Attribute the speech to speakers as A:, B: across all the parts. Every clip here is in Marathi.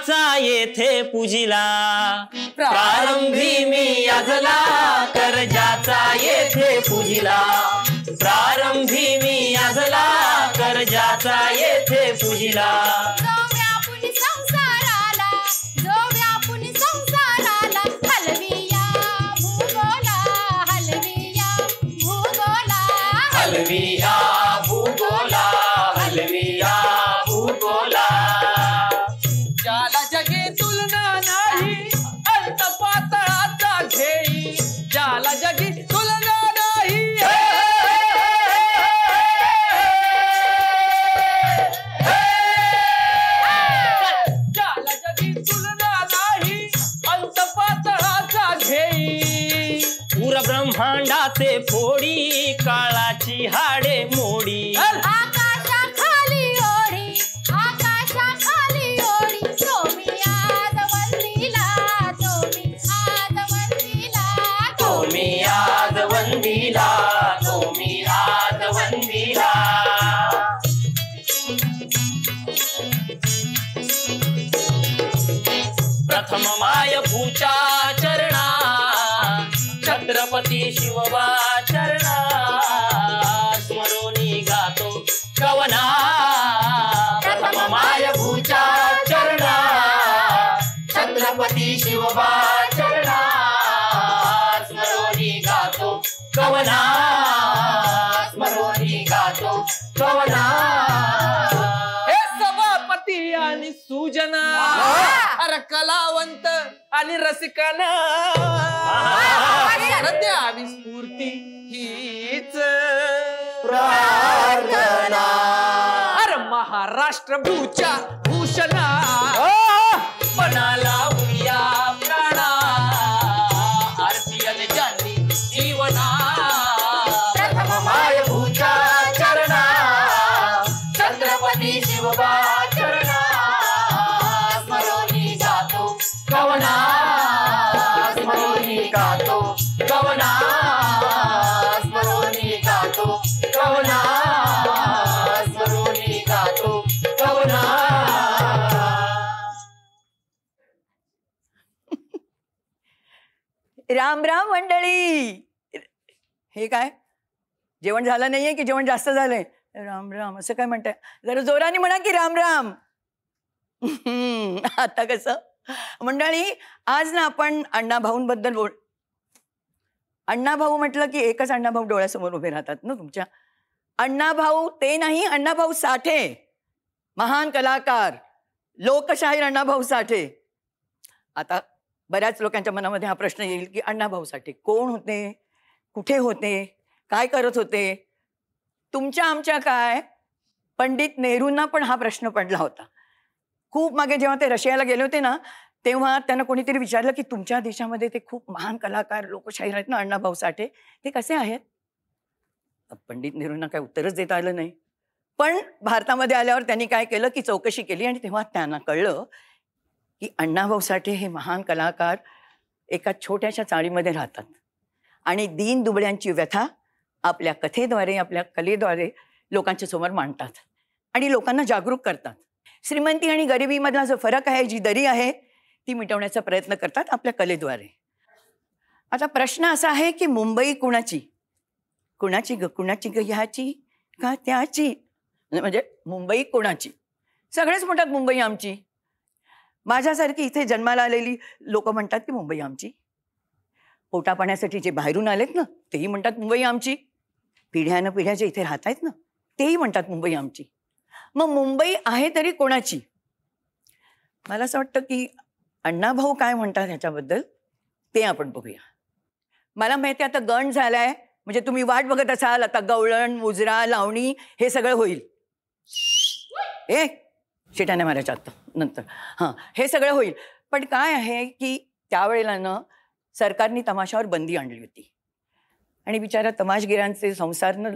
A: ज्याचा येथे पूजिला, प्रारंभी मी याजला कर ज्याचा येथे पूजिला, प्रारंभी मी याजला कर ज्याचा येथे पूजिला. हलविया भूगोला, हलविया भूगोला.
B: ज्याला जगे तुलना नाही अंत पातळाचा घेई, ज्याला जगी तुलना नाही. ज्याला जगी तुलना नाही अंत पातळाचा घेई.
A: पूर ब्रह्मांडाचे फोडी काळाची हाडे मोडी.
C: आकाशाखाली ओढी, आकाशाखाली ओढी. तुम्ही आज वंदीला, तुम्ही आज वंदीला,
A: तुम्ही आज वंदीला, तुम्ही आज वंदीला. प्रथम माय भूच्या चरणा, छत्रपती शिवबा चरणा. स्मरोनी गातो कवना, प्रथम माय भूच्या चरणा, छत्रपती शिवबा चरणा. स्मरोनी गातो कवना, स्मरोनी गातो कवना.
B: हे सभापती आणि सुजना, अरे कलावंत आणि रसिकाना द्यावी स्फूर्ती हीच
A: प्रार्थना.
B: अरे महाराष्ट्र भूच्या भूषणा,
A: मनाला उया प्राणा. आरती आणि जानवी जीवना. प्रथम माय भूच्या चरणा, छत्रपती शिवबा चरणा. स्मरोनी गातो कवना, स्मरोनी गातो कवना, स्मरोनी गातो कवना, स्मरोनी गातो कवना.
D: राम राम मंडळी. हे काय जेवण झालं नाहीये की जेवण जास्त झालंय? राम राम असं काय म्हणताय? जरा जोराने म्हणा की राम राम. आता कसं मंडळी, आज ना आपण अण्णाभाऊंबद्दल अण्णाभाऊ म्हटलं की एकच अण्णाभाऊ डोळ्यासमोर उभे राहतात ना तुमच्या. अण्णाभाऊ ते नाही, अण्णाभाऊ साठे, महान कलाकार, लोकशाहीर अण्णाभाऊ साठे. आता बऱ्याच लोकांच्या मनामध्ये हा प्रश्न येईल की अण्णाभाऊ साठे कोण होते, कुठे होते, काय करत होते? तुमच्या आमच्या काय, पंडित नेहरूंना पण हा प्रश्न पडला होता. खूप मागे जेव्हा ते रशियाला गेले होते ना, तेव्हा त्यांना कोणीतरी विचारलं की तुमच्या देशामध्ये ते खूप महान कलाकार लोकशाहीर आहेत ना अण्णाभाऊ साठे, ते कसे आहेत? पंडित नेहरूंना काय उत्तरच देता आलं नाही. पण भारतामध्ये आल्यावर त्यांनी काय केलं की चौकशी केली आणि तेव्हा त्यांना कळलं की अण्णाभाऊ साठे हे महान कलाकार एका छोट्याशा चाळीमध्ये राहतात आणि दीन दुबळ्यांची व्यथा आपल्या कथेद्वारे, आपल्या कलेद्वारे लोकांच्या समोर मांडतात आणि लोकांना जागरूक करतात. श्रीमंती आणि गरिबीमधला जो फरक आहे, जी दरी आहे, ती मिटवण्याचा प्रयत्न करतात आपल्या कलेद्वारे. आता प्रश्न असा आहे की मुंबई कुणाची? कुणाची ग, कुणाची ग ह्याची का त्याची? म्हणजे मुंबई कोणाची? सगळेच म्हणतात मुंबई आमची. माझ्यासारखी इथे जन्माला आलेली लोक म्हणतात की मुंबई आमची. पोटा पाण्यासाठी जे बाहेरून आलेत ना, तेही म्हणतात मुंबई आमची. पिढ्यानं पिढ्या जे इथे राहत आहेत ना, तेही म्हणतात मुंबई आमची. मग मुंबई आहे तरी कोणाची? मला असं वाटतं की अण्णाभाऊ काय म्हणतात ह्याच्याबद्दल ते आपण बघूया. मला माहिती आहे आता गण झालाय, म्हणजे तुम्ही वाट बघत असाल आता गवळण, मुजरा, लावणी हे सगळं होईल. शिटाने मारायच्या आता नंतर हे सगळं होईल. पण काय आहे की त्यावेळेला ना सरकारने तमाशावर बंदी आणली होती आणि बिचारा तमाशगिरांचे संसारनं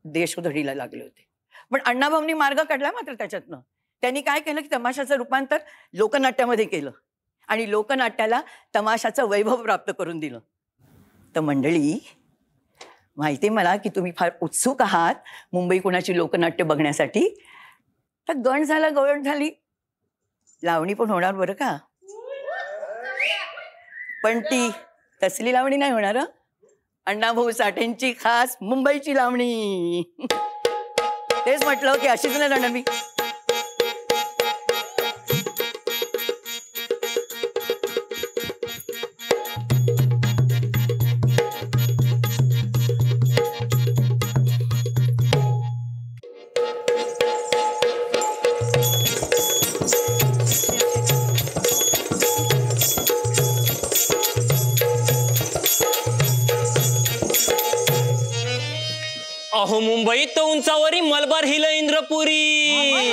D: देशोधडीला लागले होते. पण अण्णाभाऊंनी मार्ग काढला मात्र त्याच्यातनं. त्यांनी काय केलं की तमाशाचं रूपांतर लोकनाट्यामध्ये केलं आणि लोकनाट्याला तमाशाचं वैभव प्राप्त करून दिलं. तर मंडळी, माहिती मला की तुम्ही फार उत्सुक आहात मुंबई कुणाची लोकनाट्य बघण्यासाठी. तर गण झाला, गवळण झाली, लावणी पण होणार बरं का, पण ती तसली लावणी नाही होणार हं. अण्णाभाऊ साठेंची खास मुंबईची लावणी. तेच म्हटलं की अशीच नाही जाणार मी.
E: अहो मुंबईत उंचावरी मलबार हिल इंद्रपुरी.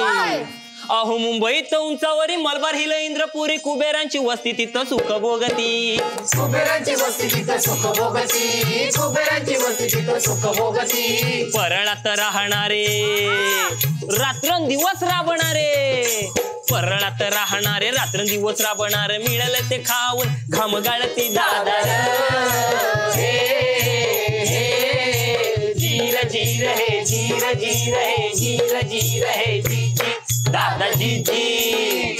E: अहो मुंबईत उंचावरी मलबार हिल इंद्रपुरी. कुबेरांची वस्ती तिथं सुख भोगती.
A: कुबेरांची वस्ती तिथं सुख भोगती. कुबेरांची वस्ती तिथं सुख भोगती.
E: परळात राहणारे रात्रंदिवस राबणारे. परळात राहणारे रात्रंदिवस राबणारे. मिळालं ते खाऊन घाम गाळती दादर. जीर जीर हे जीर जीर हे जीर जीर हे जी जी दादाजी जी.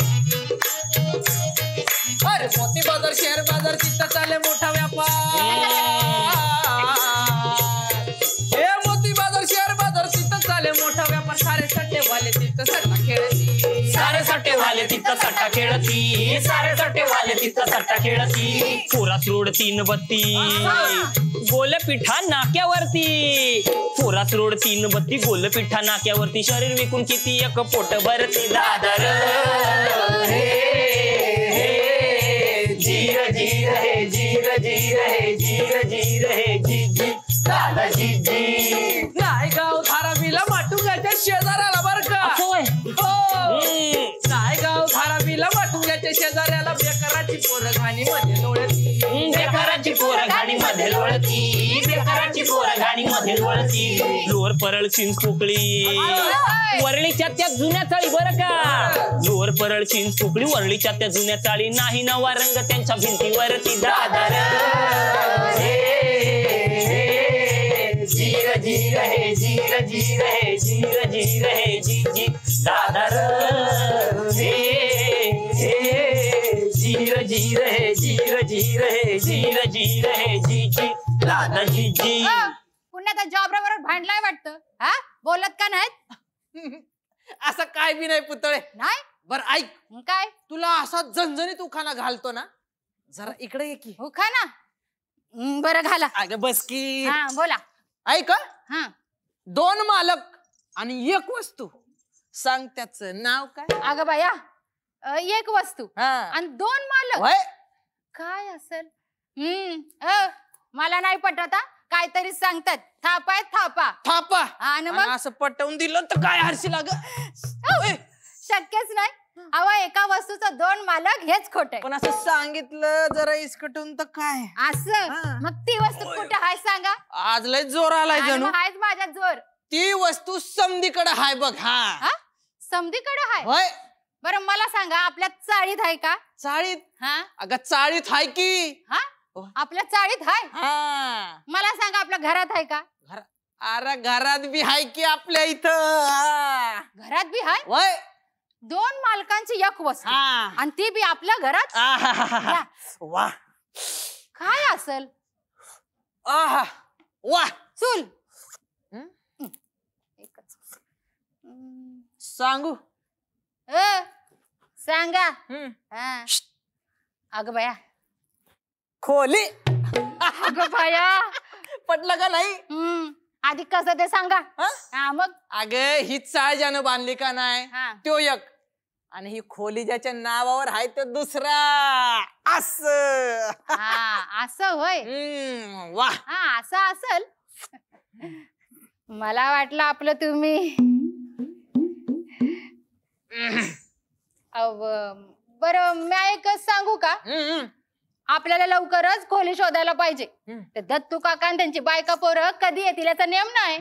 B: अरे मोती बाजार शेअर बाजार तिथं चाले मोठा व्यापार. हे मोती बाजार शेअर बाजार तिथं चाले मोठा व्यापार. सारे सट्टे वाले तिथं सट्टा खेळती.
E: सारे सट्टे वाले तिथं सट्टा खेळती. सारे सट्टे वाले तिथं सट्टा खेळती. पोरास रोड 3 बत्ती गोलपिठा नाक्यावरती. पोरास रोड 3 बत्ती गोलपिठा नाक्यावरती. शरीर विकून किती एक पोट भरती दादर. जीर जीर हे जीर जीर हे जीर जीर हे जी जी दादाजी जी.
B: नायगाव धारावीला माटुंग्याच्या शेजाऱ्याला बर का. हो. नायगाव धारावीला माटुंग्याच्या शेजाऱ्याला बेकाराची पोरं घाणी मध्ये लोळती.
E: बेकाराची पोरं घाणी मध्ये लोळती. बेकाराची पोरं घाणी मध्ये लोळती. लोअर परळ चिंचपोकळी वरळीच्या त्या जुन्या चाळी बरं का. लोअर परळ चिंचपोकळी वरळीच्या त्या जुन्या चाळी. नाही नवा रंग त्यांच्या भिंतीवरती दादर. जीर जीर हे जीर जीर हे जीर जीर हे जी जी दादर. जीर जीर हे जीर जीर हे जीर जीर हे जी जी दादाजी जी.
C: पुन्हा त्या जॉब बरोबर भांडलाय वाटतं. हा बोलत का नाहीत.
B: असं काय बी नाही पुतळे.
C: नाही
B: बरं ऐक,
C: काय
B: तुला असा झणझणीत उखाणा घालतो ना, जरा इकडे ये की.
C: हो खा ना. बरं घाला.
B: अगं बस की.
C: हा बोला.
B: ऐक,
C: हा
B: 2 मालक आणि 1 वस्तू. सांग त्याचं नाव काय.
C: अगं बाया एक वस्तू
B: हा
C: आणि 2 मालक.
B: वय.
C: काय असेल. मला नाही पटत. काहीतरी सांगतात. थापा आहे थापा.
B: थापा.
C: आणि
B: आणि
C: मग
B: असं पटवून दिलं तर काय हरशी लाग.
C: शक्यच नाही. अहो एका वस्तूचं 2 मालक हेच खोट आहे.
B: पण असं सांगितलं जरा इसकटून तर काय.
C: असं
B: हा.
C: मग ती वस्तू कुठे हाय सांगा.
B: आज लय जोर आलाय
C: आणि
B: जणू.
C: मग हायच माझ्या जोर.
B: ती वस्तू समधीकडे हाय बघ. हा
C: हा समधीकडे हाय.
B: होय.
C: बरं मला सांगा आपल्या चाळीत आहे का.
B: चाळीत.
C: हा
B: अगं चाळीत हाय की.
C: हा आपल्या चाळीत हाय.
B: हा
C: मला सांगा आपल्या घरात आहे का.
B: अरे घरात बी हाय की आपल्या इथं. हा.
C: घरात बी हाय.
B: वय.
C: 2 मालकांची एक वस्तू
B: हा.
C: आणि ती बी आपल्या घरात.
B: आहाहाहा.
C: या.
B: वा.
C: काय असेल.
B: आहा. वा.
C: चूल.
B: हं?
C: एकच.
B: सांगू.
C: सांगा.
B: हं.
C: हा. अगं बाया.
B: खोली.
C: अगं बाया.
B: पटलं का नाही.
C: आधी कसं ते सांगा.
B: हा?
C: हा मग
B: अगं ही चाळ ज्यानं बांधली का नाही
C: हा.
B: तो एक, आणि ही खोली ज्याच्या नावावर आहे तो दुसरा. असं.
C: हा असं होय.
B: वा.
C: हा असं असल. मला वाटलं आपलं तुम्ही बरं मी एक सांगू का. आपल्याला लवकरच खोली शोधायला पाहिजे. ते दत्तू काका आणि त्यांची बायका पोरं कधी येतील याचा नियम नाही.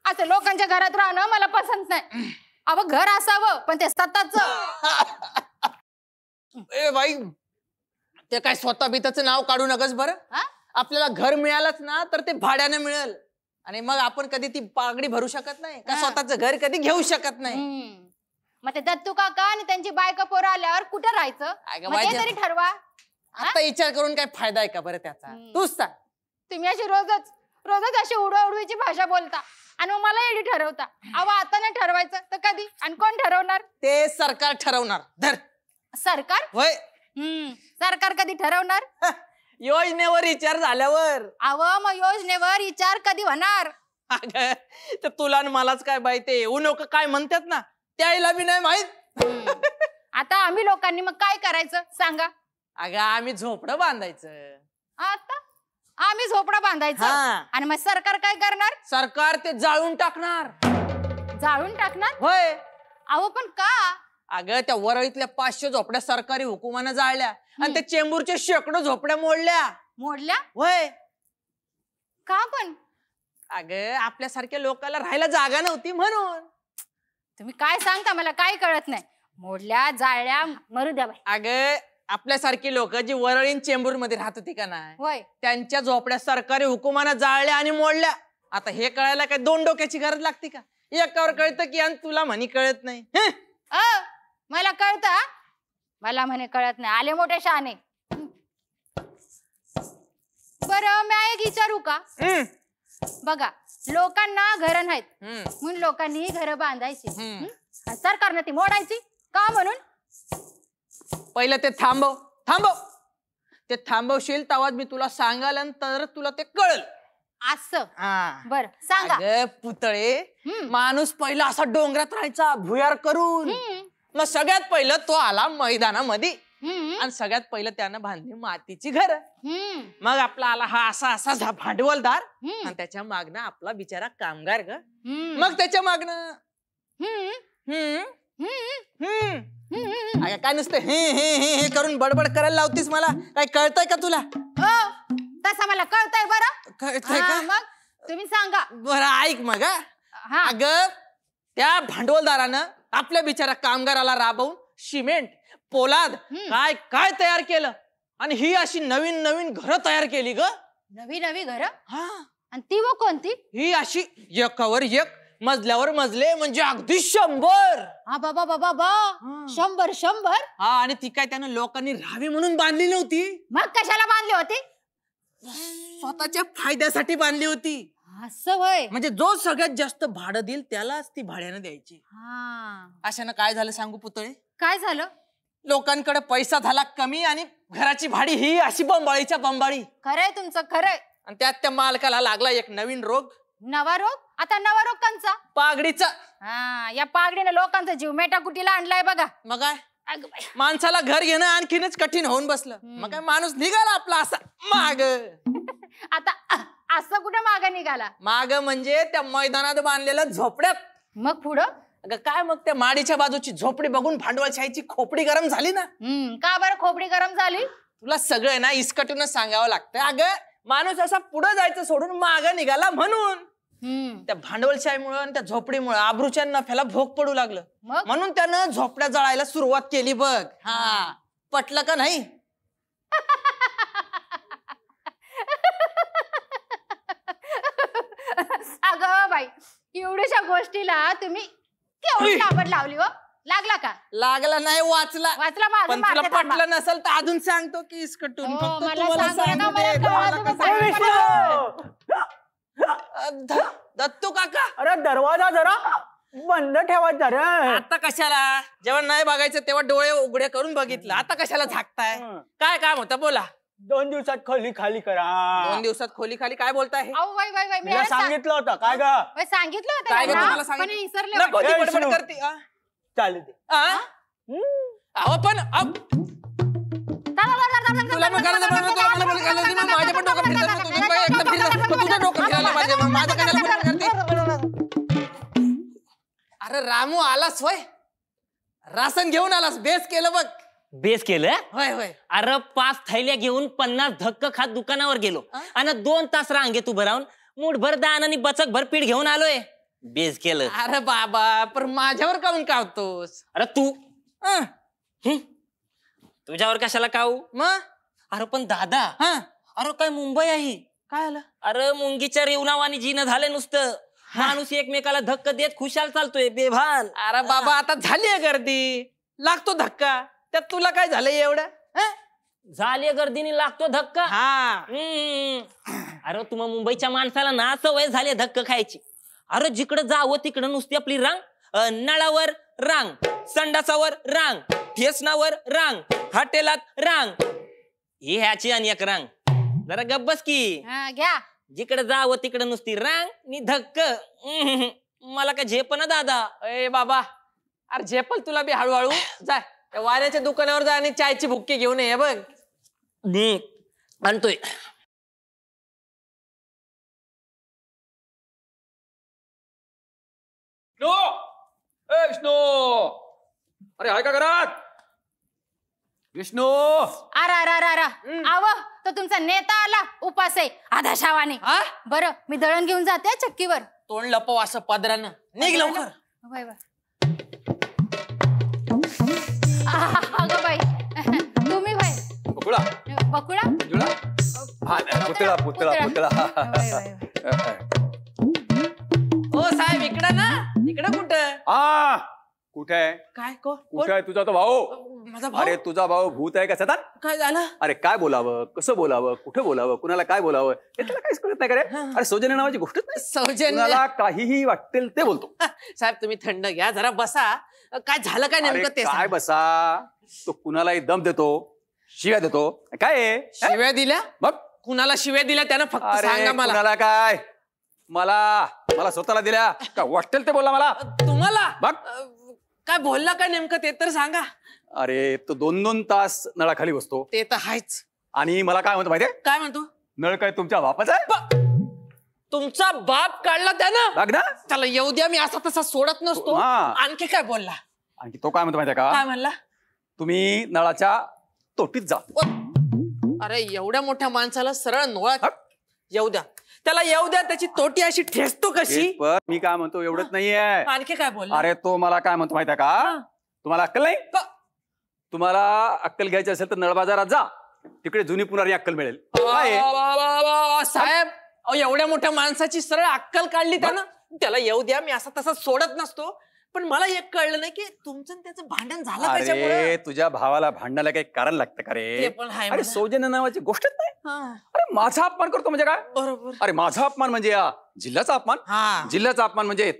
C: असं लोकांच्या घरात राहणं मला पसंत नाही. अव घर असावं पण ते स्वतःच.
B: ए बाई, ते काय स्वतः बिताचं नाव काढू नकस बरं. आपल्याला घर मिळालंच ना तर ते भाड्याने मिळेल, आणि मग आपण कधी ती पागडी भरू शकत नाही का, स्वतःच घर कधी घेऊ शकत नाही.
C: मग ते दत्तू काका आणि त्यांची बायका पोरं आल्यावर कुठं राहायचं?
B: अगं
C: मग ते
B: माझ्या-
C: तरी ठरवा.
B: आता विचार करून काय फायदा आहे का बरं त्याचा? तूच सांग.
C: तुम्ही अशी रोजच अशी उडवाउडवीची भाषा बोलता आणि मग मला एडी ठरवता. अहो आता नाही ठरवायचं तर कधी? आणि कोण ठरवणार?
B: ते सरकार ठरवणार. धर.
C: सरकार?
B: होय.
C: सरकार कधी ठरवणार?
B: योजनेवर विचार झाल्यावर.
C: अहो मग योजनेवर विचार कधी होणार?
B: अगं तर तुला आणि मलाच काय माहिती, लोक काय म्हणतात ना त्याला बी नाही माहित.
C: आता आम्ही लोकांनी मग काय करायचं सांगा?
B: अगं आम्ही झोपडं बांधायचं.
C: आता आम्ही झोपडा बांधायचं
B: हा.
C: आणि मग सरकार काय करणार?
B: सरकार ते जाळून टाकणार.
C: जाळून टाकणार?
B: होय.
C: अहो पण का?
B: अगं त्या वरळीतल्या 500 झोपड्या सरकारी हुकुमानं जाळल्या आणि त्या चेंबूरच्या शेकडो झोपड्या मोडल्या.
C: मोडल्या?
B: होय.
C: का पण?
B: अगं आपल्यासारख्या लोकांना राहायला जागा नव्हती म्हणून.
C: तुम्ही काय सांगता मला काय कळत नाही. मोडल्या जाळल्या मरू द्या बाई.
B: अगं आपल्यासारखी लोक जी वरळीन चेंबूर मध्ये राहत होती का नाही,
C: होय.
B: त्यांच्या झोपड्या सरकारी हुकुमानं जाळल्या आणि मोडल्या. आता हे कळायला काय 2 डोक्याची गरज लागते का? एकावर कळतं की आणि तुला म्हणी कळत नाही.
C: मला कळतं. मला म्हणे कळत नाही. आले मोठे शहाणे. बरं मी एक विचारू का? बघा लोकांना घर नाहीत म्हणून लोकांनी घर बांधायची. सरकारनं ती मोडायची का? म्हणून
B: पहिलं ते थांबव. ते थांबवशील तेव्हा मी तुला सांगाल तर तुला ते कळल.
C: असं? बर सांगा.
B: अगं पुतळे, माणूस पहिला असा डोंगरात राहायचा भुयार करून. मग सगळ्यात पहिलं तो आला मैदानामध्ये आणि सगळ्यात पहिलं त्यानं बांधली मातीची घर. मग आपला आला हा असा भांडवलदार आणि त्याच्या मागणं आपला बिचारा कामगार ग. मग त्याच्या मागणं काय नुसतं हे करून बडबड करायला लावतीस मला? काय कळतंय का तुला?
C: तसं मला कळतंय. बरं
B: कळतंय का?
C: मग तुम्ही सांगा.
B: बरं ऐक मग. अगं त्या भांडवलदारानं आपल्या बिचारा कामगाराला राबवून सिमेंट पोलाद काय काय तयार केलं आणि ही अशी नवीन नवीन घरं तयार केली ग.
C: नवी घर?
B: हा.
C: आणि ती व कोणती?
B: ही अशी एकावर एक मजल्यावर मजले म्हणजे अगदी 100.
C: हा बाबा बाबा बा 100.
B: हा. आणि ती काय त्यानं लोकांनी राहावी म्हणून बांधली नव्हती.
C: मग कशाला बांधली होती?
B: स्वतःच्या फायद्यासाठी बांधली होती.
C: असं होय.
B: म्हणजे जो सगळ्यात जास्त भाडं देईल त्यालाच ती भाड्यानं द्यायची. अशानं काय झालं सांगू पुतळे?
C: काय झालं?
B: लोकांकडे पैसा झाला कमी आणि घराची भाडी ही अशी बंबाळीच्या बंबाळी.
C: खरंय तुमचं खरंय.
B: आणि त्यात त्या मालकाला लागला एक नवीन रोग.
C: नवा रोग? आता नवा रोग कोणचा?
B: पागडीचा.
C: या पागडीने लोकांचा जीव मेटाकुटीला आणलाय बघा.
B: मग काय माणसाला घर घेणं आणखीनच कठीण होऊन बसलं. मग काय माणूस निघाला आपला असा माग.
C: आता असं कुठं माग निघाला?
B: माग म्हणजे त्या मैदानात बांधलेल्या झोपड्यात.
C: मग पुढं?
B: अगं काय मग त्या माडीच्या बाजूची झोपडी बघून भांडवलशाहीची खोपडी गरम झाली ना.
C: का बरं खोपडी गरम झाली?
B: तुला सगळं ना इसकटूनच सांगावं लागतं. अगं माणूस असा पुढे जायचं सोडून माग निघाला म्हणून. त्या भांडवलशाहीमुळे आणि त्या झोपडीमुळे आबरूच्या नफ्याला भोग पडू लागलं. म्हणून त्यानं झोपड्या जळायला सुरुवात केली बघ. हा पटलं का नाही?
C: अगं बाई एवढ्याशा गोष्टीला तुम्ही केवढी लापट लावली हो? लागला का?
B: लागला नाही वाचला.
C: वाचला
B: पण तुला पटलं नसेल तर अजून सांगतो की इसकटून. फक्त
C: मला
B: तुम्हाला
C: सांगा
B: सांगू
C: ना,
B: दे.
C: मला
B: तुम्हाला
C: कळलं
B: कसं-
C: तुम्ही
B: दत्तू काका
F: अरे दरवाजा जरा बंद ठेवायचा रे.
B: आता कशाला? जेव्हा नाही बघायचं तेव्हा डोळे उघडे करून बघितलं. आता कशाला झाकताय? काय काम होतं बोला.
F: 2 दिवसात खोली खाली करा.
B: 2 दिवसात खोली खाली काय बोलताय?
C: अहो बाई बाई बाई मी
F: तुला सांगितलं होतं काय ग?
C: सांगितलं होतं
B: काय ग
C: यांना,
B: तुम्हाला
C: पण
B: सांगितलं?
C: विसरले
B: नको
C: वाटतं.
B: ती बडबड करते.
F: चालते.
B: अहो पण तुला मग करायचं म्हणून तुला मला बोल करायला मग माझ्या पण डोकं फिरतं. मग तुझं काय एकदा फिरलं मग तुझं डोकं फिरायला पाहिजे. मग माझं कशाला बडबड करते? अरे रामू आलास होय. राशन घेऊन आलास. बेस केलं बघ.
E: बेस केलं?
B: होय होय.
E: अरे 5 थैल्या घेऊन 50 धक्क खात दुकानावर गेलो आणि 2 तास रांगेत उभं राहून मूठभर दान आणि बचक भर पीठ घेऊन आलोय. बेस केलं.
B: अरे बाबा पण माझ्यावर काऊन कावतोस?
E: अरे तू तुझ्यावर कशाला काऊ?
B: मग
E: अरे पण दादा अरे काय मुंबई आहे?
B: काय आलं?
E: अरे मुंगीच्या रेवनावानी जीनं झालंय नुसतं. माणूस एकमेकाला धक्का देत खुशाल चालतोय बेभान.
B: अरे बाबा आता झालीये गर्दी, लागतो धक्का, त्यात तुला काय झालंय एवढं?
E: झाली गर्दीने लागतो धक्का.
B: हा
E: अरे तुम्हा मुंबईच्या माणसाला ना सवय झाली धक्का खायची. अरे जिकडे जावं तिकडं नुसती आपली रांग, नळावर रांग, संडासावर रांग, ठेसनावर रांग, हॉटेलात रांग, ही ह्याची आणि एक रांग. जरा गब्बस की.
C: घ्या.
E: जिकडे जावं तिकडे नुसती रांग नि धक्क. मला काय झेप ना दादा.
B: ए बाबा, अरे झेपल तुला बी हळूहळू. जाय त्या वाऱ्याच्या दुकानावर जा आणि चायची भुक्की घेऊन ये. बघ
E: आणतोय.
G: विष्णू, अरे हाय का घरात? विष्णू,
C: आव तो तुमचा नेता आला, उपास आहे आधाशावाने. बरं मी दळण घेऊन जाते चक्कीवर.
B: तोंड लपव असं पदरानं. निघ लवकर.
C: Bye bye. अगं बाई तुम्ही बाई
G: बकुळा
C: बकुळा
G: जुळा. हा, पुतळा पुतळा पुतळा.
C: Bye, bye, bye.
B: हो साहेब, इकडं ना. इकडं कुठं?
G: हा, कुठे आहे?
B: काय
G: कुठे आहे तुझा तो भाऊ?
B: माझा भाऊ?
G: अरे तुझा भाऊ भूत आहे का सतत?
B: काय झालं?
G: अरे काय बोलावं, कसं बोलावं, कुठे बोलावं, कुणाला काय बोलावं हे त्याला काहीच कळत नाही का रे? अरे सौजन्य नावाची गोष्टच नाही.
B: सौजन्य?
G: कुणाला काहीही वाटेल ते बोलतो.
B: साहेब तुम्ही थंड घ्या, जरा बसा. काय झालं काय
G: अरे
B: नेमकं ते
G: काय
B: सांगा.
G: बसा, तो कुणालाही दम देतो, शिव्या देतो. काय आहे?
B: शिव्या दिल्या?
G: मग
B: कुणाला शिव्या दिल्या त्यानं फक्त
G: अरे
B: सांगा मला.
G: कुणाला काय, मला स्वतःला दिल्या का वाटेल ते बोलला मला.
B: तुम्हाला
G: बघ.
B: काय बोलला काय नेमकं ते तर सांगा.
G: अरे तो 2-2 तास नळाखाली बसतो
B: ते तर आहेच.
G: आणि मला काय म्हणतो माहितीये?
B: काय म्हणतो?
G: नळ काय तुमच्या बापाचा आहे?
B: तुमचा बाप काढला त्यानं?
G: बघ ना.
B: त्याला येऊ द्या, मी असा तसा सोडत नसतो.
G: हा.
B: आणखी काय बोलला?
G: आणखी तो काय म्हणतो माहितीये
B: काय
G: का?
B: म्हणला?
G: तुम्ही नळाच्या तोटीत जा.
B: अरे एवढ्या मोठ्या माणसाला सरळ नोळा येऊ द्या, त्याला येऊ द्या. त्याची तोटी अशी ठेचतो कशी?
G: पण मी काय म्हणतो एवढंच नाहीये.
B: आणखी काय बोलला?
G: अरे तो मला काय म्हणतो माहितीये का? तुम्हाला अक्कल नाही? तुम्हाला अक्कल घ्यायची असेल तर नळ बाजारात जा, तिकडे जुनी पुरारी अक्कल मिळेल. काय आहे?
B: साहेब एवढ्या मोठ्या माणसाची सरळ अक्कल काढली त्यानं. त्याला येऊ द्या, मी असा तसा सोडत नसतो. पण मला एक कळलं नाही की तुमचं आणि त्याचं भांडण झालं कशामुळे.
G: अरे तुझ्या भावाला भांडणाला काही कारण लागतं का
B: ते
G: रे?
B: पण आहे
G: अरे
B: म्हणा.
G: सौजन्य नावाची गोष्टच नाही.
B: हा,
G: अरे माझा अपमान करतो म्हणजे काय?
B: बरोबर.
G: अरे माझा अपमान म्हणजे या जिल्ह्याचा अपमान,
B: हा,
G: जिल्ह्याचा अपमान म्हणजे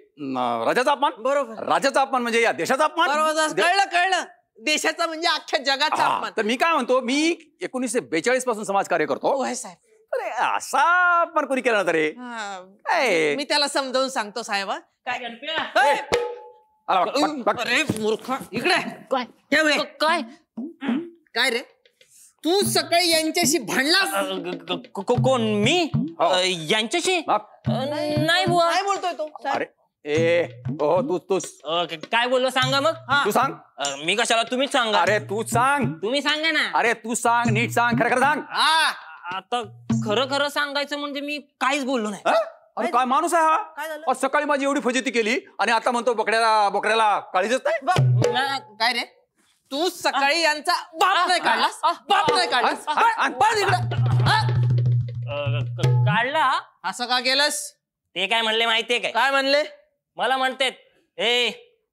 G: राजाचा अपमान,
B: बरोबर
G: राज्याचा अपमान म्हणजे या देशाचा अपमान.
B: बरोबर. कळलं. देशाचा म्हणजे अख्ख्या जगाचा
G: हा,
B: अपमान.
G: तर मी काय म्हणतो, मी 1942 पासून समाजकार्य करतो.
B: होय साहेब.
G: अरे असा अपमान कोणी केला ना रे?
B: हा,
G: काय?
B: मी त्याला समजावून सांगतो साहेब. हा.
E: काय गणप्या?
B: ए,
G: आला बघ, बघ, बघ.
B: अरे मूर्ख, इकडे
C: काय
B: ठेव हे.
C: काय
B: काय रे, तू सकाळी यांच्याशी भांडलास?
E: कोण मी?
G: हो.
E: यांच्याशी?
G: बघ.
E: नाही बुवा.
B: काय बोलतोय तो?
G: अरे ए हो तूच
E: काय बोललो सांगा मग.
G: तू सांग.
E: मी कशाला, तुम्हीच सांगा.
G: अरे तू सांग.
E: तुम्ही सांगा ना.
G: अरे तू सांग, नीट सांग, खरं खरं सांग.
B: हा,
E: आता खरं खरं सांगायचं म्हणजे मी काहीच बोललो नाही.
G: हा? अरे काय माणूस आहे
B: काय
G: हा?
B: झालं?
G: आज सकाळी माझी एवढी फजिती केली आणि आता म्हणतो बोकड्याला काळीजच नाही.
B: काय रे, तू सकाळी यांचा बाप नाही काढलास? बाप नाही काढलास? पळ इकडं. हा?
E: काढला.
B: असं का केलंस?
E: ते काय म्हणले माहितीये काय?
B: काय म्हणले?
E: मला म्हणतात ए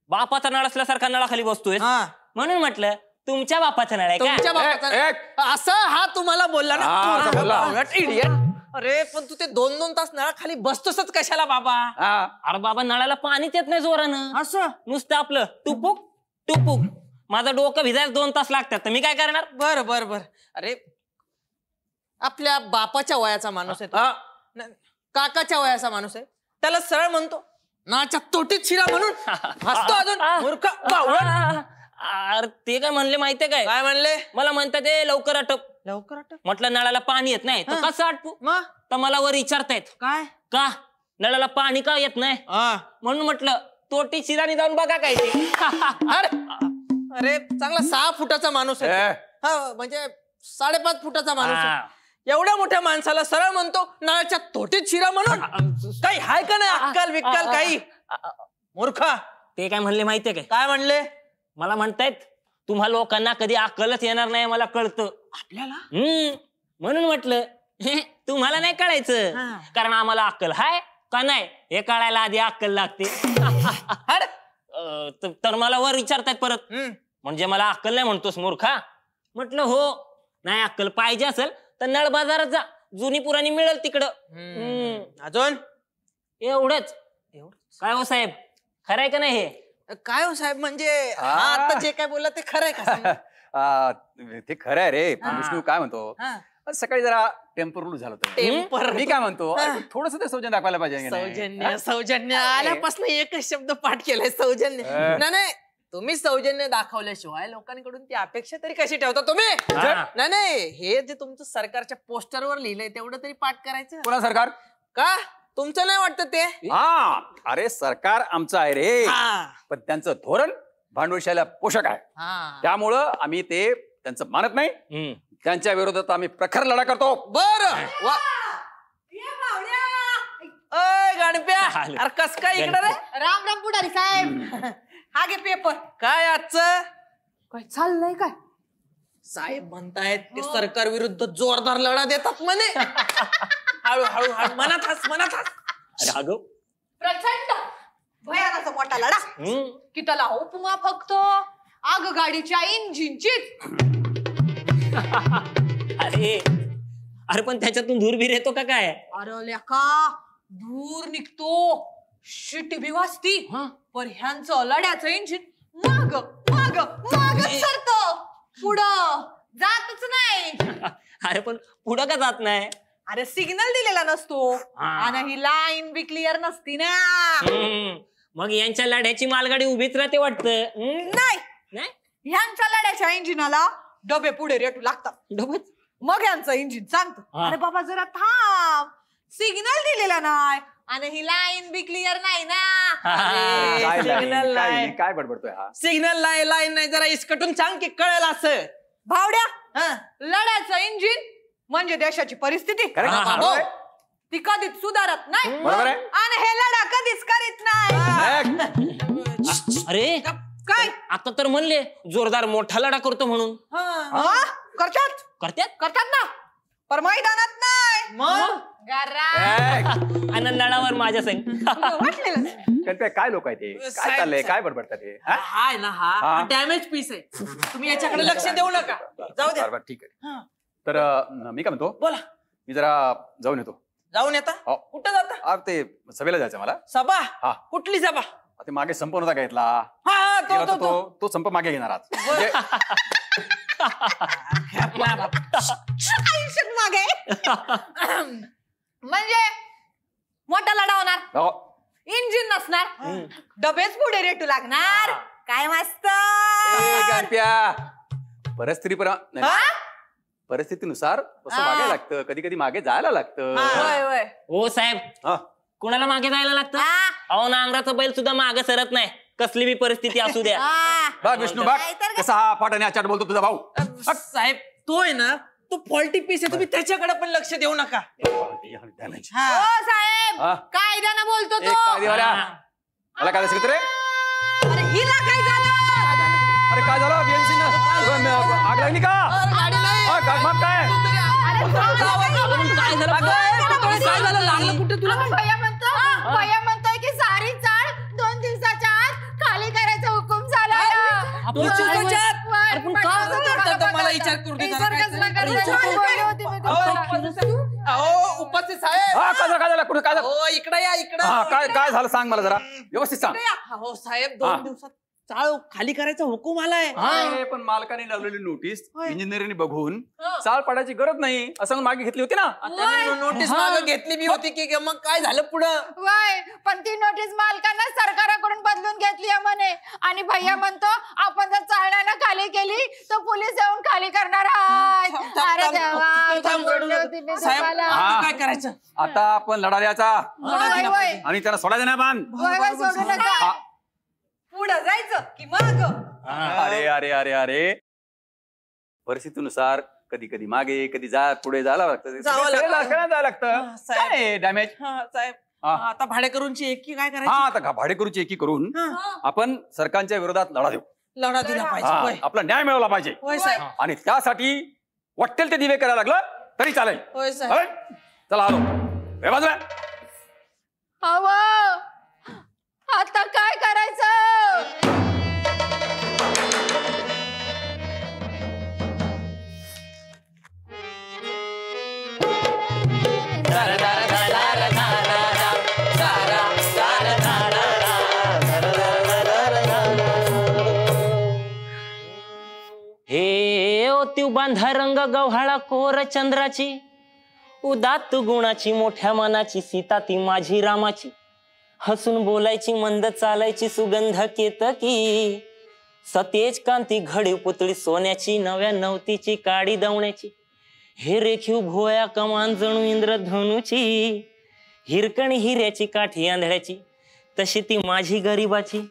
E: बापाचा नळ असल्यासारखा नळाखाली बसतोय,
B: हा,
E: म्हणून म्हटलं तुमच्या बापाचा नळ आहे
B: तुमच्या
E: का?
B: बापाचा असं हा तुम्हाला बोलला ना?
G: हा, असं बोलला.
B: इडियट. अरे पण तू ते 2-2 तास नळाखाली बसतोसच कशाला बाबा?
G: हा.
E: अरे बाबा नळाला पाणीच येत नाही जोरानं,
B: असं?
E: नुसतं आपलं टुपुक टुपुक. माझं डोकं भिजायला 2 तास लागतात, तर मी काय करणार?
B: बर. अरे आपल्या बापाच्या वयाचा माणूस आहे तो.
G: हा.
B: काकाच्या वयाचा माणूस आहे, त्याला सरळ म्हणतो नाच्या तोटीत शिरा म्हणून हसतो अजून. मूर्ख, बावळट.
E: अरे ते काय म्हणले माहितीये काय?
B: काय म्हणले?
E: मला म्हणतात ए लवकर आटप.
B: लवकर अटक.
E: म्हटलं नळाला पाणी येत नाही तर कसं आटपू?
B: मग
E: तर मला वर विचारतायत
B: काय?
E: का नळाला पाणी का येत नाही,
B: हा.
E: म्हणून म्हटलं तोटी शिरानी जाऊन बघा काय ते.
B: अरे चांगला 6 फुटाचा माणूस आहे.
G: ए,
B: हा म्हणजे 5.5 फुटाचा माणूस आहे.
E: हा.
B: एवढ्या मोठ्या माणसाला सरळ म्हणतो नळाच्या तोटीत शिरा म्हणून. काही हाय का नाही अक्कल विक्कल काही? मूर्खा.
E: ते काय म्हणले माहितीये काय?
B: काय म्हणले?
E: मला म्हणतायत तुम्हा लोकांना कधी अक्कलच येणार नाही, मला कळतं.
B: आपल्याला
E: म्हणून म्हटलं तुम्हाला नाही कळायचं,
B: हा.
E: कारण आम्हाला अक्कल हाय का नाही हे कळायला आधी अक्कल लागते. तर मला वर विचारतायत परत म्हणजे मला अक्कल नाही म्हणतोस मूर्खा. म्हटलं हो नाही अक्कल पाहिजे असेल तर नळ बाजारात जा जुनी पुराणी मिळेल तिकडं.
B: अजून
E: एवढंच. काय हो साहेब खरंय का नाही हे?
B: काय हो साहेब म्हणजे आता जे काय बोलला ते खरंय का?
G: ते खरं आहे रे. विष्णू काय म्हणतो सकाळी जरा टेम्परलू झालं होतं. मी काय म्हणतो थोडस ते सौजन्य दाखवायला पाहिजे.
B: सौजन्य सौजन्य आल्यापासून एकच शब्द पाठ केलाय सौजन्य. नाही तुम्ही सौजन्य दाखवल्याशिवाय लोकांकडून ती अपेक्षा तरी कशी ठेवता तुम्ही? नाही हे जे तुमचं सरकारच्या पोस्टरवर लिहिलंय तेवढं तरी पाठ करायचं.
G: पुन्हा सरकार
B: का तुमचं नाही वाटतं ते?
G: हा अरे सरकार आमचं आहे रे पण त्यांचं धोरण भांडवलशाहीला पोषक आहे. त्यामुळं आम्ही ते त्यांचं मानत नाही. त्यांच्या विरोधात आम्ही प्रखर लढा करतो.
B: बरं गणप्या अरे कस काय इकडे रे?
C: राम राम पुढारी साहेब. हा घे पेपर.
B: काय आजचं
C: काय चाललंय काय?
B: साहेब म्हणतायत ते सरकार विरुद्ध जोरदार लढा देतात म्हणे. हळूहळू मनात हास मनात हास.
E: अरे अगं
C: प्रचंड भयानाचा मोठा लढा की त्याला उपमा फक्त आग गाडीच्या इंजिनचीच.
E: अरे पण त्याच्यातून धूर भी येतो का काय?
C: अरे लेका धूर निघतो शिटी भी वाजती पण ह्यांचं लढ्याचं इंजिन माग माग मागच सरतं पुढं जातच नाही.
E: अरे पण पुढं का जात नाही?
C: अरे सिग्नल दिलेला नसतो आणि ही लाईन बी क्लिअर नसती ना.
E: मग यांच्या लढ्याची मालगाडी उभीच राहते वाटतं.
C: नाही ह्यांच्या लढ्याच्या इंजिनाला डबे पुढे रेटू लागतात.
E: डबच
C: मग यांचं इंजिन सांगतं अरे बाबा जरा थांब सिग्नल दिलेला नाही आणि ही लाईन बी क्लिअर नाही ना.
B: सिग्नल लाईन
G: काय बडबडतोय हा?
B: सिग्नल लाईन नाही जरा इसकटून सांग की कळेल असं.
C: भावड्या लढ्याचं इंजिन म्हणजे देशाची परिस्थिती ती कधीच सुधारत नाही
G: बरोबर आहे.
C: आणि हे लढा कधीच करीत नाही.
E: अरे
C: काय
E: आता तर म्हणले जोरदार मोठा लढा करतो म्हणून.
C: करतात
E: करतात
C: करतात ना पर मैदानात नाही.
B: मग
E: आणि नळावर माझ्या संग
G: काय लोक आहे ते काय चाललंय काय बडबडतात हे?
B: हाय ना हा डॅमेज पीस आहे. तुम्ही याच्याकडे लक्ष देऊ नका. जाऊ द्या.
G: बरं, ठीक आहे. तर मी काय म्हणतो
B: बोला.
G: मी जरा जाऊन येतो.
B: जाऊन येता? कुठं जाता?
G: ते सभेला जायचं मला.
B: सभा?
G: हा.
B: कुठली सभा?
G: ते मागे संप नव्हता घेतला.
B: हा
G: तो संप मागे घेणार आज.
C: मागे म्हणजे मोठा लढा होणार इंजिन नसणार डबेच पुढे रेटू लागणार. काय मस्त
G: परिस्थितीनुसार असं मागे लागतं कधी कधी मागे जायला लागतं.
E: हो साहेब कुणाला मागे जायला लागतं? अहो नांगराचा बैल सुद्धा मागे सरत नाही कसली बी परिस्थिती असू द्या.
G: बघ विष्णू बघ कसा हा फाटाने आचाट बोलतो तुझा भाऊ.
B: साहेब तो आहे ना तो फॉल्टी पीस आहे. तुम्ही त्याच्याकडे पण लक्ष देऊ नका.
C: साहेब कायद्यानं बोलतो तो.
G: मला काय सांगितलं रे?
C: अरे हिला काय झालं?
G: अरे काय झालं आग लागली का?
B: काय झालं लागलं कुठे तुला?
C: भैया म्हणतोय की सारी चाळ 2 दिवसाच्या आत खाली करायचा हुकूम झाला.
B: मला विचार करू दे. उपस्थित साहेब
G: काय झालं कुठे काय झालं?
B: इकडे या इकडे.
G: काय झालं सांग मला जरा व्यवस्थित सांग.
B: हो साहेब 2 दिवसात चाळ खाली करायचा हुकूम आलाय.
G: पण मालकाने लावलेली नोटीस इंजिनिअरने बघून चाळ पाडायची गरज नाही असं मागे घेतली होती ना.
B: नोटीस मागे घेतली बी होती की मग काय झालं पुढं?
C: पण ती नोटीस मालकांना सरकाराकडून बदलून घेतली म्हणे आणि भैया म्हणतो आपण जर चाळण्यानं खाली केली तर पोलीस येऊन खाली करणार आहेत. अरे देवा
B: साहेब काय करायचं
G: आता? आपण लढा द्यायचा आणि त्याला सोडायचं नाही. बांध
C: सोडू नका. पुढं जायचं की माग?
G: अरे अरे अरे अरे परिस्थितीनुसार कधी कधी मागे कधी पुढे जायला लागतं. काय डॅमेज
B: साहेब आता भाडेकरूंची एकी काय करायची?
G: आता भाडेकरूची एकी करून आपण सरकारच्या विरोधात लढा देऊ.
B: लढा दिला पाहिजे.
G: आपला न्याय मिळवला पाहिजे.
B: होय साहेब.
G: आणि त्यासाठी वाटेल ते दिवे करायला लागलं तरी चालेल.
B: होय साहेब.
G: चला आलो बाजूला.
C: अव आता काय करायचं?
E: हे ओ ती बांधा रंग गव्हाळा कोर चंद्राची, उदात्त गुणाची मोठ्या मनाची, सीता ती माझी रामाची, हसून बोलायची मंद चालायची सुगंध केतकी, सतेज कांती घडी पुतळी सोन्याची, नव्या नवतीची काडी दवण्याची, हे रेखीव भोया कमान जणू इंद्रधनुची, हिरकणी हिऱ्याची काठी आंधळ्याची, तशी ती माझी गरिबाची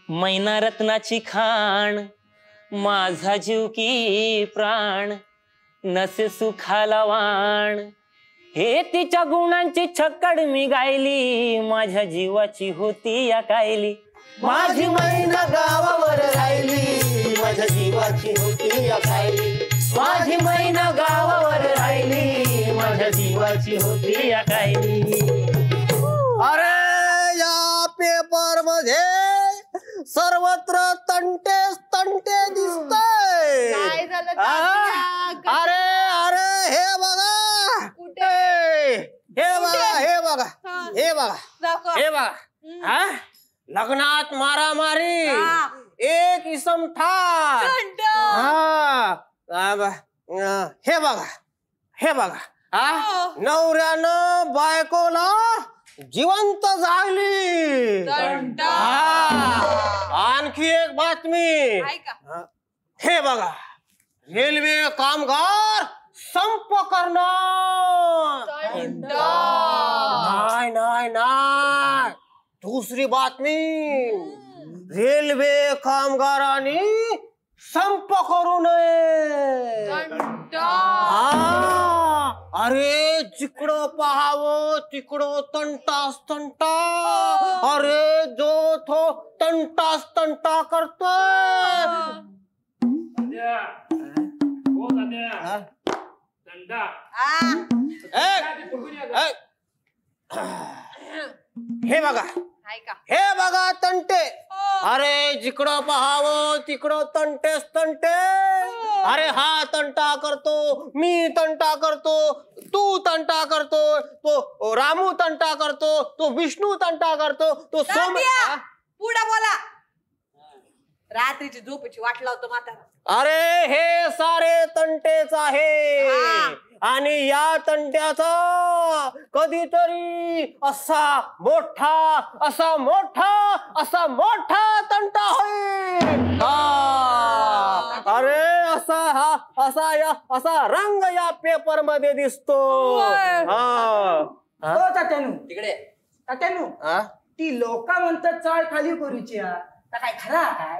E: मैना रत्नाची खाण, माझा जीव की प्राण, नसे सुखाला वाण, हे तिच्या गुणांची छक्कड मी गायली, माझ्या जीवाची होती या कायली,
H: माझी मैना गावावर राहिली, माझ्या जीवाची होती या कायली,
E: माझी मैना गावावर राहिली, माझ्या जीवाची होती या कायली.
H: अरे या पेपर मध्ये सर्वत्र तंटेच तंटे दिसतंय.
C: काय झालं
H: अरे अरे हे बघा, कुठे हे बघा, हे बघा, हे बघा, हे बघा, लग्नात मारामारी, एक इसम ठार. हे बघा, हे बघा, नवऱ्यानं बायकोला जिवंत जागली. आणखी एक बातमी, हे बघा, रेल्वे कामगार संप करणार. नाही नाही नाही, दुसरी बातमी, रेल्वे कामगारांनी संप करू नये. अरे जिकडं पाहावं तिकडं तंटास तंटा. अरे जो तो तंटास तंटा करतोय. हे बघा, हे बघा तंटे. अरे जिकडं पाहावं तिकडं तंटेच तंटे. अरे हा तंटा करतो, मी तंटा करतो, तू तंटा करतो, तो रामू तंटा करतो, तो विष्णू तंटा करतो, तो सोम.
I: पुढे बोला, रात्रीची झोपेची वाट लावतो म्हातारा.
H: अरे हे सारे तंटेच आहे. आणि या तंट्याचा कधीतरी असा मोठा तंटा होईल. अरे असा रंग या पेपर मध्ये दिसतो.
F: तिकडे तात्यानू, ती लोक म्हणतात चाळ खाली करूची, काय खरा काय?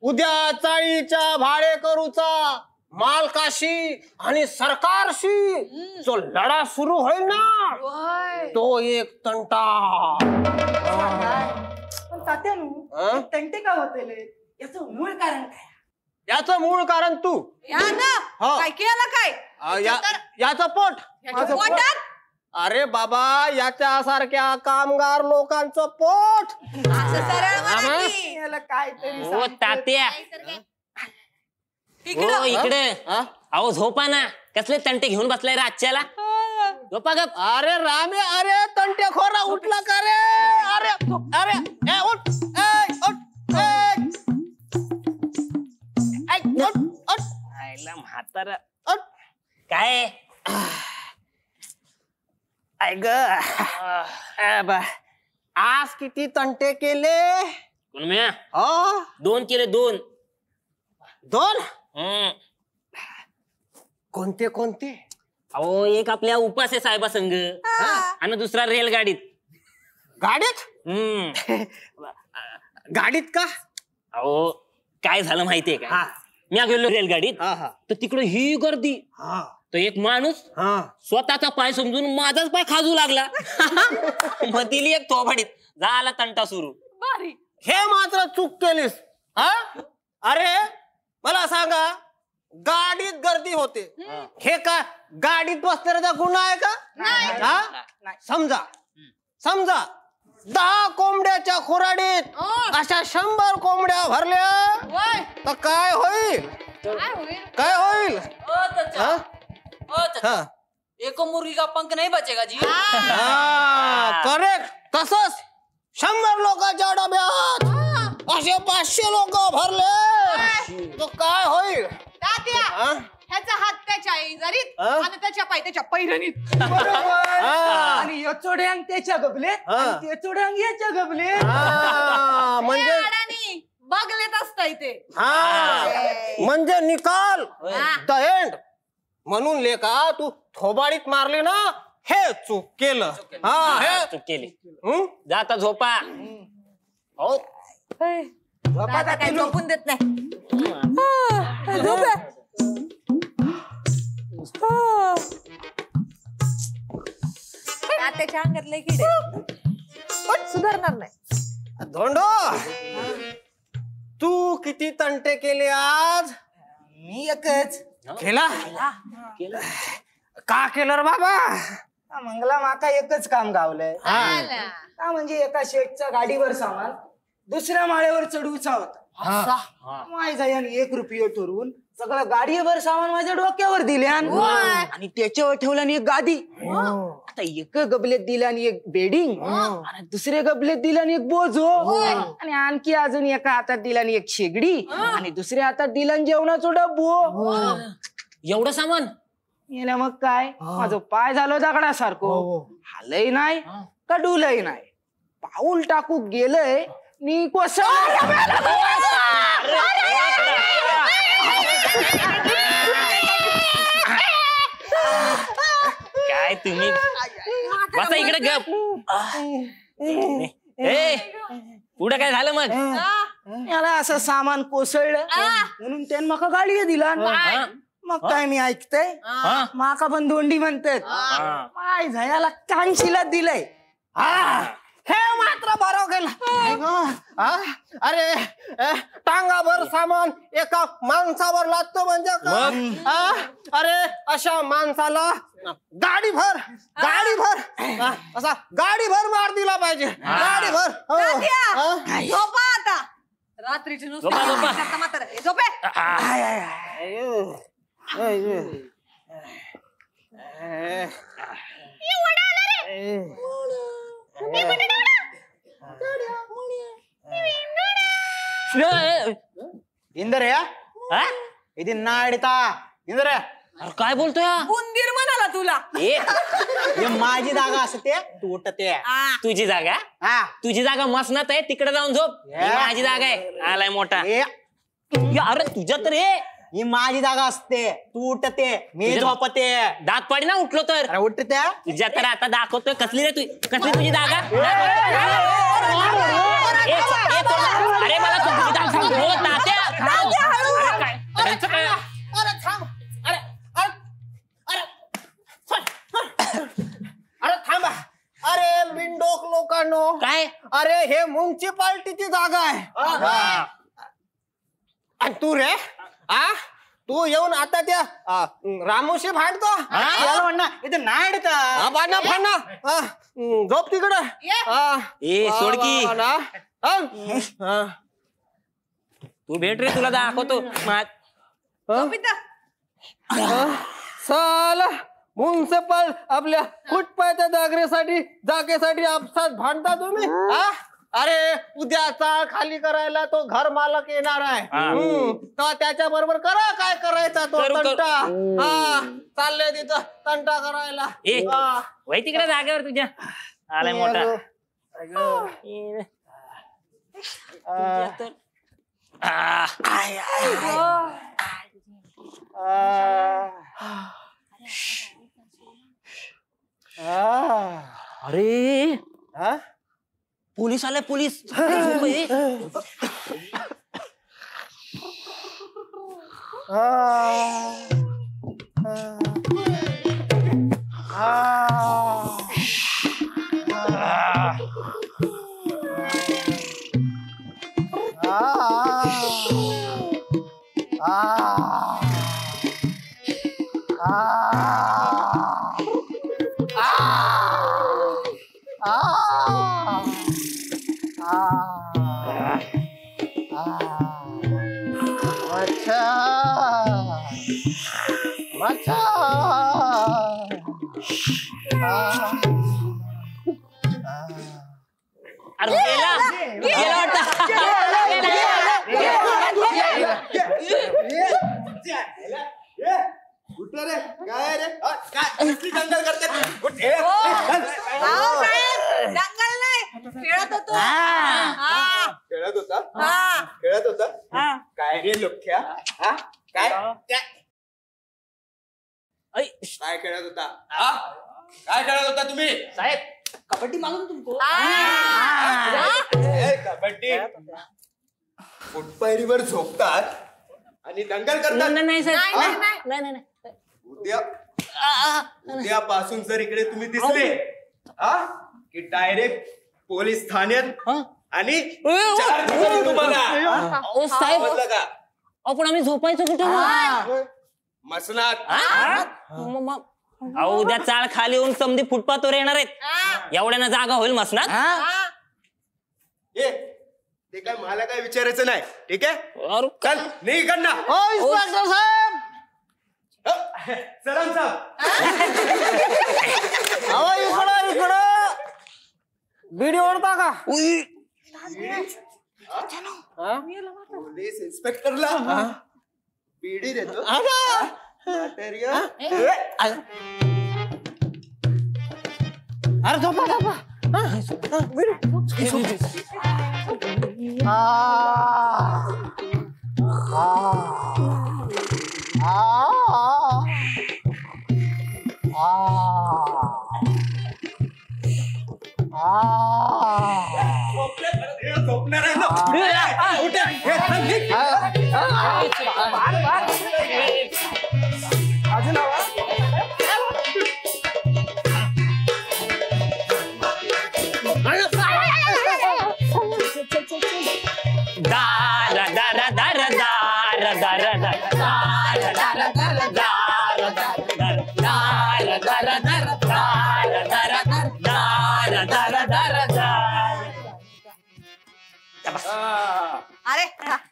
H: उद्या चाळीच्या भाडे करूचा मालकाशी आणि सरकारशी जो लढा सुरू होईल ना, तो एक तंटा.
F: पण तात्यानू, तंटे का होते याचं मूळ कारण काय?
H: याचं मूळ कारण तू.
I: काय केलं काय?
H: याचं पोट.
I: पोटात?
H: अरे बाबा, याच्यासारख्या कामगार लोकांचं पोट.
E: ओ तात्या, ओ इकडे. अहो झोपा ना, कसले तंटे घेऊन बसलाय रातच्याला? झोपा गप.
H: अरे रामे, अरे तंटे खोरा उठला का रे? अरे अरे ए उठ,
E: म्हातारा काय
H: आज किती तंटे केले?
E: दोन केले. दोन.
H: कोणते कोणते?
E: अहो एक आपल्या उपासे साहेबा संघ आणि दुसरा रेलगाडीत.
H: गाडीत का?
E: अहो काय झालं माहितीये का, मी गेलो रेलगाडीत, तर तिकडे ही गर्दी. तो एक माणूस स्वतःचा पाय समजून माझाच पाय खाजू लागला. मग दिली एक थोबाडीत, झाला तंटा सुरू.
H: हे मात्र चूक केलीस. अरे मला सांगा, गाडीत गर्दी होते, हे का गाडीत बसणाऱ्याचा गुन्हा आहे का? समजा समजा 10 कोंबड्याच्या खुराडीत अशा 100 कोंबड्या भरल्या तर काय होईल? काय होईल?
I: एक मुर्गी का पंख नहीं बचेगा जी.
H: करेक्ट. तसंच 100 लोकांच्या डब्यात असे 500 लोक भरले तर काय होईल?
I: ह्याचा हात त्याच्या जरीत आणि त्याच्या पाय त्याच्या पैरणीत.
F: आणि यचोड्यांग त्याच्या गबलेत आणि तेचोड्यांग याच्या गबलेत.
H: म्हणजे
I: बघलेत असता इथे.
H: म्हणजे निकाल द एंड. म्हणून लेका तू थोबाडीत मारली ना, हे चूक केलं.
E: हे चूक केली. जाता झोपा.
H: हो
I: काय झोपून देत नाही. त्याच्या अंगातले किडे सुधारणार नाही.
H: धोंडो, तू किती तंटे केले आज?
F: मी एकच
H: केला. का केलं रे बाबा?
F: मंगला माका एकच काम गावलंय. का म्हणजे एका शेठच्या गाडीवर सामान दुसऱ्या माळ्यावर चढवूचा होता. माय जायन 1 रुपये ठरवून सगळं गाडीवर सामान माझ्या डोक्यावर दिले आणि त्याच्यावर ठेवलं आणि एक गादी. आता एक गबलेत दिलं आणि एक बेडिंग आणि दुसऱ्या गबलेत दिलं आणि एक बोजो आणि आणखी अजून एका हातात दिला आणि एक शेगडी आणि दुसऱ्या हातात दिला आणि जेवणाचा डब्बो.
E: एवढं सामान
F: याला मग काय, माझं पाय झालं दगडासारखं. हालही नाही का डुलही नाही. पाऊल टाकू गेलंय नी कोसळ.
E: काय तुम्ही बसा इकडे गप. पुढे काय झालं मग?
F: याला असं सामान कोसळलं म्हणून त्यानं माका गाडी दिला. मग काय मी ऐकतय माका पण दोंडी म्हणतात. पाय झायाला कांशीला दिलंय.
H: हे मात्र बरं केलं. अरे टांगाभर सामान एका माणसावर लागतो म्हणजे काय? अरे अशा माणसाला गाडीभर असा गाडीभर मार दिला पाहिजे. गाडीभर.
I: झोपा आता. रात्रीची नुसतं झोपे.
F: इंदर्या इथे नाडता. इंदर्या
E: काय बोलतोय?
I: उंदीर म्हणाला तुला.
F: हे माझी जागा असते तू उठते.
E: तुझी जागा? तुझी जागा मसनात आहे, तिकडे जाऊन झोप. ही माझी जागा आहे. आलाय मोठा. अरे तुझ्या तर
F: ही माझी जागा असते, तू उठते मी झोपते.
E: दात पाडी ना उठलो तर.
F: उठते
E: तुझ्या तर आता दाखवतोय. कसली रे कसली तुझी जागा? अरे मला तुझी
H: अरे थांबा. अरे बिनडोक लोकांनो,
E: काय?
H: अरे हे म्युन्सिपाल्टीची जागा आहे. आणि तू रे तू येऊन आता त्या रामोशी भांडतो.
F: इथे नाडता
H: झोप तिकडं.
E: सोडकी तू भेट रे, तुला दाखवतो.
H: साला म्युन्सिपल आपल्या फुटपाथच्या जागेसाठी आपसात भांडता तुम्ही. अरे उद्या चाळ खाली करायला तो घर मालक येणार आहे. तर त्याच्या बरोबर करा काय करायचा तो तंटा. चाललंय तिथं तंटा करायला.
E: वय तिकडे जागेवर तुझ्या. आलाय मोठा. अरे पोलीस आले. पोलीस. अरे गेला
I: दंगल नाही खेळत होतो
F: खेळत होता काय रे लोक्या काय काय खेळत होता काय खेळत होता तुम्ही
B: साहेब कबड्डी मालूम तुमको
F: कबड्डी फुटपायरीवर झोपतात आणि दंगल करतात
E: नाही
F: उद्यापासून जर इकडे तुम्ही दिसले की डायरेक्ट पोलीस ठाण्यात आणि तुम्हाला
E: साहेब
F: समजलं का
E: आपण आम्ही झोपायचो कुठे
F: मसनात
E: उद्या चाळ खाली येऊन समधी फुटपाथवर येणार आहेत एवढ्यानं जागा होईल मसनात
F: ते काय मला काय विचारायचं नाही ठीक आहे चल नाही करणार
H: इन्स्पेक्टर साहेब
F: सलाम
H: अहो इकडं बीडी ओढता का
F: पोलीस इन्स्पेक्टरला बीडी देतो
H: अरे झोपा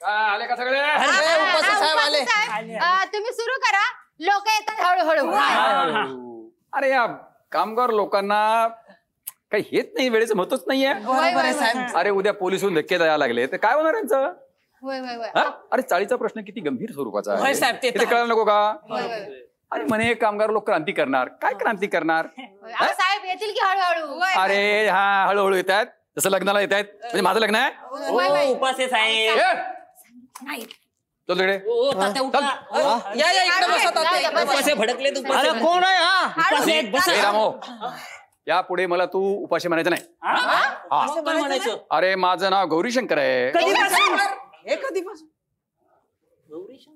G: आले का सगळे
C: तुम्ही सुरू करा लोक येतात हळूहळू
G: अरे या कामगार लोकांना काही हेच नाही वेळेचं महत्वच नाहीये अरे उद्या पोलीस होऊन धक्के द्यायला लागले तर काय होणार यांचं अरे चाळीचा प्रश्न किती गंभीर स्वरूपाचा आहे ते कळायला नको का अरे म्हणे कामगार लोक क्रांती करणार काय क्रांती करणार
C: साहेब येतील की हळूहळू
G: अरे हा हळूहळू येत आहेत जसं लग्नाला येत आहेत म्हणजे माझं लग्न आहे
E: उपास आहे साहेब
G: चल तिकडे
B: या
E: भडकले तू
H: अरे कोण आहे
G: रामो या पुढे मला तू उपाशी म्हणायचं नाही
E: म्हणायचं
G: अरे माझं नाव गौरीशंकर आहे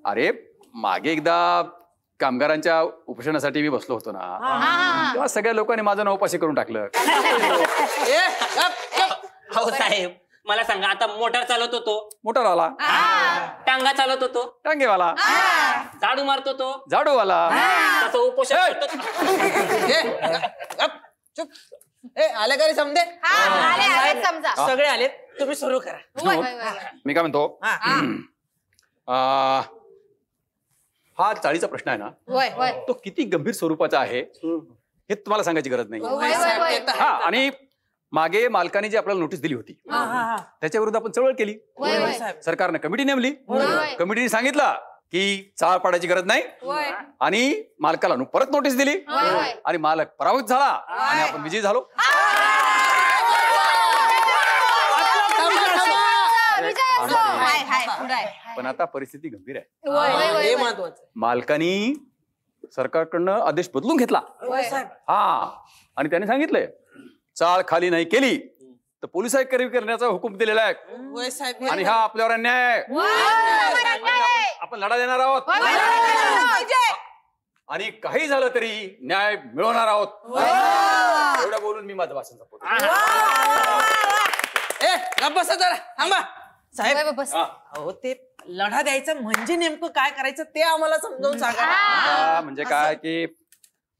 G: अरे मागे एकदा कामगारांच्या उपोषणासाठी मी बसलो होतो ना तेव्हा सगळ्या लोकांनी माझं नाव उपाशी करून टाकलं
E: हो साहेब मला सांगा आता मोटार चालवत होतो
G: मोटारवाला
E: टांगा चालवत होतो
G: टांगेवाला
E: झाडू मारतो तो
G: झाडूवाला
E: तसं उपोषण
B: चुप आले का रे समजे
C: समजा
B: सगळे आलेत तुम्ही सुरू करा
G: मी काय म्हणतो हा चाळीचा प्रश्न आहे ना तो किती गंभीर स्वरूपाचा आहे हे तुम्हाला सांगायची गरज नाही हा आणि मागे मालकाने जी आपल्याला नोटीस दिली होती त्याच्या विरुद्ध आपण चळवळ केली सरकारने कमिटी नेमली कमिटीने सांगितलं की चाळ पाडायची गरज नाही आणि मालकाला परत नोटीस दिली आणि मालक पराभूत झाला आणि आपण विजयी झालो पण आता परिस्थिती गंभीर आहे मालकानी सरकारकडनं आदेश बदलून घेतला हा आणि त्याने सांगितलंय चाळ खाली नाही केली तर पोलिसांनी करण्याचा हुकूम दिलेला आहे आणि हा आपल्यावर अन्याय आहे आपण लढा देणार आहोत आणि काही झालं तरी न्याय मिळवणार आहोत एवढं बोलून मी माझं भाषण संपवतो
B: थांबा साहेब अहो ते लढा द्यायचा म्हणजे नेमकं काय करायचं ते आम्हाला समजावून सांगा
G: म्हणजे काय की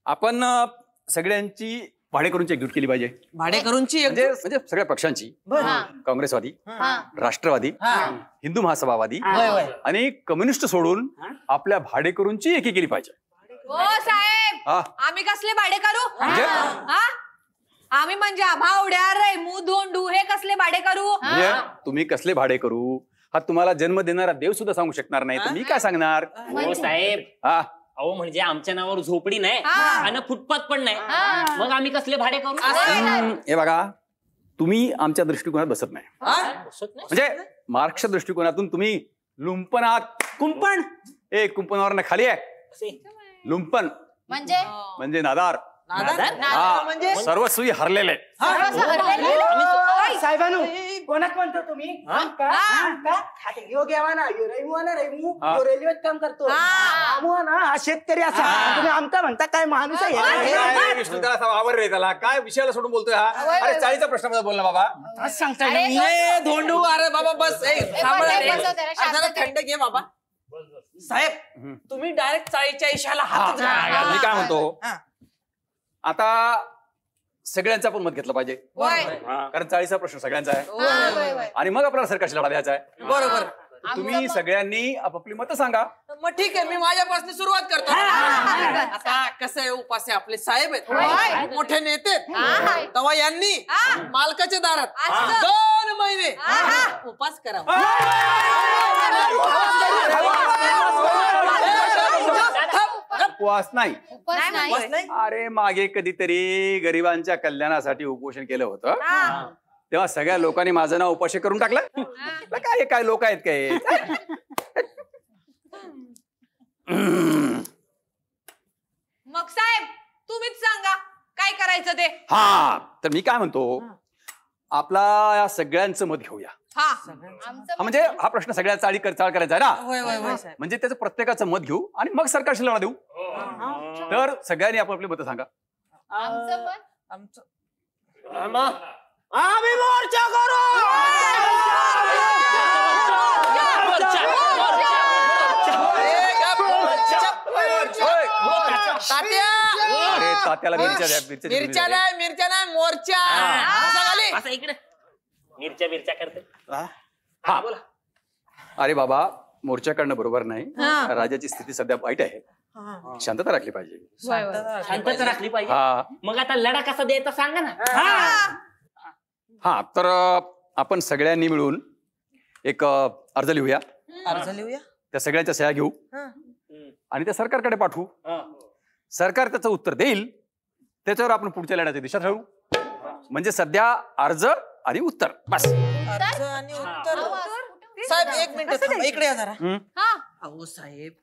G: आपण सगळ्यांची भाडेकरूंची एकजूट केली पाहिजे
B: भाडेकरूंची
G: म्हणजे सगळ्या पक्षांची काँग्रेसवादी राष्ट्रवादी हिंदू महासभावादी आणि कम्युनिस्ट सोडून आपल्या भाडेकरूंची एकी केली पाहिजे
I: ओ साहेब
G: हा.
I: आम्ही कसले भाडे करू
G: म्हणजे?
I: हा आम्ही म्हणजे भावड्या रेमू धोंडू हे कसले भाडे करू
G: म्हणजे तुम्ही कसले भाडे करू हा तुम्हाला जन्म देणारा देव सुद्धा सांगू शकणार नाही तर मी काय सांगणार.
E: हो साहेब
G: हा
E: अहो म्हणजे आमच्या नावावर झोपडी नाही आणि फुटपाथ पण नाही मग आम्ही कसले भाडे करू
G: हे बघा तुम्ही आमच्या दृष्टिकोनात बसत नाही.
E: बसत नाही.
G: म्हणजे मार्क्सच्या दृष्टिकोनातून तुम्ही लुंपन आहात.
E: कुंपण
G: कुंपणावर खाली आहे.
E: असे.
G: लुंपन म्हणजे नादार.
B: म्हणजे
G: सर्वस्वी हरलेले.
F: साहेबांनो कोणाक म्हणतो तुम्ही यो घ्यावा ना यो रेमू यो रेल्वेत काम करतो हा शेतकरी असा तुम्ही आमचा म्हणता काय माणूस आहे
G: विष्णू त्याला वावर रे त्याला काय विषयाला सोडून बोलतोय हा. अरे चाळीचा प्रश्न बोल ना बाबा.
F: आज सांगताय
B: धोंडू अरे बाबा बस जरा थंड घे बाबा. साहेब तुम्ही डायरेक्ट 40च्या इशाला हात
G: मी काय म्हणतो आता सगळ्यांचं आपण मत घेतलं पाहिजे कारण 40चा प्रश्न सगळ्यांचा आहे आणि मग आपल्याला सरकारशी लढा द्यायचा आहे.
B: बरोबर.
G: तुम्ही सगळ्यांनी आपापली मतं सांगा.
B: मग ठीक आहे मी माझ्यापासून सुरुवात करतो. आता कसं आहे उपासे आपले साहेब आहेत मोठे नेते तेव्हा यांनी मालकाच्या दारात 2 महिने उपास करा.
G: उपवास नाही. अरे मागे कधीतरी गरिबांच्या कल्याणासाठी उपोषण केलं होतं तेव्हा सगळ्या लोकांनी माझं नाव उपाशी करून टाकलं. काय काय लोक आहेत काय.
I: मग साहेब तुम्हीच सांगा काय करायचं ते.
G: हा तर मी काय म्हणतो आपला या सगळ्यांचं मत घेऊया.
I: हा
G: म्हणजे हा प्रश्न सगळ्या चाळ करायचा आहे
B: होय होय होय
G: ना.
B: साहेब.
G: म्हणजे त्याचं प्रत्येकाचं मत घेऊ आणि मग सरकारशी लढा देऊ. तर सगळ्यांनी आपापली मतं सांगा.
B: आमचं
H: आम्ही मोर्चा करू.
G: अरे तात्याला
B: मिरच्या नाही मोर्चा.
E: असं इकडे मिरच्या करते.
G: हा बोला. अरे बाबा मोर्चा करणं बरोबर नाही. राज्याची स्थिती सध्या वाईट आहे. शांतता राखली पाहिजे.
E: शांतता राखली पाहिजे.
G: हा
E: मग आता लढा कसा द्यायचा सांगा ना.
G: हा तर आपण सगळ्यांनी मिळून एक अर्ज लिहूया.
B: अर्ज लिहूया.
G: त्या सगळ्यांच्या सह्या घेऊ आणि त्या सरकारकडे पाठवू. सरकार त्याचं उत्तर देईल त्याच्यावर आपण पुढच्या लढ्याची दिशा ठरवू. म्हणजे सध्या अर्ज आणि उत्तर बस.
B: अर्ज आणि उत्तर. साहेब 1 मिनिट इकडे या जरा. अहो साहेब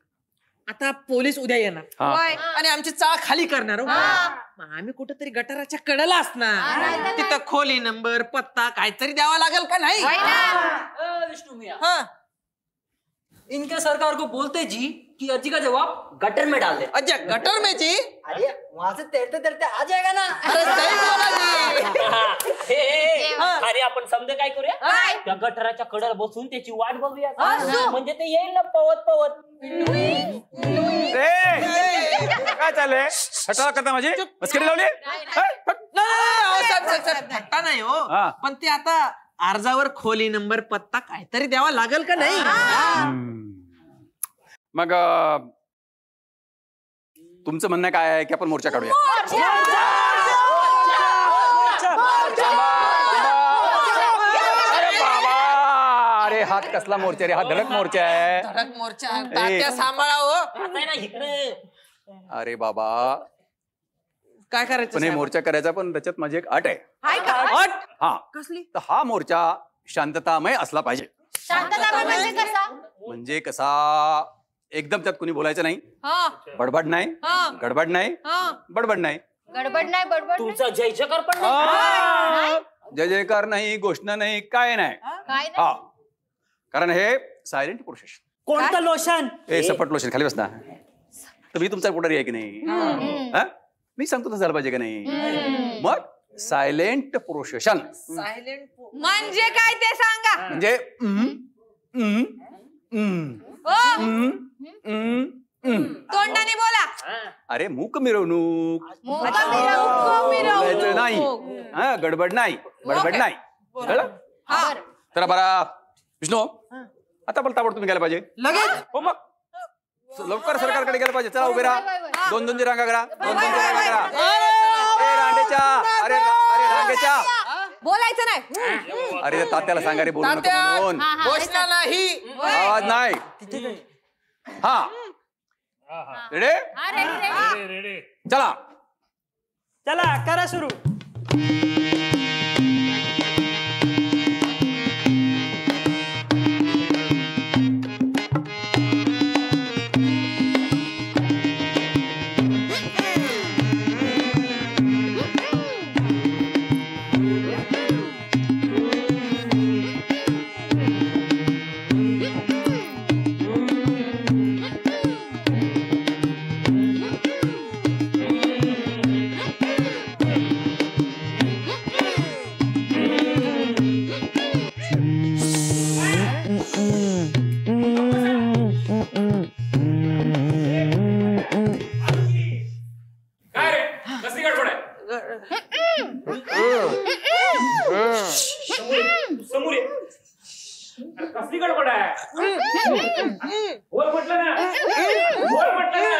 B: आता पोलीस उद्या येणार आणि आमची चाळ खाली करणार. मग आम्ही कुठेतरी गटाराच्या कडेला असणार. तिथं खोली नंबर पत्ता काहीतरी द्यावा लागेल का नाही.
J: विष्णु भैया इनके सरकार को बोलते जी कि अर्जी का जवाब गटर में डाल दे.
B: अच्छा गटर में जी.
F: अरे वहां से तैरते आ जाएगा ना.
B: अरे सही बोला जी.
E: अरे आपण समजा काय करूया त्या गटाराच्या कडेला बसून त्याची वाट बघूया म्हणजे ते येईल ना पवत पवत.
G: काय चाललंय हटावा करता माझी मस्करी लावली.
B: थट्टा नाही हो पण ते आता अर्जावर खोली नंबर पत्ता काहीतरी द्यावा लागेल का नाही.
G: मग तुमचं म्हणणं काय आहे की आपण मोर्चा काढूया. अरे बाबा अरे हात कसला मोर्चा रे. हा धडक मोर्चा आहे.
B: धडक मोर्चा तात्या सांभाळा हो.
E: इकडे
G: अरे बाबा
B: काय करायचं
G: पण हे मोर्चा करायचा पण त्याच्यात माझी एक अट आहे.
B: अट
G: हा
B: कसली.
G: तर हा मोर्चा शांततामय असला पाहिजे. म्हणजे कसा एकदम त्यात कोणी बोलायचं नाही. बडबड नाही गडबड नाही बडबड नाही.
E: तुमचा जय जयकार पण नाही.
G: जय जयकार नाही घोषणा नाही काय नाही. हा कारण हे सायलेंट प्रोसेस.
J: कोणतं लोशन
G: हे सपट लोशन खाली बस ना. तर मी तुमचा पुढारी आहे की नाही. मी सांगतो तसं झालं पाहिजे का नाही. मग सायलेंट प्रोसेशन
B: सायलेंट
I: म्हणजे काय ते सांगा.
G: म्हणजे
I: तोंडाने बोला.
G: अरे मूक मिरवणूक बोलायचं नाही. हा गडबड नाही बडबड नाही. तर बरा विष्णू आता आपण ताबडतोब तुम्ही गेला पाहिजे
B: लगेच.
G: हो मग लवकर सरकारकडे गेलं पाहिजे. चला उभे राहा. दोन दोनची रांगा करा. ए रांडेच्या, अरे अरे रांगेच्या,
I: बोलायचं नाही.
G: अरे तात्याला सांगा रे बोलू नको म्हणून.
B: घोषणा नाही.
G: आवाज नाही. हा रेडी चला
J: चला करा सुरू.
E: कसली गडबड आहे? बोल म्हटलं ना, बोल म्हटलं ना.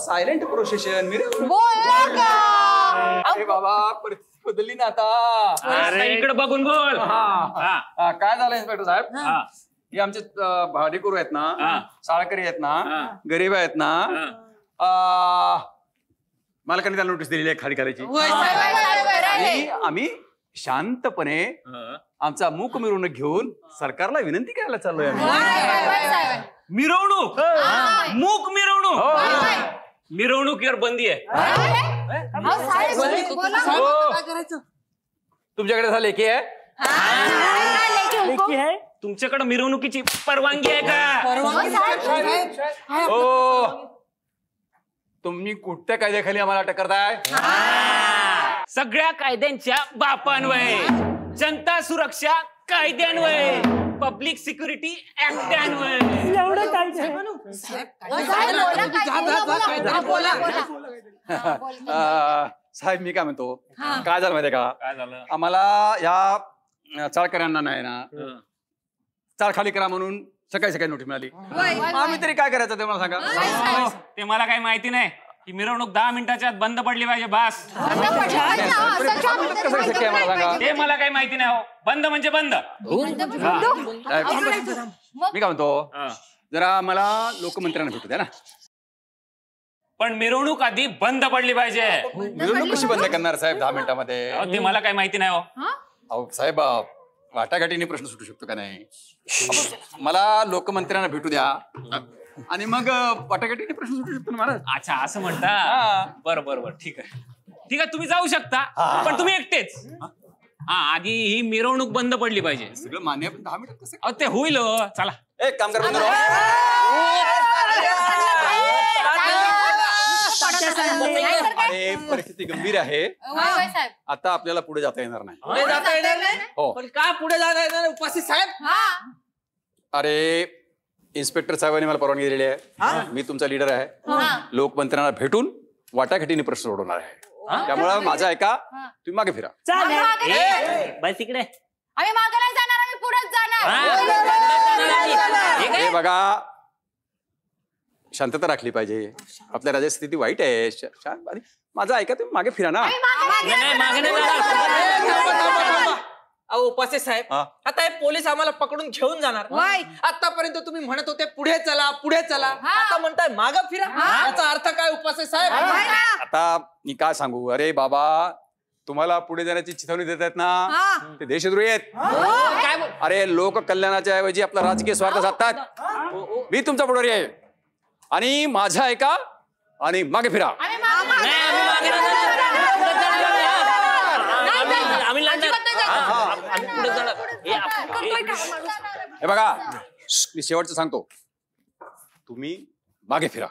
G: Silent procession.
I: बोल
G: बाबा परिस्थिती बदलली ना आता.
E: अरे इकडे बघून बोल.
G: काय झालं इन्स्पेक्टर साहेब? हे आमचे भाडेकरू आहेत ना, शाळकरी आहेत ना, गरीब आहेत ना, मालकाने त्याला नोटीस दिलेली आहे खाली करायची. आणि आम्ही शांतपणे आमचा मूक मिरवणूक घेऊन सरकारला विनंती करायला चाललोय.
E: मिरवणूक, मूक मिरवणूक, मिरवणुकीवर बंदी आहे.
G: तुमच्याकडे झाले की आहे?
E: तुमच्याकडे मिरवणुकीची परवानगी आहे का?
G: हो. तुम्ही कुठल्या कायद्याखाली आम्हाला अटक करताय?
E: सगळ्या कायद्यांच्या बापान्वये, जनता सुरक्षा कायद्यान्वये, पब्लिक सिक्युरिटी ऍक्टन्वये.
J: एवढं काय
G: साहेब मी काय म्हणतो, काय झालं माहितीये का?
E: काय झालं?
G: आम्हाला ह्या चाळकऱ्यांना नाही ना चाळ खाली करा म्हणून सकाळी सकाळी नोटीस मिळाली. आम्ही तरी काय करायचं ते मला सांगा.
E: ते मला काही माहिती नाही. ही मिरवणूक 10 मिनिटाच्या आत बंद पडली पाहिजे. बास.
G: कसं शक्य आहे मला सांगा.
E: ते मला काही माहिती नाही. हो, बंद म्हणजे बंद.
G: मी काय म्हणतो, जरा मला लोकमंत्र्यांना भेटू द्या ना.
E: पण मिरवणूक आधी बंद पडली पाहिजे.
G: मिरवणूक कशी बंद करणार साहेब 10 मिनिटामध्ये?
E: ते मला काही माहिती नाही. हो
G: अहो साहेब, वाटाघाटीने प्रश्न सुटू शकतो का नाही? मला लोकमंत्र्यांना भेटू द्या आणि मग वाटाघाटीने प्रश्न सुटू शकतो ना महाराज.
E: अच्छा असं म्हणता. बरं बरं बरं ठीक आहे, ठीक आहे, तुम्ही जाऊ शकता. पण तुम्ही एकटेच. आधी ही मिरवणूक बंद पडली पाहिजे.
G: सगळं मान्य, पण 10 मिनिटात कसं?
E: अहो ते होईल. चला
G: एक काम करा. अरे परिस्थिती गंभीर आहे. आता आपल्याला पुढे जाता येणार नाही.
B: पुढे जाता येणार नाही?
G: हो.
B: पण का पुढे जाता येणार नाही उपस्थित साहेब?
G: अरे इन्स्पेक्टर साहेबांनी मला परवानगी दिलेली आहे. मी तुमचा लीडर आहे. लोकमंत्र्यांना भेटून वाटाघाटीने प्रश्न सोडवणार आहे. त्यामुळे माझा ऐका, तुम्ही मागे फिरा.
E: बस इकडे.
C: आम्ही मागे नाही जाणार, आम्ही पुढेच जाणार.
G: हे बघा, शांतता राखली पाहिजे. आपल्या राज्याची स्थिती वाईट आहे. माझं ऐका, तुम्ही मागे फिरा ना.
B: अहो उपस्थित साहेब, आता हे पोलीस आम्हाला पकडून घेऊन जाणार. आतापर्यंत तुम्ही म्हणत होते पुढे चला पुढे चला, आता म्हणताय मागं फिरा. याचा अर्थ काय उपस्थित साहेब?
G: आता मी काय सांगू. अरे बाबा, तुम्हाला पुढे जाण्याची चिथावणी देत आहेत ना, ते देशद्रोही आहेत. अरे लोक कल्याणाच्या ऐवजी आपला राजकीय स्वार्थ साधतात. मी तुमचा पुढारी आहे आणि माझा ऐका आणि मागे फिरा. हे बघा, मी शेवटचं सांगतो, तुम्ही मागे फिरा.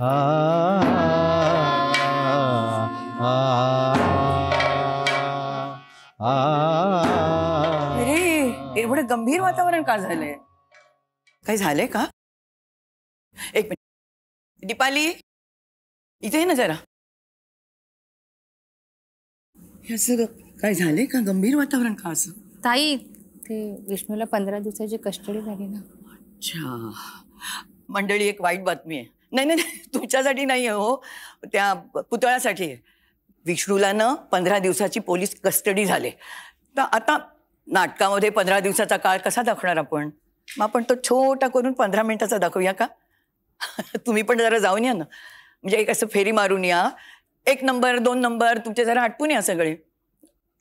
D: अरे एवढं गंभीर वातावरण का झालंय? काही झालंय का? एक मिनिट, दीपाली इथे ये ना जरा. हे असं काय झालंय का? गंभीर वातावरण का असं?
C: ताई ते विष्णूला 15 दिवसाची कस्टडी झाली ना.
D: अच्छा मंडळी, एक वाईट बातमी आहे. नाही नाही नाही, तुमच्यासाठी नाही आहे हो, त्या पुतळ्यासाठी आहे. विष्णूला ना 15 दिवसाची पोलीस कस्टडी झाले. तर आता नाटकामध्ये 15 दिवसाचा काळ कसा दाखवणार आपण? मग आपण तो छोटा करून 15 मिनिटाचा दाखवूया का? तुम्ही पण जरा जाऊन या ना, म्हणजे एक असं फेरी मारून या. 1 नंबर 2 नंबर तुमचे जरा आटपून या सगळे.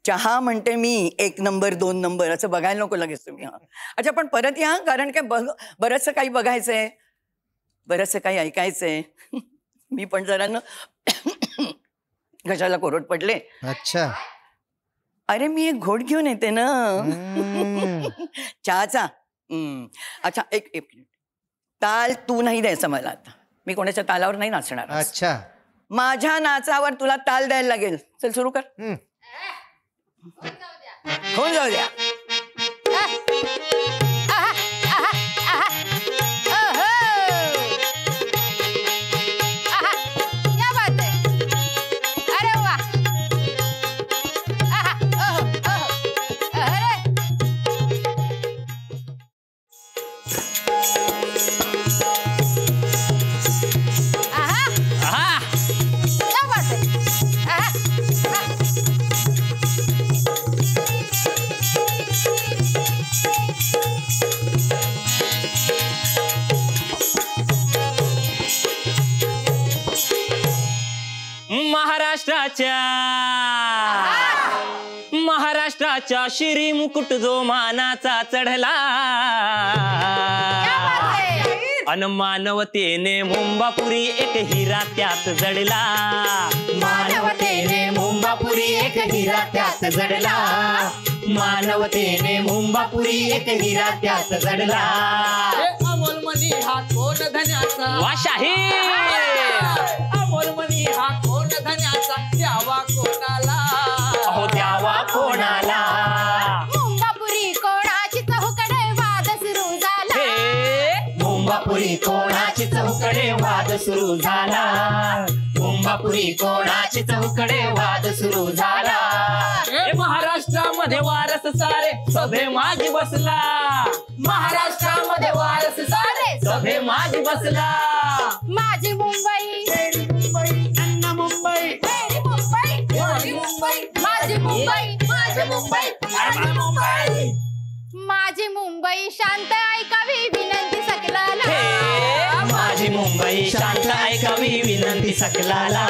D: चहा म्हणते मी 1 नंबर 2 नंबर असं बघायला नको लगेच तुम्ही. हा अच्छा, पण परत या, कारण काय बरंचसं काही बघायचंय, बरंचसं काही ऐकायचंय. मी पण जरा ना घशाला कोरड पडले.
K: अच्छा,
D: अरे मी एक घोट घेऊन येते ना चहाचा. अच्छा एक मिनिट, ताल तू नाही द्यायचा मला आता. मी कोणाच्या तालावर नाही नाचणार.
K: अच्छा,
D: माझ्या नाचावर तुला ताल द्यायला लागेल. चल सुरू कर. होऊन जाऊ द्या.
E: महाराष्ट्राच्या श्री मुकुट जो मानाचा चढला, अन मानवतेने मुंबापुरी एक हिरा त्यात जडला.
A: मानवतेने मुंबापुरी एक हिरा त्यात जडला. मानवतेने मुंबापुरी एक हिरा त्यात जडला.
B: अमोलमणी हा कोण धन्याचा,
E: वा शाही.
B: अमोलमणी हा कोण धन्याचा, द्यावा कोणाला,
E: अहो द्यावा कोणाला.
C: मुंबापुरी कोणाची चौकडे वाद सुरू झाला.
A: मुंबापुरी कोणाची चौकडे वाद सुरू झाला. मुंबापुरी कोणाची चौकडे वाद सुरू झाला.
B: महाराष्ट्रामध्ये वारस सारे सभे माझी बसला. महाराष्ट्रामध्ये वारस सारे सभे माझी बसला.
C: माझी मुंबई,
A: मेरी मुंबई, अन्ना मुंबई,
C: मेरी मुंबई,
A: मेरी मुंबई,
C: माझी मुंबई,
A: माझी मुंबई, माझी मुंबई.
C: माझी मुंबई शांत ऐकावी विनंती सकलाला.
E: माझी मुंबई शांत ऐकावी विनंती सकलाला.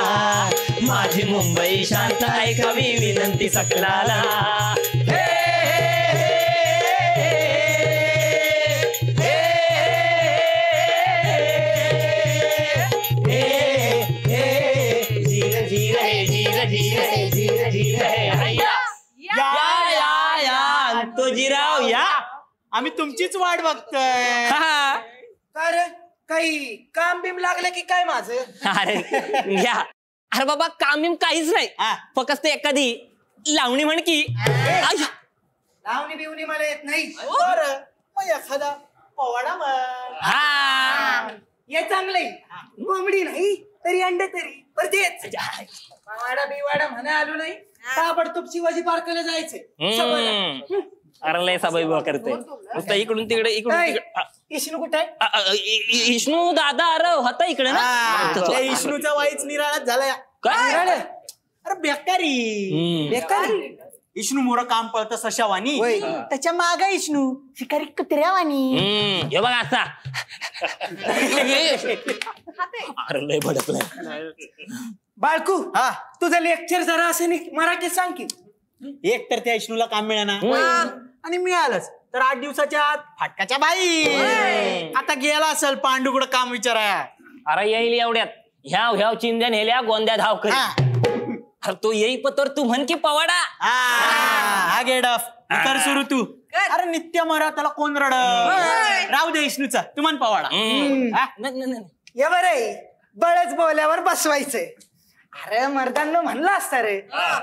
E: माझी मुंबई शांत ऐकावी विनंती सकलाला. जीर जीर है, जीर जीर है, जीर जीर है. या तो जिराव या,
F: आम्ही तुमचीच वाट बघतोय. काय रे, काही काम बिम लागलं की काय माझं?
E: अरे घ्या. अरे बाबा काम बिम काहीच नाही, फक्त एखादी लावणी म्हण की.
F: लावणी बिवणी मला येत नाही. बरं मग एखादा पोवाडा म्हण.
E: हा
F: हे चांगलंय. कोंबडी नाही तरी अंडे तरी पर तेच. पोवाडा बिवाडा म्हणा आलो नाही, ताबडतोब शिवाजी पार्कला जायचंय.
E: अरे लय सबाई बुवा करते नुसतं इकडून तिकडे इकडून तिकडे.
F: विष्णू कुठे आहे?
E: विष्णू दादा अरे होता इकडे ना.
F: विष्णूचा वाईच निराळाच झालाय.
E: काय
F: अरे बेकारी बेकारी. विष्णू मोर काम पळत सशावानी, त्याच्या माग विष्णू शिकारी कुत्र्यावानी.
E: हे बघा असा. अरे लय भडकलाय.
F: बाळकू तुझं लेक्चर जरा असं मराठीत सांग की. एक तर त्या विष्णूला काम मिळाना, आणि मिळालंच तर 8 दिवसाच्या आत फाटकाच्या बाई. आता गेला असेल पांडुकडं काम विचाराया.
E: अरे येईल एवढ्यात. ह्याव चिंध्या नेल्या गोंद्या धाव करी. अरे तो येई पतर तू म्हण की पवाडा.
F: हा गेट ऑफ तर सुरू तू. अरे नित्य मरा त्याला कोण रड. राहू दे विष्णूचा, तू म्हण पवाडा. ये बरे बळच बोल्यावर बसवायचंय. अरे मर्दांना म्हणलं असतं रे,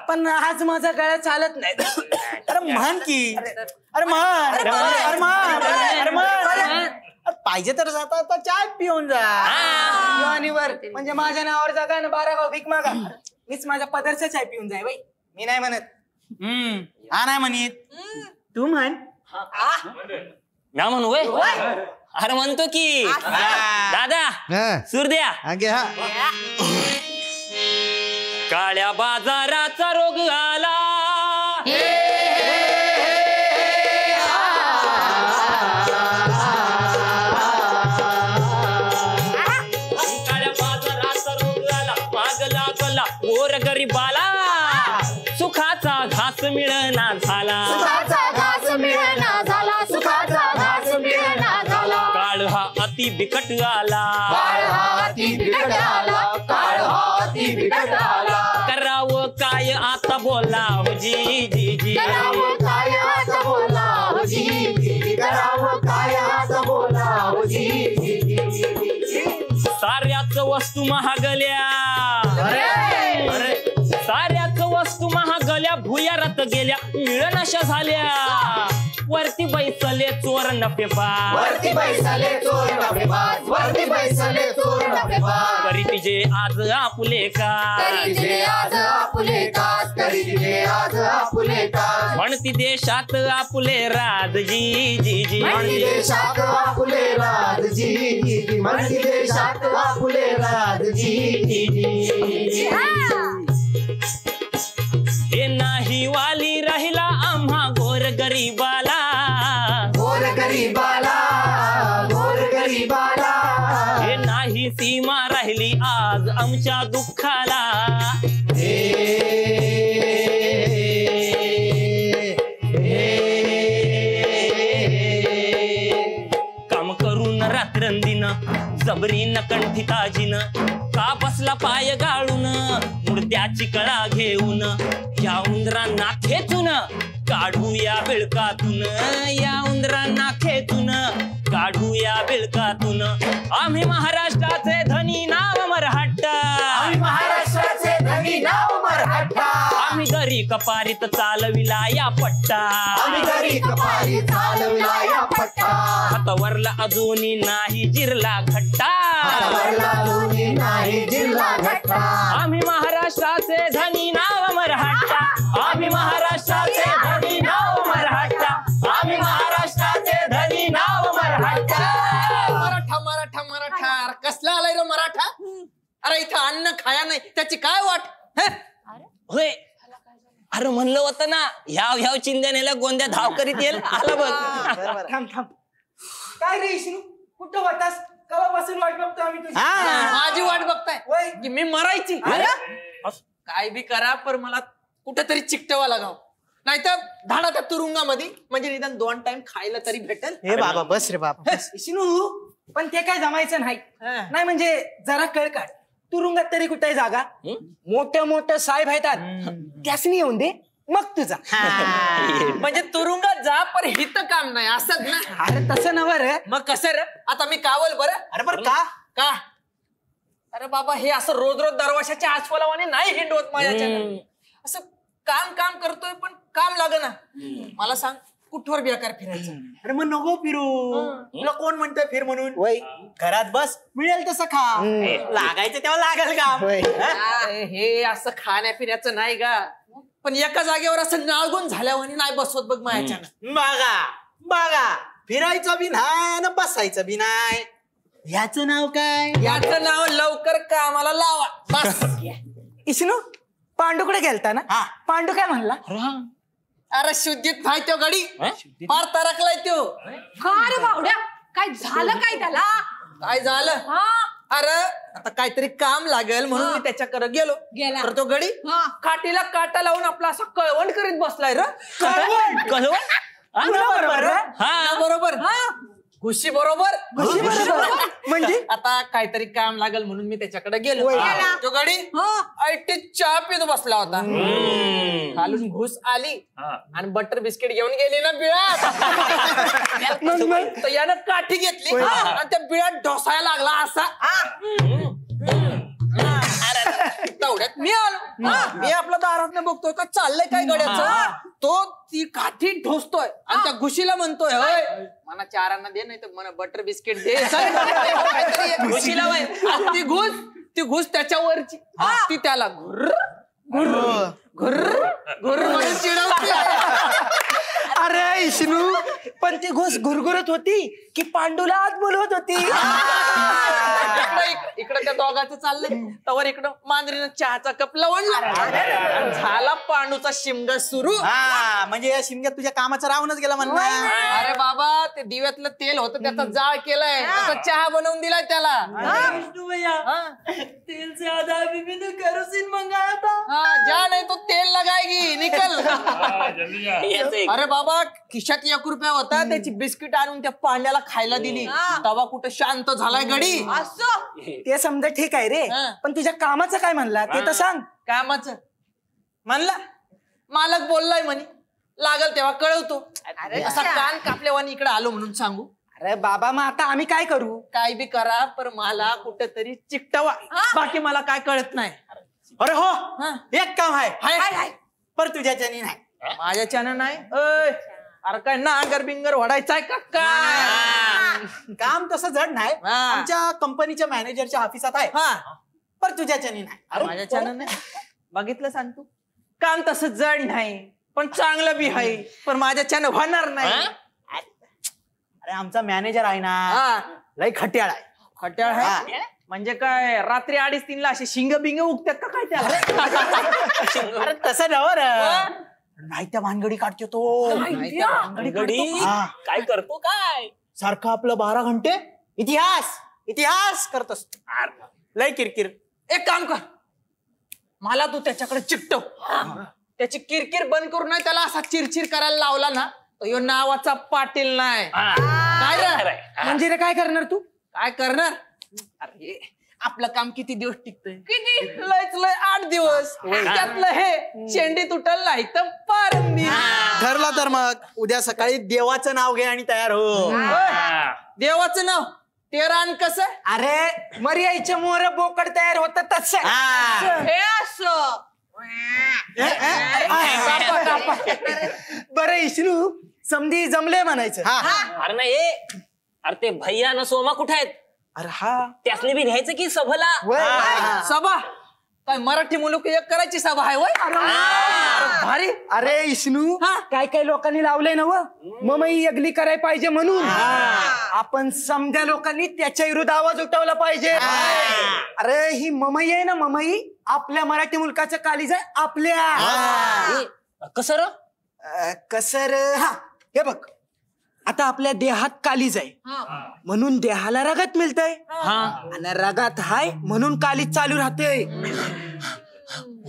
F: पण आज माझा गळा चालत नाही. अरे म्हण की, अरे म्हण, अरे म्हण, अरे म्हण. पाहिजे तर जाता आता चाय पिऊन जा वर, म्हणजे माझ्या नावावर जागा ना 12 गाव भीक मागा. मीच माझ्या पदरचा चाय पिऊन जाय बाई. मी नाही म्हणत. हा नाही म्हणत, तू म्हण.
E: ना म्हणू वय. अरे म्हणतो की दादा सूर द्या. काळ्या बाजाराचा रोग आला, काळ्या बाजाराचा रोग आला, माग लागला ओर गरीबाला, सुखाचा घास मिळना झाला,
C: सुखाचा घास मिळना झाला, सुखाचा घास मिळना झाला.
E: काळ हा अति बिकट आला,
A: काळ हा अति बिकट आला, काळ हा अति बिकट आला.
E: करावं काय आता बोला हो जी जी जी,
A: करावं काय आता बोला हो जी जी, करावं काय आता बोला हो जी जी.
E: साऱ्याच वस्तू महागल्या, साऱ्याच वस्तू महागल्या, भुयारात गेल्या मिळनाशा झाल्या, वरती बैसले चोर नफेबाज,
A: वरती बैसले चोर नफेबाज, वरती बैसले चोर नफेबाज.
E: करीत जे आज आपुले का,
A: करीत आज आपुले कास, करीत आज आपुले कास.
E: म्हणती देशात आपुले राज जी जी जी,
A: म्हणती देशात आपुले राज जी जी जी, म्हणती देशात आपुले राज जी जी जी.
E: हे नाही वाली राहिला आम्हा गोर गरीबाला,
A: गोर गरीबाला, गोर गरीबाला.
E: हे नाही सीमा राहिली आज आमच्या दुःखाला. काम करून रात्रंदिन जबरीन कंठिताजीन, का बसला पाय गाळून मुर्द्याची कळा घेऊन, या उंदरांना खेचून काढूया बिळकातून, या उंदरांना खेचून काढूया बिळकातून. आम्ही महाराष्ट्राचे धनी नाव मराठा,
A: आम्ही महाराष्ट्राचे धनी नाव मराठा.
E: आम्ही गरी कपारीत चालविला या पट्टा,
A: आम्ही गरी कपारी चालवला या पट्टा.
E: हातावरला अजूनही नाही जिरला घट्टा,
A: हातावरला दोन्ही नाही जिल्हा घट्टा.
E: आम्ही महाराष्ट्राचे धनी नाव मराठा, आम्ही महाराष्ट्राचे धनी नाव मराठा, आम्ही महाराष्ट्राचे धनी नाव मराठा.
B: मराठा मराठा मराठा, कसला आलाय रे मराठा? अरे इथं अन्न खाया नाही त्याची काय वाट?
E: होय, अरे म्हणलं होतं ना ह्याव ह्याव चिंध्यानेला गोंद्या धाव करीत येईल. आला बघ.
F: थांब थांब. काय रे विष्णू, कुठं होतास? कवापासून वाट बघतो आम्ही तुझी.
B: माझी वाट बघताय की मी मरायची? काय बी करा पण मला कुठेतरी चिकटवा लागाव, नाहीतर धाडा त्या तुरुंगामध्ये, म्हणजे निदान 2 टाइम खायला तरी भेटेल.
F: हे बाबा बस रे बाबा. विष्णू पण ते काय जमायचं नाही. नाही म्हणजे जरा कळ काढ. तुरुंगात तरी कुठे जागा? मोठं मोठं साहेब आहेत, त्यासनी येऊन दे मग तुझा.
B: म्हणजे तुरुंगात जा पण हित काम नाही असत ना.
F: अरे तसं नव रे.
B: मग कसं रे? आता मी कावल बरं.
F: अरे बरं का
B: का? अरे बाबा हे असं रोज रोज दरवाशाच्या आचफलावाने नाही हिंडवत माझ्याच्या. असं काम काम करतोय पण काम लागना. मला सांग कुठवर बेकार फिरायचं?
F: अरे मग नको फिरू. तुला कोण म्हणतोय फिर म्हणून? वय घरात बस, मिळेल तसं खा. लागायचं तेव्हा लागेल का?
B: हे असं खाण्यापिण्याचं नाही का, पण एका जागेवर असं नाळगुण झाल्यावर नाही बसवत बघ माझ्याच्यानं.
F: बघा बघा, फिरायचं बी नाही ना बसायचं बी नाही. याचं नाव काय?
B: याचं नाव लवकर कामाला लावा बस.
F: इष्णू पांडूकडे गेलता ना? पांडू काय म्हणला?
B: अरे शुद्धीत नाही तो गडी, फार तरकलाय तो.
C: का रे बावड्या, काय झालं काय त्याला?
B: काय झालं? अरे आता काहीतरी काम लागेल म्हणून मी त्याच्याकडे गेलो. तर तो गडी काठीला काटा लावून आपला असा कळवण करीत बसलाय रे. बरोबर घुशी बरोबर.
F: म्हणजे
B: आता काहीतरी काम लागेल म्हणून मी त्याच्याकडे गेलो. तो गडी ऐटी चहा पित बसला होता. खालून घुस आली आणि बटर बिस्किट घेऊन गेली ना बिळात. तर यानं काठी घेतली आणि त्या बिळात ढोसायला लागला असा. तेवढ्यात मी आलो. मी आपल्या दारात बघतोय का चाललंय काय गड्याचं. तो ती काठी ढोसतोय आणि त्या घुशीला म्हणतोय होय मला चारांना दे नाही तर मला बटर बिस्किट दे. घुशीला ती घुस त्याच्यावरची ती त्याला घुर्र घुर्र घुर्र घुर्र म्हणून चिडवते.
F: अरे इष्णू पण ती घोष घुरघुरत होती की पांडूला आत बोलवत होती.
B: इकडं त्या दोघांचं चाललंय तवर इकडं मांजरीनं चहाचा कप लवणला झाला पांडूचा शिमगा सुरू.
F: म्हणजे या शिमग्यात तुझ्या कामाचं राहूनच गेला म्हणणार.
B: अरे बाबा ते दिव्यातलं तेल होतं त्याचा जाळ केलाय त्याचा चहा बनवून दिलाय त्याला.
J: तेल से आधा अभी मैंने केरोसिन मंगाया था.
B: जा नाही तो तेल लगाएगी निकल. अरे बाबा खिशात 1 रुपया होता त्याची बिस्किट आणून त्या पांड्याला खायला दिली तवा कुठं शांत झालाय गडी.
F: ते समजा ठीक आहे रे पण तुझ्या कामाचं काय म्हणला ते तर सांग.
B: कामाचं म्हणला मालक बोललाय म्हणे लागल तेव्हा कळवतो. असा कान कापल्यावानी इकडे आलो म्हणून सांगू.
F: अरे बाबा मग आता आम्ही काय करू.
B: काय बी करा पर मला कुठेतरी चिकटवा बाकी मला काय कळत नाही.
F: अरे हो एक काम आहे पर तुझ्याच्यानी नाही.
B: माझ्याच्यानं नाही. अरे काय नांगर बिंगर वडायचाय का काय.
F: काम तसं जड नाही आमच्या कंपनीच्या मॅनेजरच्या ऑफिसात आहे पर तुझ्याच्यानी नाही.
B: माझ्याच्यानं नाही बघितलं सांग तू काम तसं जड नाही पण चांगलं बी आहे पण माझ्याच्यानं होणार नाही.
F: अरे आमचा मॅनेजर आहे ना लय खट्याळ आहे.
B: खट्याळ आहे म्हणजे काय रात्री 2:30-3 ला असे शिंग बिंग उगतात का काय त्याला.
F: अरे तसं नवर नाही त्या भानगडी काढतो तो.
E: भानगडी काय करतो काय
F: सारखं आपलं 12 घंटे इतिहास करत असतो. लय किरकिर.
B: एक काम कर मला तू त्याच्याकडे चिकटव त्याची किरकिर बंद करून नाही त्याला असा चिरचिर करायला लावला ना तो यो नावाचा पाटील नाही. काय रे
F: म्हणजे रे काय करणार तू.
B: काय करणार. अरे आपलं काम किती दिवस टिकतंय. किती लयच लय 8 दिवस. त्यातलं हे शेंडी तुटल नाही तर पारंबी.
F: ठरला तर मग उद्या सकाळी देवाचं नाव घे आणि तयार हो.
B: देवाचं नाव ते रान कसं.
F: अरे मर्याईचे मोर बोकड तयार होत तसं.
I: हे असं
F: बरं इष्णू समधी जमले म्हणायचं.
E: अरे नाही अरे ते भैया न सोमा कुठे आहेत.
F: अरे हा
E: त्यासले बी घ्यायचं की सभेला.
B: सभा काय मराठी मुलूक एक करायची सभा आहे वय. भारी.
F: अरे इष्णू काय काय लोकांनी लावलंय ना ममई अगली करायला पाहिजे म्हणून आपण समध्या लोकांनी त्याच्या विरुद्ध आवाज उठवला पाहिजे. अरे ही ममई आहे ना ममई आपल्या मराठी मुलकाचं कालीज आहे आपल्या. कसर हे बघ आता आपल्या देहात कालीज आहे म्हणून देहाला रगत मिळतंय आणि रगात हाय म्हणून कालीज चालू राहते.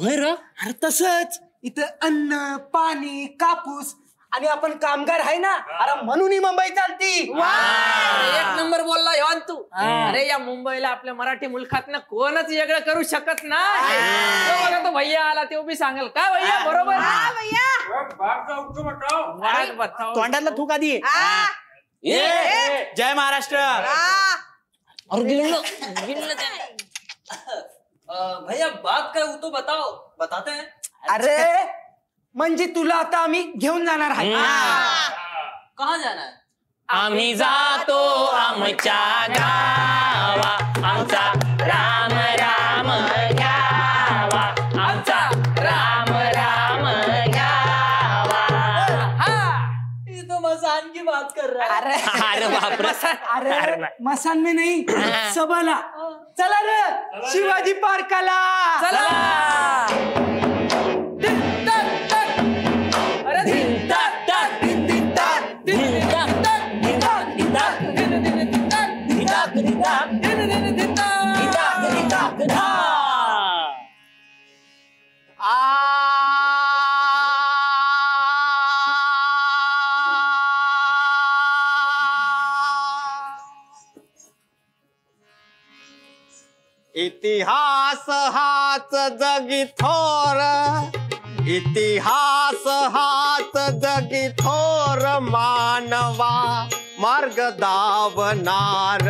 F: अरे तसंच इथं अन्न पाणी कापूस आणि आपण कामगार आहे ना अरे म्हणून ही मुंबई चालती.
B: एक नंबर बोलला हेवान तू. अरे या मुंबईला आपल्या मराठी मुलखात कोणच वेगळं करू शकत नाही. तो भैया आला ते बी सांगेल का भैया बरोबर.
F: तोंडाला थूक आधी. जय महाराष्ट्र.
J: भैया बात काय तो बताओ. बताते हैं.
F: अरे म्हणजे तुला आता आम्ही घेऊन जाणार आहे.
J: कहाँ जाना है.
E: आम्ही जातो आमच्या गावा आमचा राम राम घ्यावा आमचा राम राम घ्यावा.
J: ये तो मसान की बात कर रहा है.
E: अरे बापरे.
F: अरे मसान में नाही सभाला. चला रे शिवाजी पार्काला चला.
H: इतिहास हाच जगी थोर इतिहास हाच जगी थोर मानवा मार्ग दावनार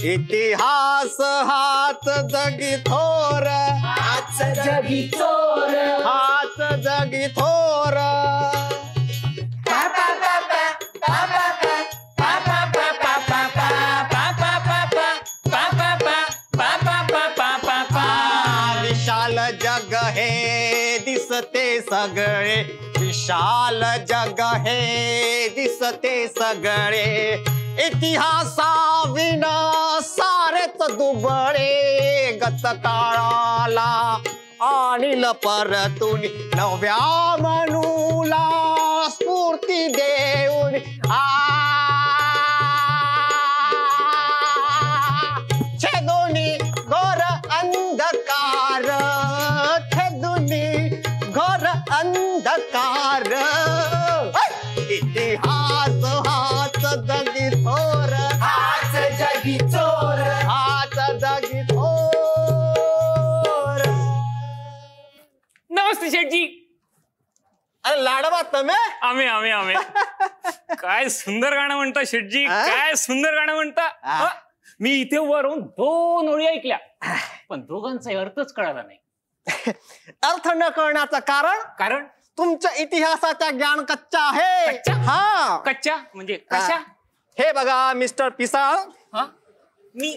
H: इतिहास हाच जगी थोर,
A: हाच जगी चोर,
H: हाच जगी थोर. विशाल जग हे दिसते सगळे, विशाल जग हे दिसते सगळे. इतिहासा विना सारेच दुबळे, गत काळाला आणील परतून, नव्या मनूला स्फूर्ती देऊन. छेदोनी घोर अंधकार, छेदोनी घोर अंधकार. इतिहास हाच जगी थोर,
A: हाच जगी चोर,
H: हाच जगी थोर.
E: नमस्ते शेठजी.
H: अरे लाडवा तुम्ही?
E: आम्ही आम्ही आम्ही काय सुंदर गाणं म्हणता शेठजी, काय सुंदर गाणं म्हणता. मी इथे वरून 2 ओळी ऐकल्या, पण दोघांचा अर्थच कळाला नाही.
H: अर्थ न कळण्याचं कारण
E: कारण
H: तुमच्या इतिहासाचा ज्ञान कच्चा आहे. हा,
E: कच्च्या म्हणजे कशा?
H: हे बघा मिस्टर पिसाळ.
E: हा मी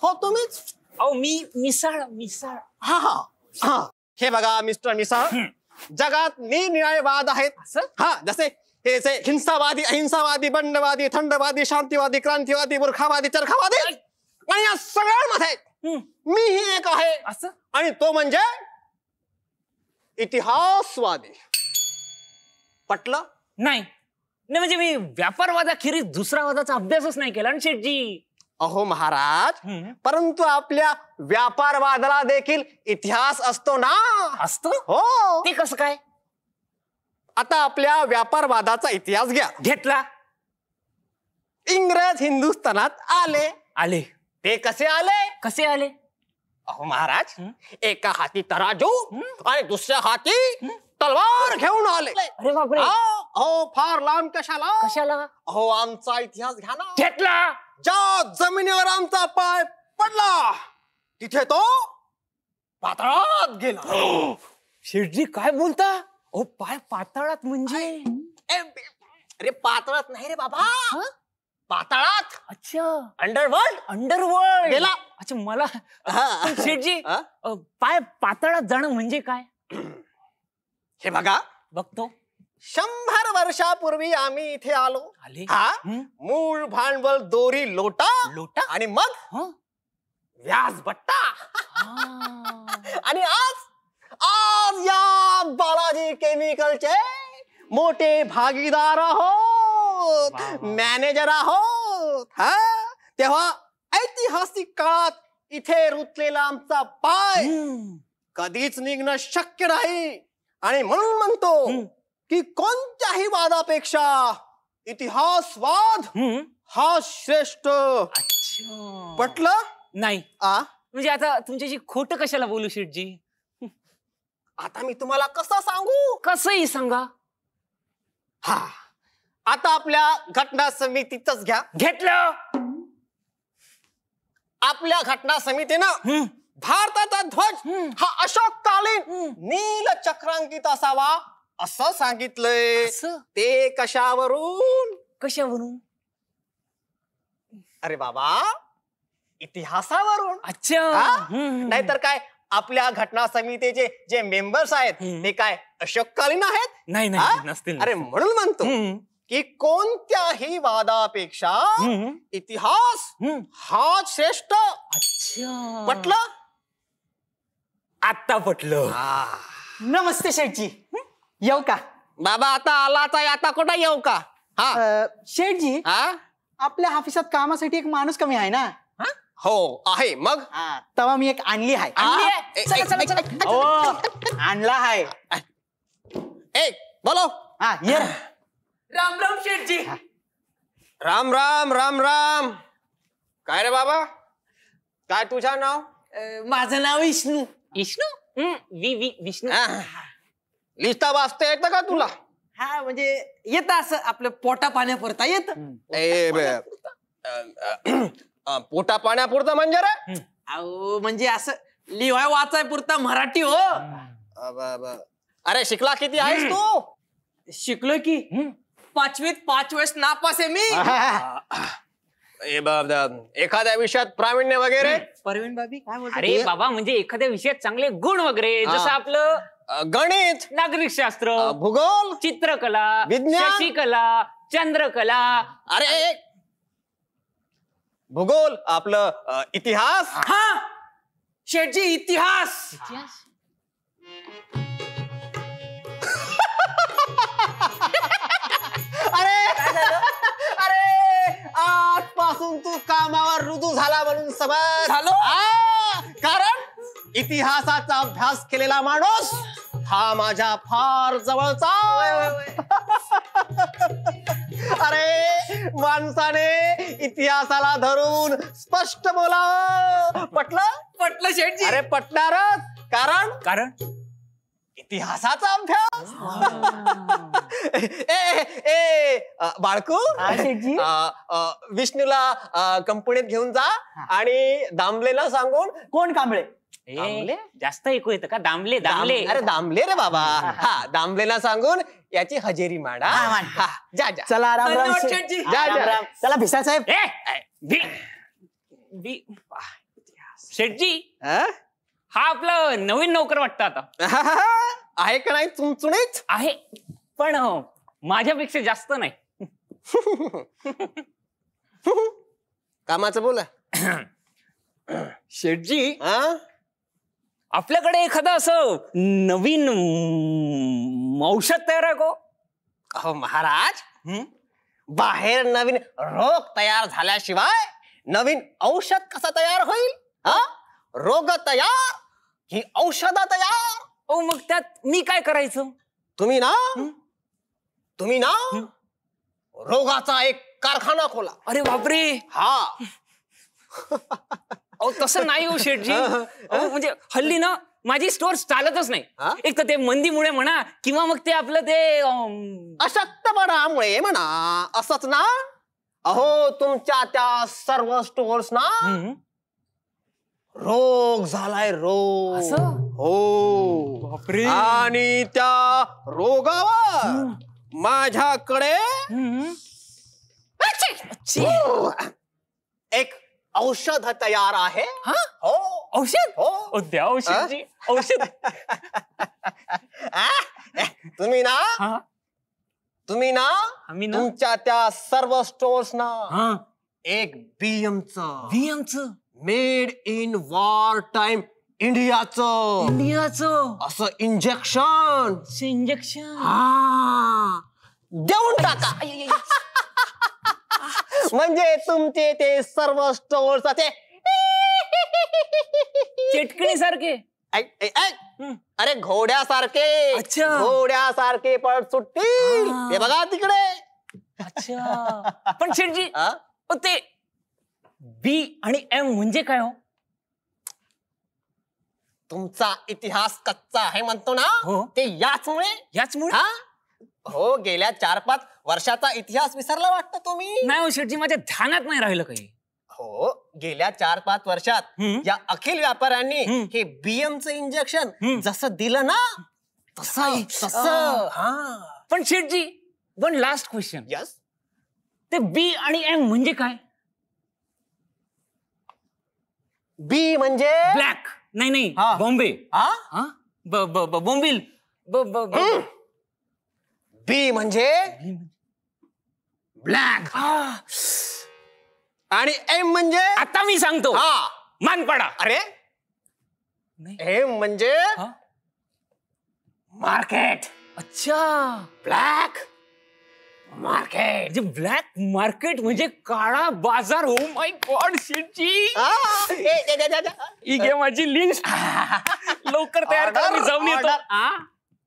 H: हो तुम्हीच.
E: अहो मी मिसाळ मिसाळ.
H: हा हा हा. हे बघा मिस्टर मिसाळ, जगात निरनिराळे आहेत. हा, जसे हे जे हिंसावादी, अहिंसावादी, बंडवादी, थंडवादी, शांतीवादी, क्रांतीवादी, मूर्खावादी, चरखावादी, आणि या सगळ्यांमध्ये मीही एक आहे.
E: असं?
H: आणि तो म्हणजे इतिहासवादी. पटलं?
E: नाही नाही, म्हणजे मी व्यापारवादाखेरीज दुसरा वादाचा अभ्यासच नाही केला ना शेठजी.
H: अहो महाराज, परंतु आपल्या व्यापारवादाला देखील इतिहास असतो ना.
E: असतो?
H: हो.
E: ते कसं काय?
H: आता आपल्या व्यापारवादाचा इतिहास घ्या.
E: घेतला.
H: इंग्रज हिंदुस्थानात आले.
E: आले.
H: ते कसे आले?
E: कसे आले?
H: अहो महाराज, एका हाती तराजू आणि दुसऱ्या हाती तलवार घेऊन आले.
E: अरे बापरे.
H: अहो फार लांब कशाला?
E: कशाला?
H: अहो आमचा इतिहास घ्या ना.
E: घेतला.
H: ज्या जमिनीवर आमचा पाय पडला तिथे तो पाताळात गेला.
E: शेठजी काय बोलता? ओ पाय पाताळात म्हणजे?
H: अरे पाताळात नाही रे बाबा, पाताळात.
E: अच्छा,
H: अंडरवर्ल्ड.
E: अंडरवर्ल्ड
H: गेला.
E: अच्छा मला शेठजी पाय पाताळात जाणं म्हणजे काय?
H: हे बघा,
E: बघतो.
H: 100 वर्षापूर्वी आम्ही इथे आलो.
E: आले.
H: हा, मूळ भांडवल दोरी लोटा
E: लोटा
H: आणि मग व्याज बट्टा. आणि आज या बालाजी केमिकलचे मोठे भागीदार आहोत, मॅनेजर आहोत. हा, तेव्हा ऐतिहासिक काळात इथे रुतलेला आमचा पाय कधीच निघणं शक्य नाही. आणि म्हणून म्हणतो की कोणत्याही वादापेक्षा इतिहासवाद हा श्रेष्ठ. पटलं?
E: नाही. म्हणजे आता तुमच्याशी खोटं कशाला बोलू शेठजी?
H: आता मी तुम्हाला कसं सांगू?
E: कसंही सांगा.
H: हा, आता आपल्या घटना समितीच घ्या.
E: घेतलं.
H: आपल्या घटना समितीनं भारताचा ध्वज हा अशोककालीन नील चक्रांकित असावा असं सांगितलंय. ते कशावरून?
E: कशावरून?
H: अरे बाबा, इतिहासावरून.
E: अच्छा.
H: नाहीतर काय, आपल्या घटना समितीचे जे मेंबर्स आहेत ते काय अशोककालीन आहेत?
E: नाही नाही, नसतील.
H: अरे म्हणून म्हणतो की कोणत्याही वादापेक्षा इतिहास हा श्रेष्ठ.
E: अच्छा,
H: पटलं?
E: आता पटलं.
F: नमस्ते शेठजी, येऊ का?
H: बाबा आता आलाच आहे, आता कुठं येऊ का?
F: शेठजी, आपल्या ऑफिसात कामासाठी एक माणूस कमी आहे ना?
H: हो आहे. मग
F: तेव्हा मी एक आणली आहे. आणला आहे.
H: एक बोलो.
F: ये.
B: राम राम शेठजी.
H: राम राम राम राम. काय रे बाबा, काय तुझं नाव?
B: माझं नाव विष्णू.
E: विष्णू? विष्णू.
H: लिस्टा वाचता येतं का तुला?
B: हा, म्हणजे येतं असं आपलं पोटा पाण्यापुरता येतं.
H: पोटा पाण्यापुरतं म्हणजे रे?
B: अहो म्हणजे असं लिहाय वाचाय पुरता मराठी हो.
H: अरे शिकला किती आहेस तू?
B: शिकलोय की 5वीत 5 वेळेस नापास आहे मी.
H: एखाद्या विषयात प्रावीण्य वगैरे?
B: परवीन बाबी काय बोलतो?
E: अरे बाबा म्हणजे एखाद्या विषयात चांगले गुण वगैरे, जसं आपलं
H: गणित,
E: नागरिक शास्त्र,
H: भूगोल,
E: चित्रकला,
H: विज्ञान,
E: शशिकला, चंद्रकला.
H: अरे भूगोल, आपलं इतिहास.
B: हा शेठजी इतिहास.
H: अरे आजपासून तू कामावर रुजू झाला म्हणून समज.
B: झालो?
H: कारण इतिहासाचा अभ्यास केलेला माणूस हा माझ्या फार जवळचा. अरे माणसाने इतिहासाला धरून स्पष्ट बोलावं. पटलं
B: शेठजी?
H: अरे पटणारच. कारण इतिहासाचा अभ्यास. बाळकू, विष्णूला कंपनीत घेऊन जा आणि दामलेला सांगून.
F: कोण कांबळे?
E: जास्त ऐकू येतं का? दामले दामले.
H: अरे दामले रे बाबा. हा दामलेला सांगून याची हजेरी मांडा. जा जा.
F: चला राम राम
B: शेठजी.
H: जा जा.
F: चला भिसा साहेब.
E: शेठजी हा आपलं नवीन नोकर वाटतं आता.
H: आहे का नाही चुणचुणीच?
E: आहे पण माझ्यापेक्षा जास्त नाही.
H: कामाचं बोला.
E: शेठजी आपल्याकडे एखादं असं नवीन औषध तयार आहे का?
H: अहो महाराज, बाहेर नवीन रोग तयार झाल्याशिवाय नवीन औषध कसं तयार होईल? रोग तयार ही औषध तयार.
E: ओ मग त्यात मी काय करायचं?
H: तुम्ही ना रोगाचा एक कारखाना खोला.
E: अरे बापरे.
H: हा.
E: अहो तसं नाही हो शेठजी. म्हणजे हल्ली ना माझी स्टोअर्स चालतच नाही. एक तर ते मंदीमुळे म्हणा किंवा मग ते आपलं ते
H: अशक्तपणामुळे म्हणा. असंच ना? अहो तुमच्या त्या सर्व स्टोअर्स ना रोग झालाय. रोग. हो
E: बापरे.
H: आणि त्या रोगावर माझ्याकडे एक औषध तयार आहे. हो
E: औषध.
H: हो
E: द्या औषधजी. औषध.
H: तुम्ही ना तुमच्या त्या सर्व स्टोर्स ना एक बीएमचं मेड इन वॉर टाइम इंडियाचं असं इंजेक्शन देऊन टाका. म्हणजे तुमचे ते सर्व स्टोअर्स ते
E: चेटकणी सारखे.
H: अरे घोड्यासारखे. घोड्यासारखे पळत सुटतील. ते बघा तिकडे.
E: अच्छा. पण शेठजी ते बी आणि एम म्हणजे काय हो?
H: तुमचा इतिहास कच्चा आहे म्हणतो ना. ते याचमुळे. हो गेल्या 4-5 वर्षाचा इतिहास विसरला वाटतं तुम्ही.
E: नाही हो शेठजी, माझ्या ध्यानात नाही राहिलं काही.
H: हो गेल्या 4-5 वर्षात या अखिल व्यापाऱ्यांनी हे बीएमचं इंजेक्शन जसं दिलं ना तसं.
E: पण शेठजी वन लास्ट क्वेश्चन.
H: यस.
E: ते बी आणि एम म्हणजे काय?
H: बी म्हणजे
E: ब्लॅक. नाही बॉम्बे. बॉम्बिल.
H: बी म्हणजे ब्लॅक. आणि एम म्हणजे
E: आता मी सांगतो. मानपाडा.
H: अरे एम म्हणजे मार्केट.
E: अच्छा.
H: Black market.
E: म्हणजे ब्लॅक मार्केट म्हणजे काळा बाजार. हो माय गॉड शेठजी. ही घे माझी लिस्ट. लवकर तयार करा, मी जाऊन येतो.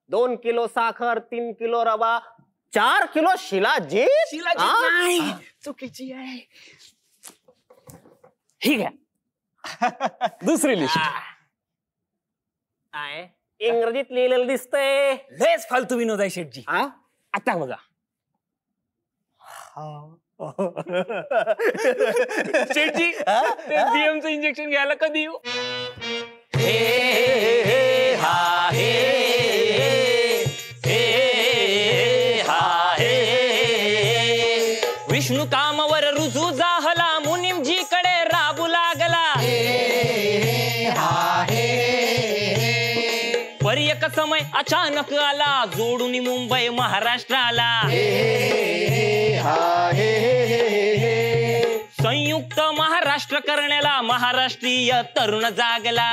H: 2 किलो साखर, 3 किलो रवा, 4 किलो शिलाजीत.
E: नाही चुकीची आहे. ठीक आहे. दुसरी लिस्ट.
H: इंग्रजीत लिहिलेलं दिसतंय.
E: लयच फालतू विनोद आहे शेठजी. आता बघा. शेठजी बीएमचं इंजेक्शन घ्यायला कधी येऊ? विष्णू कामावर रुजू जाहला, मुनिमजीकडे राबू लागला. पर एक समय अचानक आला, जोडून मुंबई महाराष्ट्राला. संयुक्त महाराष्ट्र करण्याला महाराष्ट्रीय तरुण जागला.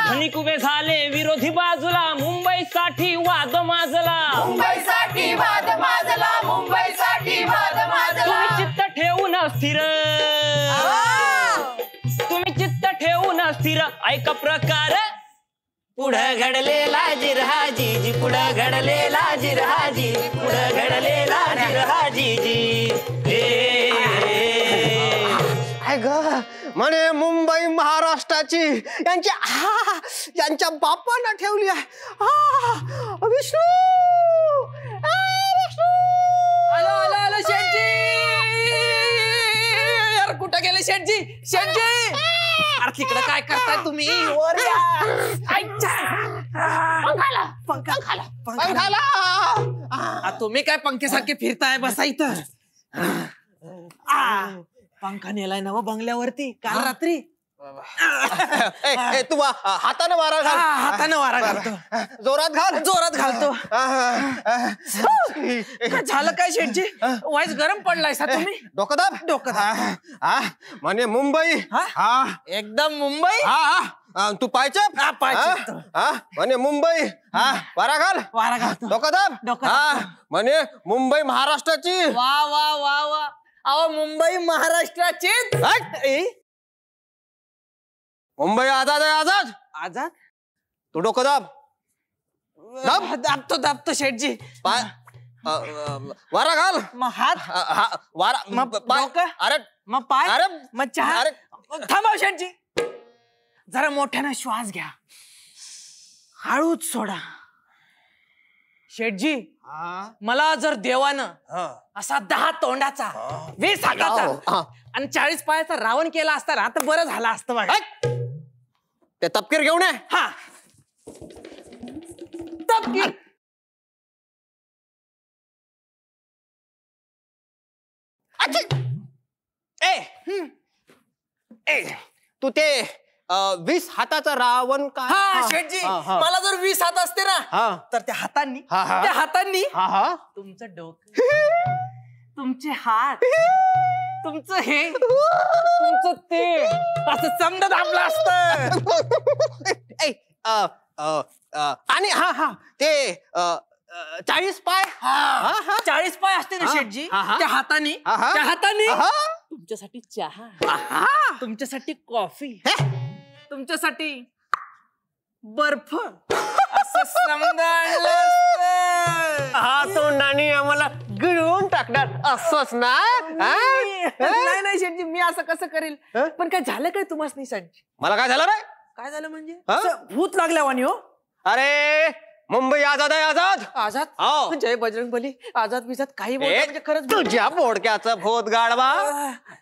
E: धनिक उभे झाले विरोधी बाजूला, मुंबईसाठी वाद माजला. तुम्ही चित्त ठेवून स्थिर, तुम्ही चित्त ठेवून स्थिर ऐका प्रकार. पुढं घडलेला जिरहाजी, पुढं घडलेला जिरहाजी, पुढं घडलेला जिरहाजी.
H: म्हणे मुंबई महाराष्ट्राची यांच्या बापानं ठेवली आहे. विष्णू
B: आलो शेठजी. यार कुठं गेले शेठजी? शेठजी अरे तिकडं काय करताय तुम्ही? वर पंखाला तुम्ही काय पंख्यासारखे फिरताय? बसा इथं. पंखा नेलाय ना बंगल्यावरती काल रात्री.
H: तू हाताने वारा घाल.
B: हाताने वारा घालतो.
H: जोरात घाल.
B: जोरात घालतो. काय झालं काय शेठजी? वाईस गरम पडलाय सा तुम्ही?
H: डोकं दाब. म्हणे मुंबई
B: एकदम मुंबई.
H: तू पायचे म्हणे मुंबई वारा घाल.
B: वारा घालतो.
H: डोकं दाब. म्हणे मुंबई महाराष्ट्राची.
B: वा वा वा वा. अहो मुंबई महाराष्ट्राची.
H: मुंबई आझाद आहे. आझाद
B: आझाद.
H: तू डोकं दाब.
B: दाबतो शेठजी.
H: वारा घाल.
B: मग हात
H: वारा. अरे
B: मग पाय.
H: अरे
B: मग चहा. थांबा शेठजी. जरा मोठ्यानं श्वास घ्या, हळूच सोडा. शेठजी मला जर देवानं असा 10 तोंडाचा 20 हाताचा आणि 40 पायाचा रावण केला असता ना तर बरं झालं असतं. बघा
H: ते तपकीर घेऊन ये.
B: हा तपकीर.
H: तू ते 20 हाताचा रावण का?
B: शेठजी मला जर 20 हात असते ना तर त्या हातांनी तुमचं डोकं, तुमचे हात, तुमचं हे, तुमचं ते असं समद दाबलं असतं.
H: आणि ते 40 पाय.
B: 40 पाय असते ना शेठजी त्या हातानी तुमच्यासाठी चहा, तुमच्यासाठी कॉफी, तुमच्यासाठी बर्फ असं समजा
H: तोंडाने आम्हाला गिळून टाकणार असंच ना?
B: नाही शेठजी मी असं कसं करेल? पण काय झालं काय तुम्हाला नाही सांगजी?
H: मला काय झालं रे?
B: काय झालं म्हणजे? भूत लागल्यावानी हो.
H: अरे मुंबई आझाद आहे. आझाद
B: आझाद. जय बजरंगबली. आझाद बिझाद काही बोलतो म्हणजे खरंच.
H: तुझ्या बोडक्याचं भूत गाडवा.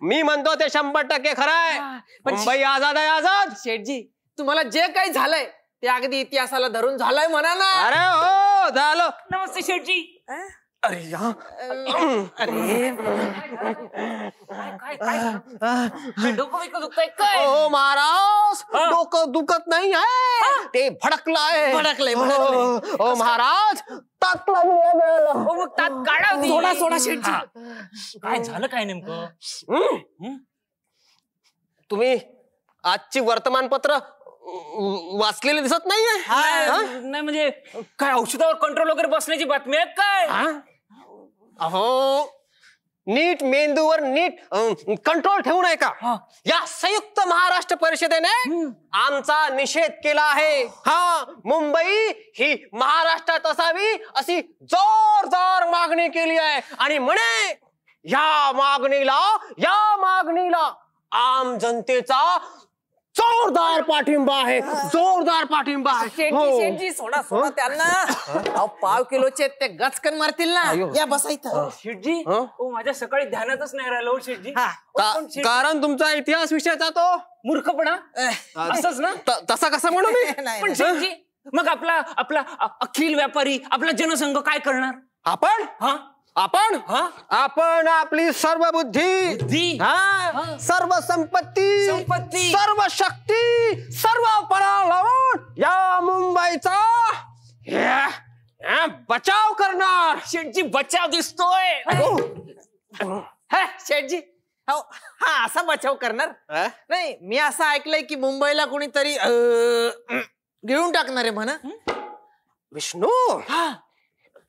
H: मी म्हणतो ते 100% खरं आहे. मुंबई आझाद आहे. आझाद.
B: शेठजी तुम्हाला जे काही झालंय ते अगदी इतिहासाला धरून झालंय म्हणा ना.
H: अरे हो झालं.
E: नमस्ते शेठजी.
H: अरे
E: डोकं विकत दुखतंय काय?
H: ओ महाराज डोकं दुखत नाही आहे, ते भडकलंय. ओ महाराज तात
B: सोडा सोडा शेठजी.
E: काय झालं काय नेमकं?
H: तुम्ही आजची वर्तमानपत्र वाचलेले दिसत नाहीये?
E: नाही म्हणजे काय औषधावर कंट्रोल वगैरे बसण्याची बातमी आहे काय?
H: अहो नीट मेंदूवर नीट कंट्रोल ठेवू नये का? या संयुक्त महाराष्ट्र परिषदेने आमचा निषेध केला आहे. मुंबई ही महाराष्ट्रात असावी अशी जोरदार मागणी केली आहे. आणि म्हणे या मागणीला आम जनतेचा जोरदार पाठिंबा आहे, जोरदार पाठिंबा आहे.
B: शेठजी शेठजी सोडा सोडा त्यांना. अहो 5 किलोचे ते गचकन मारतील ना. या बसा इथं.
J: शेठजी माझ्या सकाळी ध्यानातच नाही राहिलो शेठजी.
H: कारण तुमचा इतिहास विषयाचा तो
J: मूर्खपणा असंच ना.
H: तसा कसा म्हणू मी?
J: पण शेठजी मग आपला आपला अखिल व्यापारी आपला जनसंघ काय करणार?
H: आपण आपली सर्व बुद्धी, सर्व संपत्ती, सर्व शक्ती, सर्व पणा लावून या मुंबईचा बचाव करणार.
J: शेठजी बचाव दिसतोय.
B: शेठजी हा असा बचाव करणार नाही. मी असं ऐकलंय की मुंबईला कोणीतरी घेऊन टाकणार आहे म्हणा.
H: विष्णू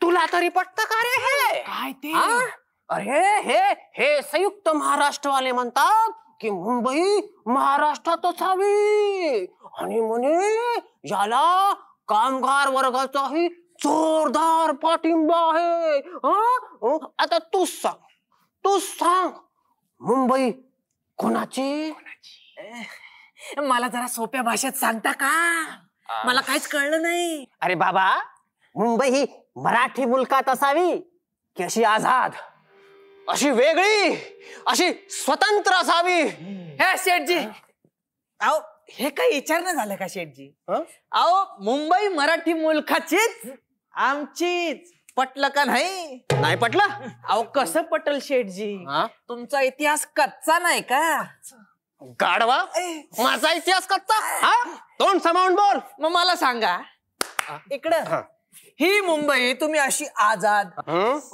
H: तुला तरी पटतं का रे हे?
J: काय ते?
H: अरे हे संयुक्त महाराष्ट्रवाले म्हणतात की मुंबई महाराष्ट्रातच हवी आणि म्हणे याला कामगार वर्गाचाही जोरदार पाठिंबा आहे. आता तू सांग मुंबई कोणाची?
B: मला जरा सोप्या भाषेत सांगता का? मला काहीच कळलं नाही.
H: अरे बाबा मुंबई ही मराठी मुलकात असावी की अशी आझाद, अशी वेगळी, अशी स्वतंत्र असावी?
B: हे शेठजी अहो हे काही विचारणं झालं का शेठजी? अहो मुंबई मराठी मुलकाचीच आमचीच. पटलं का नाही?
H: नाही पटलं?
B: अहो कसं पटल शेठजी? तुमचा इतिहास कच्चा नाही का?
H: गाढवा माझा इतिहास कच्चा? तोंड सांभाळून बोल.
B: मग मला सांगा इकडं ही मुंबई तुम्ही अशी आझाद,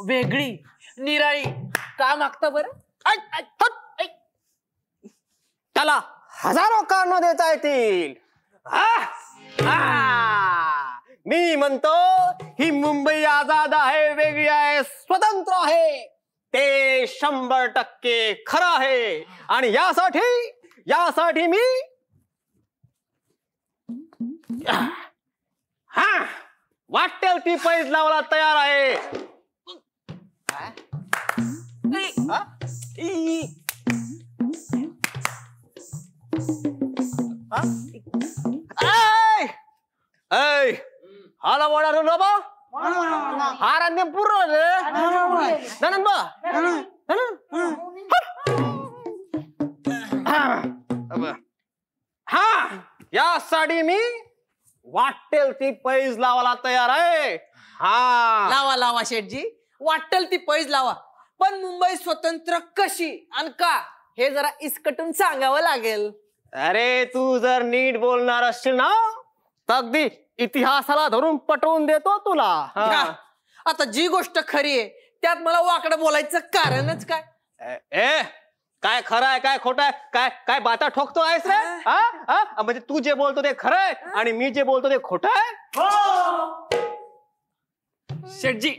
B: वेगळी, निराळी का मागता बरं?
H: त्याला हजारो कारण देता येतील. मी म्हणतो ही मुंबई आझाद आहे, वेगळी आहे, स्वतंत्र आहे. ते 100% खरं आहे. आणि यासाठी मी वाटेल ती पैज लावायला तयार आहे. हाला वडा रे बाबा हा रांधे पूर्ण यासाठी मी वाटेल ती पैज लावायला तयार आहे.
B: लावा शेठजी वाटेल ती पैज लावा. पण मुंबई स्वतंत्र कशी आणि का हे जरा इसकटून सांगावं लागेल.
H: अरे तू जर नीट बोलणार असशील ना तर अगदी इतिहासाला धरून पटवून देतो तुला.
B: आता जी गोष्ट खरी आहे त्यात मला वाकडं बोलायचं कारणच काय?
H: काय खरं आहे काय खोटं आहे काय काय बाता ठोकतो आहेस रे? म्हणजे तू जे बोलतो ते खरं आहे आणि मी जे बोलतो ते खोटं आहे?
J: शेठजी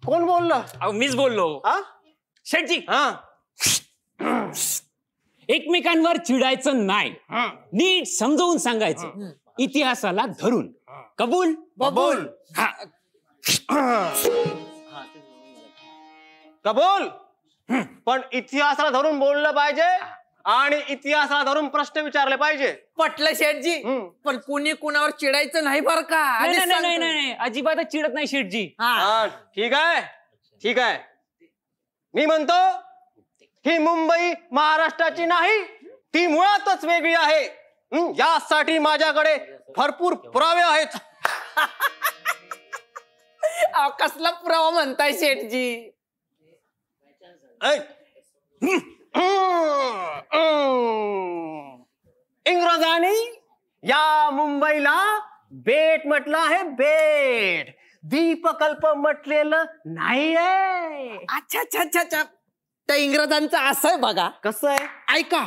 H: कोण बोललं?
J: मीच बोललो.
E: शेठजी एकमेकांवर चिडायचं नाही, नीट समजावून सांगायचं इतिहासाला धरून. कबूल?
B: बबूल.
H: कबूल. पण इतिहासाला धरून बोललं पाहिजे आणि इतिहासाला धरून प्रश्न विचारले पाहिजे.
B: पटलं शेठजी. पण कुणी कुणावर चिडायचं नाही बरं का?
J: नाही अजिबातच चिडत नाही शेठजी.
H: ठीक आहे मी म्हणतो ही मुंबई महाराष्ट्राची नाही, ती मुळातच वेगळी आहे. यासाठी माझ्याकडे भरपूर पुरावे आहेत.
B: कसला पुरावा म्हणताय शेठजी?
H: इंग्रजांनी या मुंबईला बेट म्हटलं आहे, बेट. द्वीपकल्प म्हटलेलं नाहीये.
B: अच्छा त्या इंग्रजांचं असं आहे बघा.
H: कसं आहे
B: ऐका.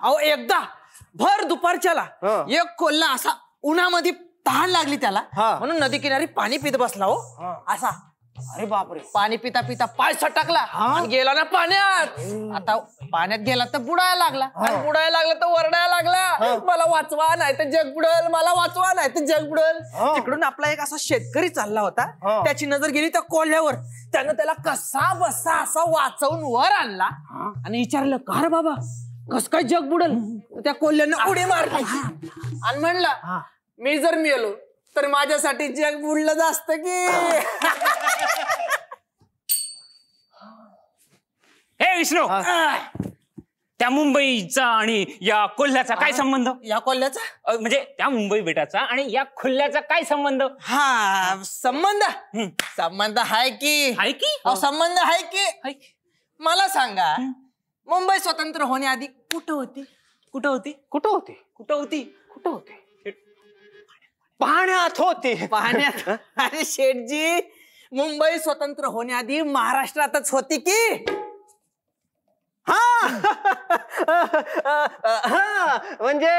B: अहो एकदा भर दुपारच्याला एक कोल्हा असा उन्हामध्ये तहान लागली त्याला म्हणून नदी किनारी पाणी पित बसला. हो असा. अरे बापरे. पाणी पिता पिता पाय सटकला आणि गेला ना पाण्यात. आता पाण्यात गेला तर बुडायला लागला आणि बुडायला लागला तर वरडायला लागला, मला वाचवा नाही तर जग बुडल, मला वाचवा नाही तर जग बुडल. तिकडून आपला एक असा शेतकरी चालला होता. त्याची नजर गेली त्या कोल्ह्यावर. त्यानं त्याला कसा बसा असा वाचवून वर आणला आणि विचारलं, का रे बाबा कस काय जग बुडल? त्या कोल्ह्यानं उडी मारली आणि म्हणला मी जर मेलो तर माझ्यासाठी जग बुडलं जास्त की.
E: हे विष्णू, त्या मुंबईचा आणि या कोल्ह्याचा काय संबंध?
B: या कोल्ह्याचा
E: म्हणजे त्या मुंबई बेटाचा आणि या कोल्ह्याचा काय संबंध?
B: हा संबंध संबंध आहे की संबंध आहे की. मला सांगा, मुंबई स्वतंत्र होण्याआधी कुठं होती?
H: कुठं होती? कुठं होती? कुठं होती? कुठं होती? पाण्यात होती.
B: पाण्यात? अरे शेठजी, मुंबई स्वतंत्र होण्याआधी महाराष्ट्रातच होती की.
H: म्हणजे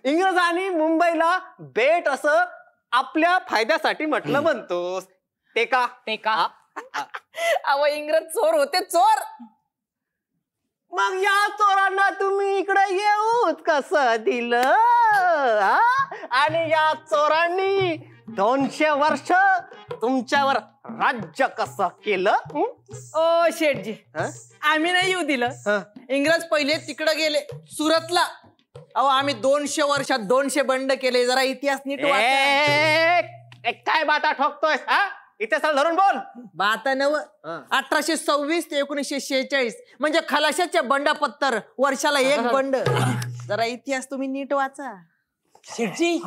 H: इंग्रजांनी मुंबईला बेट असं आपल्या फायद्यासाठी म्हटलं म्हणतोस ते का?
E: ते का?
B: अहो इंग्रज चोर होते, चोर.
H: मग या चोरांना तुम्ही इकडे येऊच कसं दिलं? आणि या चोरांनी 200 वर्ष तुमच्यावर राज्य कसं केलं?
B: ओ शेठजी, आम्ही नाही येऊ दिलं. इंग्रज पहिले तिकडे गेले सुरतला. अहो आम्ही 200 वर्षात 200 बंड केले. जरा इतिहास नीट वाचा.
H: काय बाता ठोकतोय? इतिहासाला धरून बोल.
B: बाता नव 1826 ते 1946 म्हणजे खलाशाच्या बंडापत्तर, वर्षाला एक बंड. जरा इतिहास तुम्ही नीट वाचा.
E: शेठजी,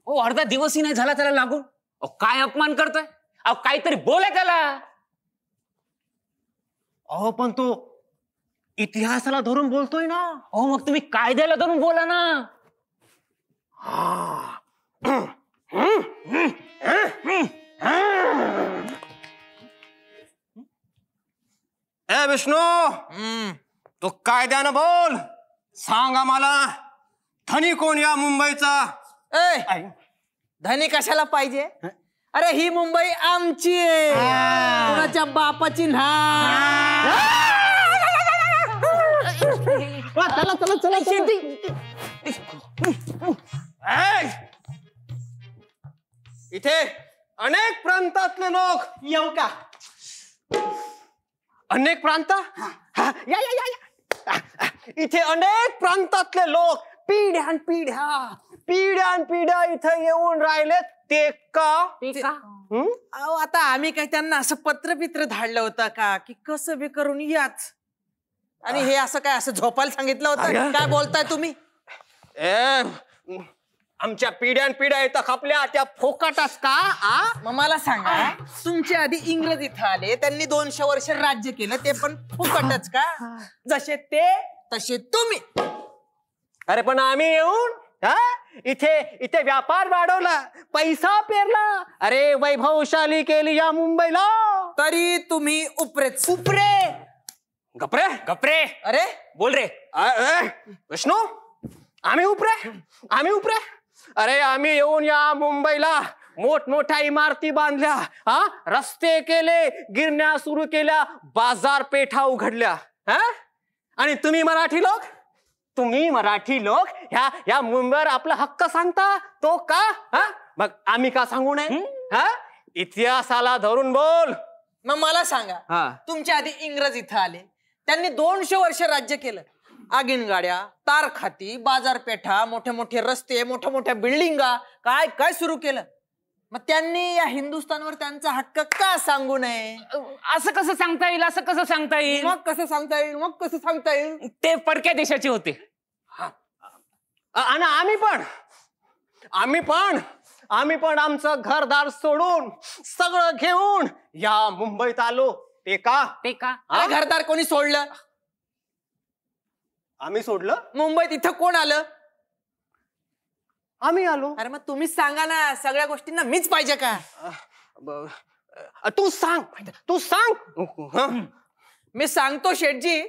E: अर्धा दिवसही नाही झाला त्याला लागून. काय अपमान करतोय? काहीतरी बोला त्याला.
H: अहो पण तो इतिहासाला धरून बोलतोय ना.
E: मग तुम्ही कायद्याला धरून बोला ना.
H: ए विष्णू, तू कायद्यानं बोल. सांगा मला, धनी कोण या मुंबईचा?
B: धनी कशाला पाहिजे? अरे ही मुंबई आमची आहे, कोणाच्या बापाची नाही.
H: चला चला चला शेती. इथे अनेक प्रांतातले लोक.
B: येऊ का?
H: अनेक प्रांत? या या या. इथे अनेक प्रांतातले लोक पिढ्यान पिढ्या इथे येऊन राहिले. ते का?
B: आता आम्ही काय त्यांना असं पत्र धाडलं होतं का की कसं बी करून याच? आणि हे असं काय असं झोपायला सांगितलं होतं? काय बोलताय तुम्ही?
H: आमच्या पिढ्या इथं खपल्या त्या फोकाटाच का?
B: मग मला सांगा, तुमच्या आधी इंग्रज इथं आले, त्यांनी 200 वर्ष राज्य केलं, ते पण फुकटच का? जसे ते तसे तुम्ही.
H: अरे पण आम्ही येऊन इथे व्यापार वाढवला, पैसा पेरला, अरे वैभवशाली केली या मुंबईला.
B: तरी तुम्ही उपरेच.
H: उपरे गपरे
E: गपरे.
B: अरे
H: बोल रे. विष्णू, आम्ही उपरे. अरे आम्ही येऊन या मुंबईला मोठमोठ्या इमारती बांधल्या, रस्ते केले, गिरण्या सुरू केल्या, बाजारपेठा उघडल्या. आणि तुम्ही मराठी लोक ह्या मुंबईवर आपला हक्क सांगता तो का? मग आम्ही का सांगू नये? इतिहासाला धरून बोल.
B: मग मला सांगा, तुमच्या आधी इंग्रज इथं आले, त्यांनी 200 वर्ष राज्य केलं. आगीनगाड्या, तारखाती, बाजारपेठा, मोठे मोठे रस्ते, मोठ्या मोठ्या बिल्डिंगा, काय काय सुरू केलं. मग त्यांनी या हिंदुस्थानवर त्यांचा हक्क का सांगू नये?
E: असं कसं सांगता येईल?
B: मग कसं सांगता येईल?
E: ते परक्या देशाचे होते.
H: आणि आम्ही पण आमचं घरदार सोडून सगळं घेऊन या मुंबईत आलो. ते का?
B: अरे घरदार कोणी सोडलं?
H: आम्ही सोडलं.
B: मुंबईत इथं कोण आलं?
H: आम्ही आलो.
B: अरे मग तुम्हीच सांगा ना, सगळ्या गोष्टींना मीच पाहिजे का?
H: तू सांग.
B: मी सांगतो शेठजी,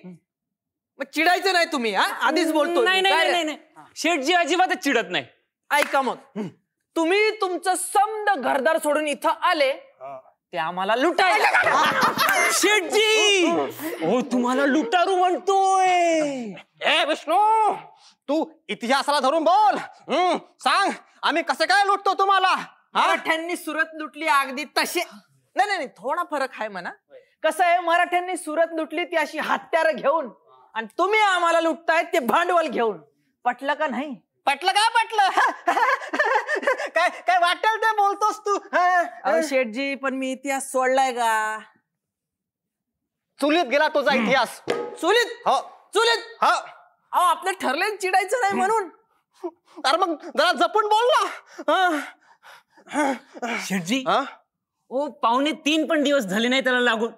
B: मग चिडायचं नाही तुम्ही. आधीच बोलतो.
E: नाही, शेठजी अजिबातच चिडत नाही.
B: ऐका, मग तुम्ही तुमचं समद घरदार सोडून इथं आले, ते आम्हाला लुटायला.
E: शेठजी, तुम्हाला लुटारू म्हणतोय.
H: ए विष्णू, तू इतिहासाला धरून बोल. सांग, आम्ही कसं काय लुटतो तुम्हाला?
B: मराठ्यांनी सुरत लुटली अगदी तसे. नाही, थोडा फरक आहे म्हणा. कसं आहे, मराठ्यांनी सुरत लुटली ती अशी हत्यार घेऊन, आणि तुम्ही आम्हाला लुटताय ते भांडवल घेऊन. पटलं का नाही?
H: पटलं का? पटलं. काय काय वाटेल ते बोलतोस तू.
B: अहो शेठजी, पण मी इतिहास सोडलाय का?
H: चुलीत गेला तुझा इतिहास.
B: चुलीत?
H: हो.
B: चुलीत?
H: हो.
B: अहो आपलं ठरलंय चिडायचं नाही म्हणून.
H: अरे मग जरा जपून बोल ना.
E: शेठजी, ओ 2.5 पण दिवस झाले नाही त्याला लागून.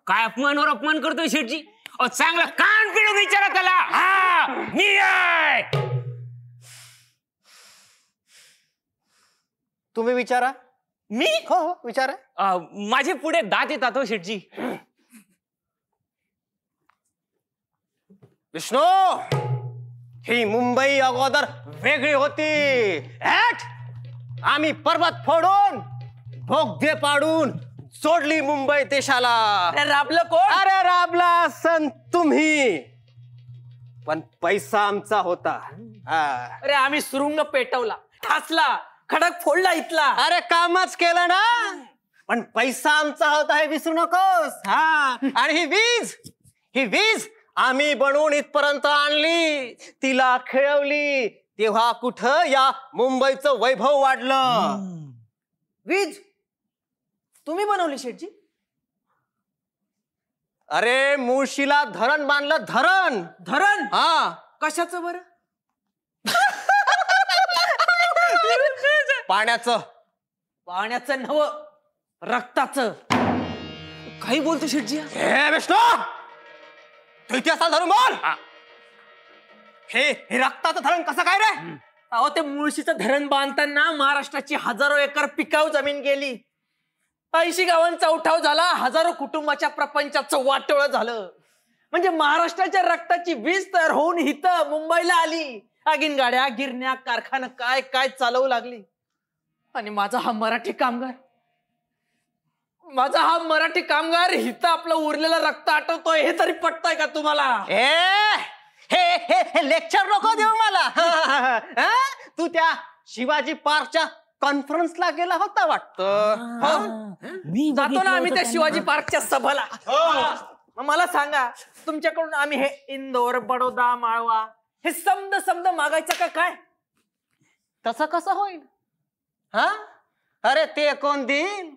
E: काय अपमानावर अपमान करतोय शेठजी. चांगला कान पिळून विचारा त्याला. हा मी आहे.
H: तुम्ही विचारा.
E: मी?
H: हो हो विचारा.
E: माझे पुढे दात येतात हो शेठजी.
H: विष्णू, ही मुंबई अगोदर वेगळी होती. आम्ही पर्वत फोडून बोगदे पाडून जोडली मुंबई देशाला.
B: राबलं कोण?
H: अरे राबला असन तुम्ही, पण पैसा आमचा होता.
B: अरे आम्ही सुरुंग पेटवला, ठासला, खडक फोडला इथला.
H: अरे कामच केलं ना, पण पैसा आमचा होता हे विसरू नकोस. आणि ही वीज आम्ही बनवून इथपर्यंत आणली, तिला खेळवली, तेव्हा कुठं या मुंबईचं वैभव वाढलं.
B: वीज तुम्ही बनवली शेठजी?
H: अरे मुळशीला धरण बांधलं. धरण?
B: धरण? कशाचं बरं?
H: पाण्याचं.
B: पाण्याचं नव, रक्ताचं. काही बोलतो शेठजी?
H: हे विष्णू, तू इतिहासाला धरून बोल. हे रक्ताचं धरण कसं काय रे?
B: अहो ते मुळशीचं धरण बांधताना महाराष्ट्राची हजारो एकर पिकाऊ जमीन गेली, 80 गावांचा उठाव झाला, हजारो कुटुंबाच्या प्रपंचाचं वाटोळं झालं. म्हणजे महाराष्ट्राच्या रक्ताची वीज तयार होऊन इथं मुंबईला आली. आगीन गाड्या, गिरण्या, कारखाना काय काय चालवू लागली. आणि माझा हा मराठी कामगार इथं आपलं उरलेलं रक्त आटवतोय, हे तरी पटतंय का तुम्हाला?
H: हे लेक्चर नको देऊ मला. तू त्या शिवाजी पार्कच्या कॉन्फरन्सला गेला होता वाटतं.
B: जातो ना आम्ही त्या शिवाजी पार्कच्या सभाला. मला सांगा, तुमच्याकडून आम्ही हे इंदोर, बडोदा, माळवा हे समद मागायचं का काय?
H: तसं कसं होईल? अरे ते कोण देईल?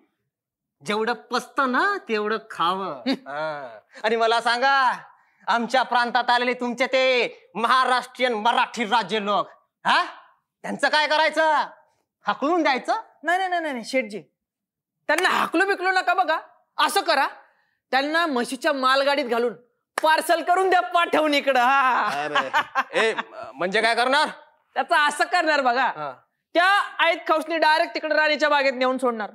H: जेवढं पचतं ना तेवढं खावं. आणि मला सांगा, आमच्या प्रांतात आलेले तुमचे ते महाराष्ट्रीयन मराठी राज्य लोक, त्यांचं काय करायचं? हाकलून द्यायचं?
B: नाही शेठजी, त्यांना हाकलू बिकलू नका. बघा, असं करा, त्यांना म्हशीच्या मालगाडीत घालून पार्सल करून द्या पाठवून इकडं.
H: म्हणजे काय करणार?
B: त्याचं असं करणार बघा, त्या आयत खाऊसनी डायरेक्ट तिकडे राणीच्या बागेत नेऊन सोडणार.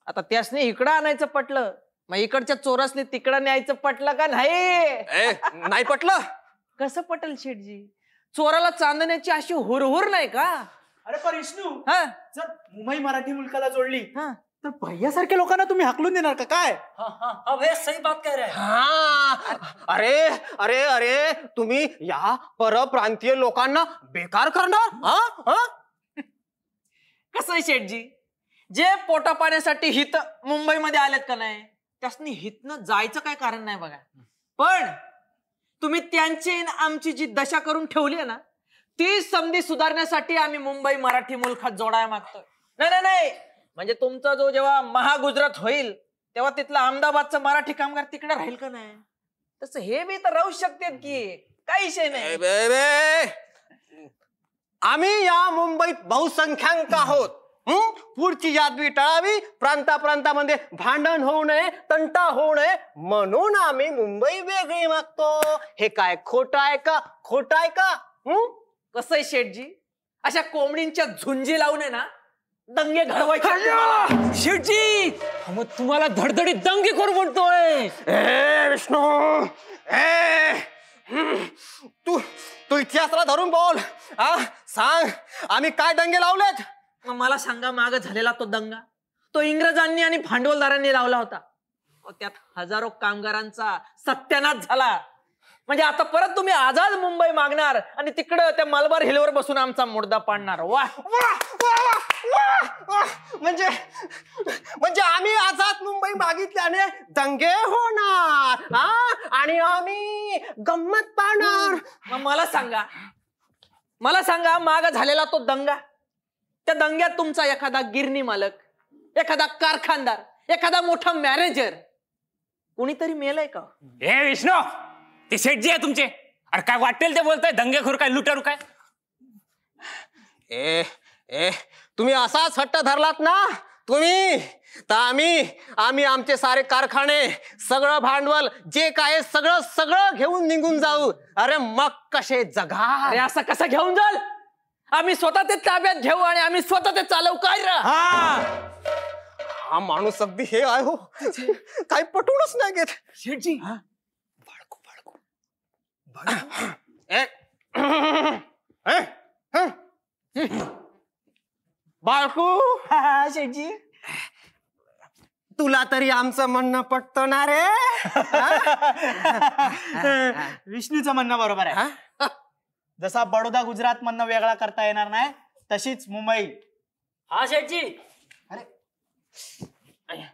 B: आता त्यासनी इकडं आणायचं पटलं, मग इकडच्या चोरासनी तिकडं न्यायचं पटलं का नाही?
H: नाही पटलं.
B: कसं पटल शेठजी? चोराला चांदण्याची अशी हुरहुर नाही का?
K: अरे पण विष्णू, जर मुंबई मराठी मुलकाला जोडली तर भैयासारख्या लोकांना तुम्ही हाकलून देणार का काय?
J: सही बात कह रहे हैं.
H: अरे तुम्ही या परप्रांतीय लोकांना बेकार करणार?
B: कसं आहे शेठजी, जे पोटा पाण्यासाठी हित मुंबईमध्ये आलेत का नाही, त्यासनी हितनं जायचं काय कारण नाही बघा. पण तुम्ही त्यांची आमची जी दशा करून ठेवली आहे ना, ती संधी सुधारण्यासाठी आम्ही मुंबई मराठी मुलखात जोडायला मागतोय. नाही, म्हणजे तुमचा जो जेव्हा महागुजरात होईल तेव्हा तिथला अहमदाबादचा मराठी कामगार तिकडे राहील का नाही, तसं हे बी तर राहू शकतात की, काही विषय नाही.
H: आम्ही या मुंबईत बहुसंख्याक आहोत. पुढची यादवी टाळावी, प्रांतामध्ये भांडण होऊ नये, तंटा होऊ नये, म्हणून आम्ही मुंबई वेगळी मागतो. हे काय खोटं आहे का?
B: कसं आहे शेठजी, अशा कोंबडींच्या झुंजी लावून ना दंगे घडवायचे.
E: शेठजी, मग तुम्हाला धडधडीत दंगेखोर म्हणतोय.
H: विष्णू, तू इतिहासाला धरून बोल. सांग, आम्ही काय दंगे लावलेत?
B: मग मला सांगा, माग झालेला तो दंगा तो इंग्रजांनी आणि भांडवलदारांनी लावला होता. त्यात हजारो कामगारांचा सत्यानाश झाला. म्हणजे आता परत तुम्ही आझाद मुंबई मागणार आणि तिकडं त्या मलबार हिलवर बसून आमचा मुर्दा पाडणार. वा
H: म्हणजे म्हणजे आम्ही आझाद मुंबई मागितल्याने दंगे होणार आणि आम्ही गंमत पाहणार.
B: मग मला सांगा माग झालेला तो दंगा, त्या दंग्यात तुमचा एखादा गिरणी मालक, एखादा कारखानदार, एखादा मोठा मॅनेजर कोणीतरी मेलय का?
E: हे विष्णू, ते शेटजी आहे तुमचे. अरे काय वाटेल ते बोलताय, दंगेखोर काय लुटारू काय?
H: तुम्ही असाच हट्ट धरलात ना तुम्ही, तर आम्ही आमचे सारे कारखाने, सगळं भांडवल जे काय सगळं सगळं घेऊन निघून जाऊ. अरे मग कसे जगा?
B: अरे असं कसं घेऊन जाल? आम्ही स्वतः ते ताब्यात घेऊ आणि आम्ही स्वतः ते चालवू काय?
H: हा माणूस अगदी हे आहे हो, काही पटवूनच नाही घेत.
K: शेठजी
H: बाळकू.
K: शेठजी
H: तुला तरी आमचं म्हणणं पटतं ना रे?
K: विष्णूचं म्हणणं बरोबर आहे. जसा बडोदा गुजरात मधनं वेगळा करता येणार नाही, तशीच मुंबई.
J: हाँ सेठ जी. अरे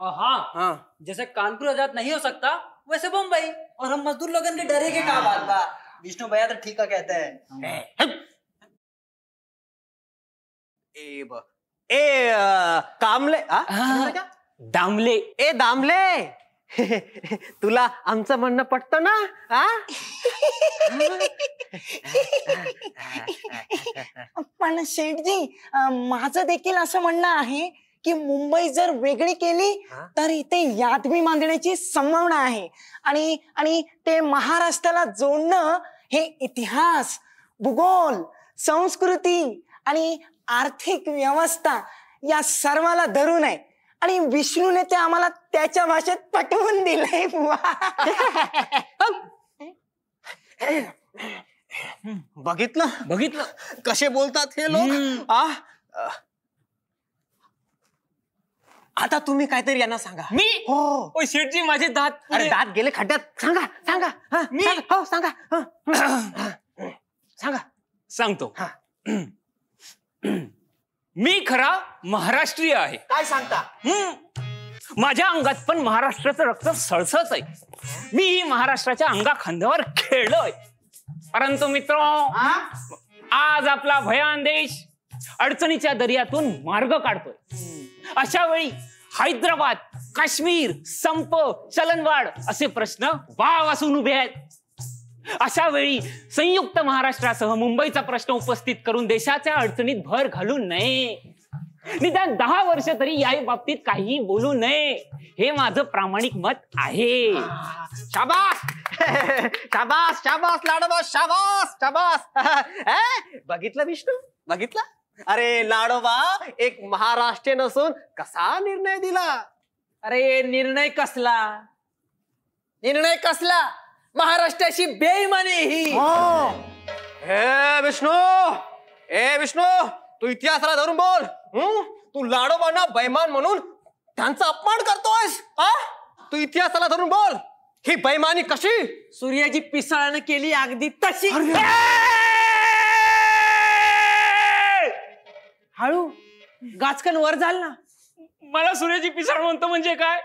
J: हाँ, जैसे कानपुर आजाद नहीं हो सकता वैसे बम्बई, और हम मजदूर लोगन के डरे के क्या बात बा? विष्णु भैया तो ठीक कहते हैं.
H: कामले
E: दामले.
H: ए दामले, तुला आमचं म्हणणं पटतं ना?
F: पण शेठजी, माझं देखील असं म्हणणं आहे की मुंबई जर वेगळी केली तर इथे यादवी बांधण्याची संभावना आहे. आणि ते महाराष्ट्राला जोडणं हे इतिहास, भूगोल, संस्कृती आणि आर्थिक व्यवस्था या सर्वाला धरून आहे. आणि विष्णूने ते आम्हाला त्याच्या भाषेत पटवून दिलंय.
H: बघितलं कसे बोलतात हे लोक. आता तुम्ही काहीतरी यांना सांगा.
E: मी हो शेठजी, माझे दात.
H: अरे दात गेले खड्ड्यात. सांगा.
E: मी
H: हो सांगा.
E: सांगतो. मी खरा महाराष्ट्रीय आहे.
K: काय सांगता?
E: माझ्या अंगात पण महाराष्ट्राचं रक्त सळसळत आहे. मी महाराष्ट्राच्या अंगा खांद्यावर खेळलोय. परंतु मित्र, आज आपला भयान देश अडचणीच्या दर्यातून मार्ग काढतोय. अशा वेळी हैदराबाद, काश्मीर, संप, चलनवाढ असे प्रश्न वाव असून उभे आहेत. अशा वेळी संयुक्त महाराष्ट्रासह मुंबईचा प्रश्न उपस्थित करून देशाच्या अडचणीत भर घालू नये. निदान 10 वर्ष तरी या बाबतीत काही बोलू नये, हे माझं प्रामाणिक मत आहे.
H: शाबास शाबास शाबास लाडोबा, शाबास. बघितलं विष्णू, बघितलं? अरे लाडोबा एक महाराष्ट्रीय नसून कसा निर्णय दिला.
B: अरे निर्णय कसला? महाराष्ट्राची बेईमानी ही.
H: हे विष्णू, तू इतिहासाला धरून बोल. तू लाडोबांना बेईमान म्हणून त्यांचा अपमान करतोयस. तू इतिहासाला धरून बोल. ही बेईमानी कशी?
B: सूर्याची पिसाळानं केली अगदी तशी. हळू गाचकन वर झाल ना.
E: मला सूर्याची पिसाळ म्हणतो म्हणजे काय?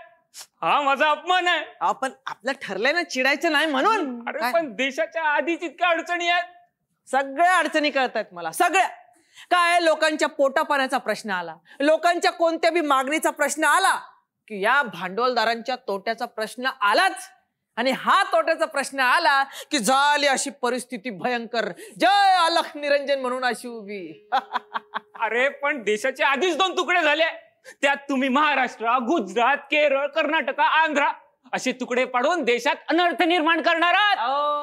E: हा माझा अपमान आहे.
B: आपण आपलं ठरलंय ना चिडायचं नाही म्हणून.
E: अरे पण देशाच्या आधीच इतक्या अडचणी आहेत.
B: सगळ्या अडचणी कळतायत मला, सगळ्या. काय लोकांच्या पोटापाण्याचा प्रश्न आला, लोकांच्या कोणत्या बी मागणीचा प्रश्न आला की या भांडवलदारांच्या तोट्याचा प्रश्न आलाच. आणि हा तोट्याचा प्रश्न आला की झाली अशी परिस्थिती भयंकर. जय अलख निरंजन म्हणून अशी उभी.
E: अरे पण देशाचे आधीच 2 तुकडे झाले. त्यात तुम्ही महाराष्ट्र, गुजरात, केरळ, कर्नाटक, आंध्र असे तुकडे पाडून देशात अनर्थ निर्माण करणार आहात.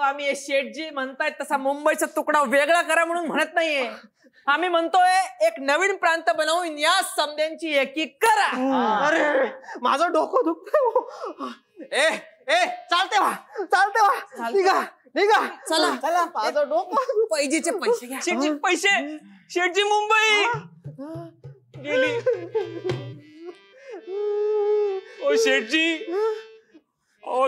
B: आम्ही शेठजी म्हणतायत तसा मुंबईचा तुकडा वेगळा करा म्हणून म्हणत नाहीये. आम्ही म्हणतोय एक नवीन प्रांत बनवून या समद्यांची एकी करा.
H: अरे माझं डोकं दुखतं. चालते वा निघा.
B: चला
H: माझं डोकं.
B: पैजेचे पैसे घ्या.
E: शेठजी पैसे. शेठजी मुंबई गेली. ओ शेठजी,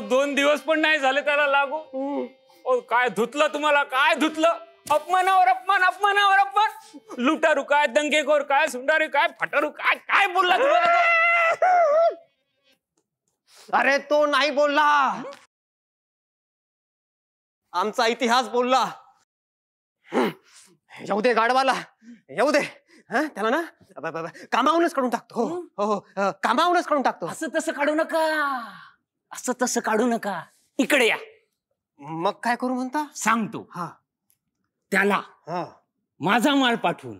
E: 2 दिवस पण नाही झाले त्याला लागू. काय धुतलं तुम्हाला, काय धुतलं? अपमानावर अपमान, अपमानावर अपमान. लुटारू काय, दंगेखोर काय, सुंडारू काय, फटारू काय, काय बोलला तुम्हाला?
H: अरे तो नाही बोलला, आमचा इतिहास बोलला. येऊ दे गाडवाला, येऊ दे. त्याला ना कामावूनच काढून टाकतो. हो हो कामावूनच काढून टाकतो.
E: असं तसं काढू नका, असं तसं काढू नका. इकडे या.
H: मग काय करू म्हणता?
E: सांगतो. त्याला माझा माल पाठवून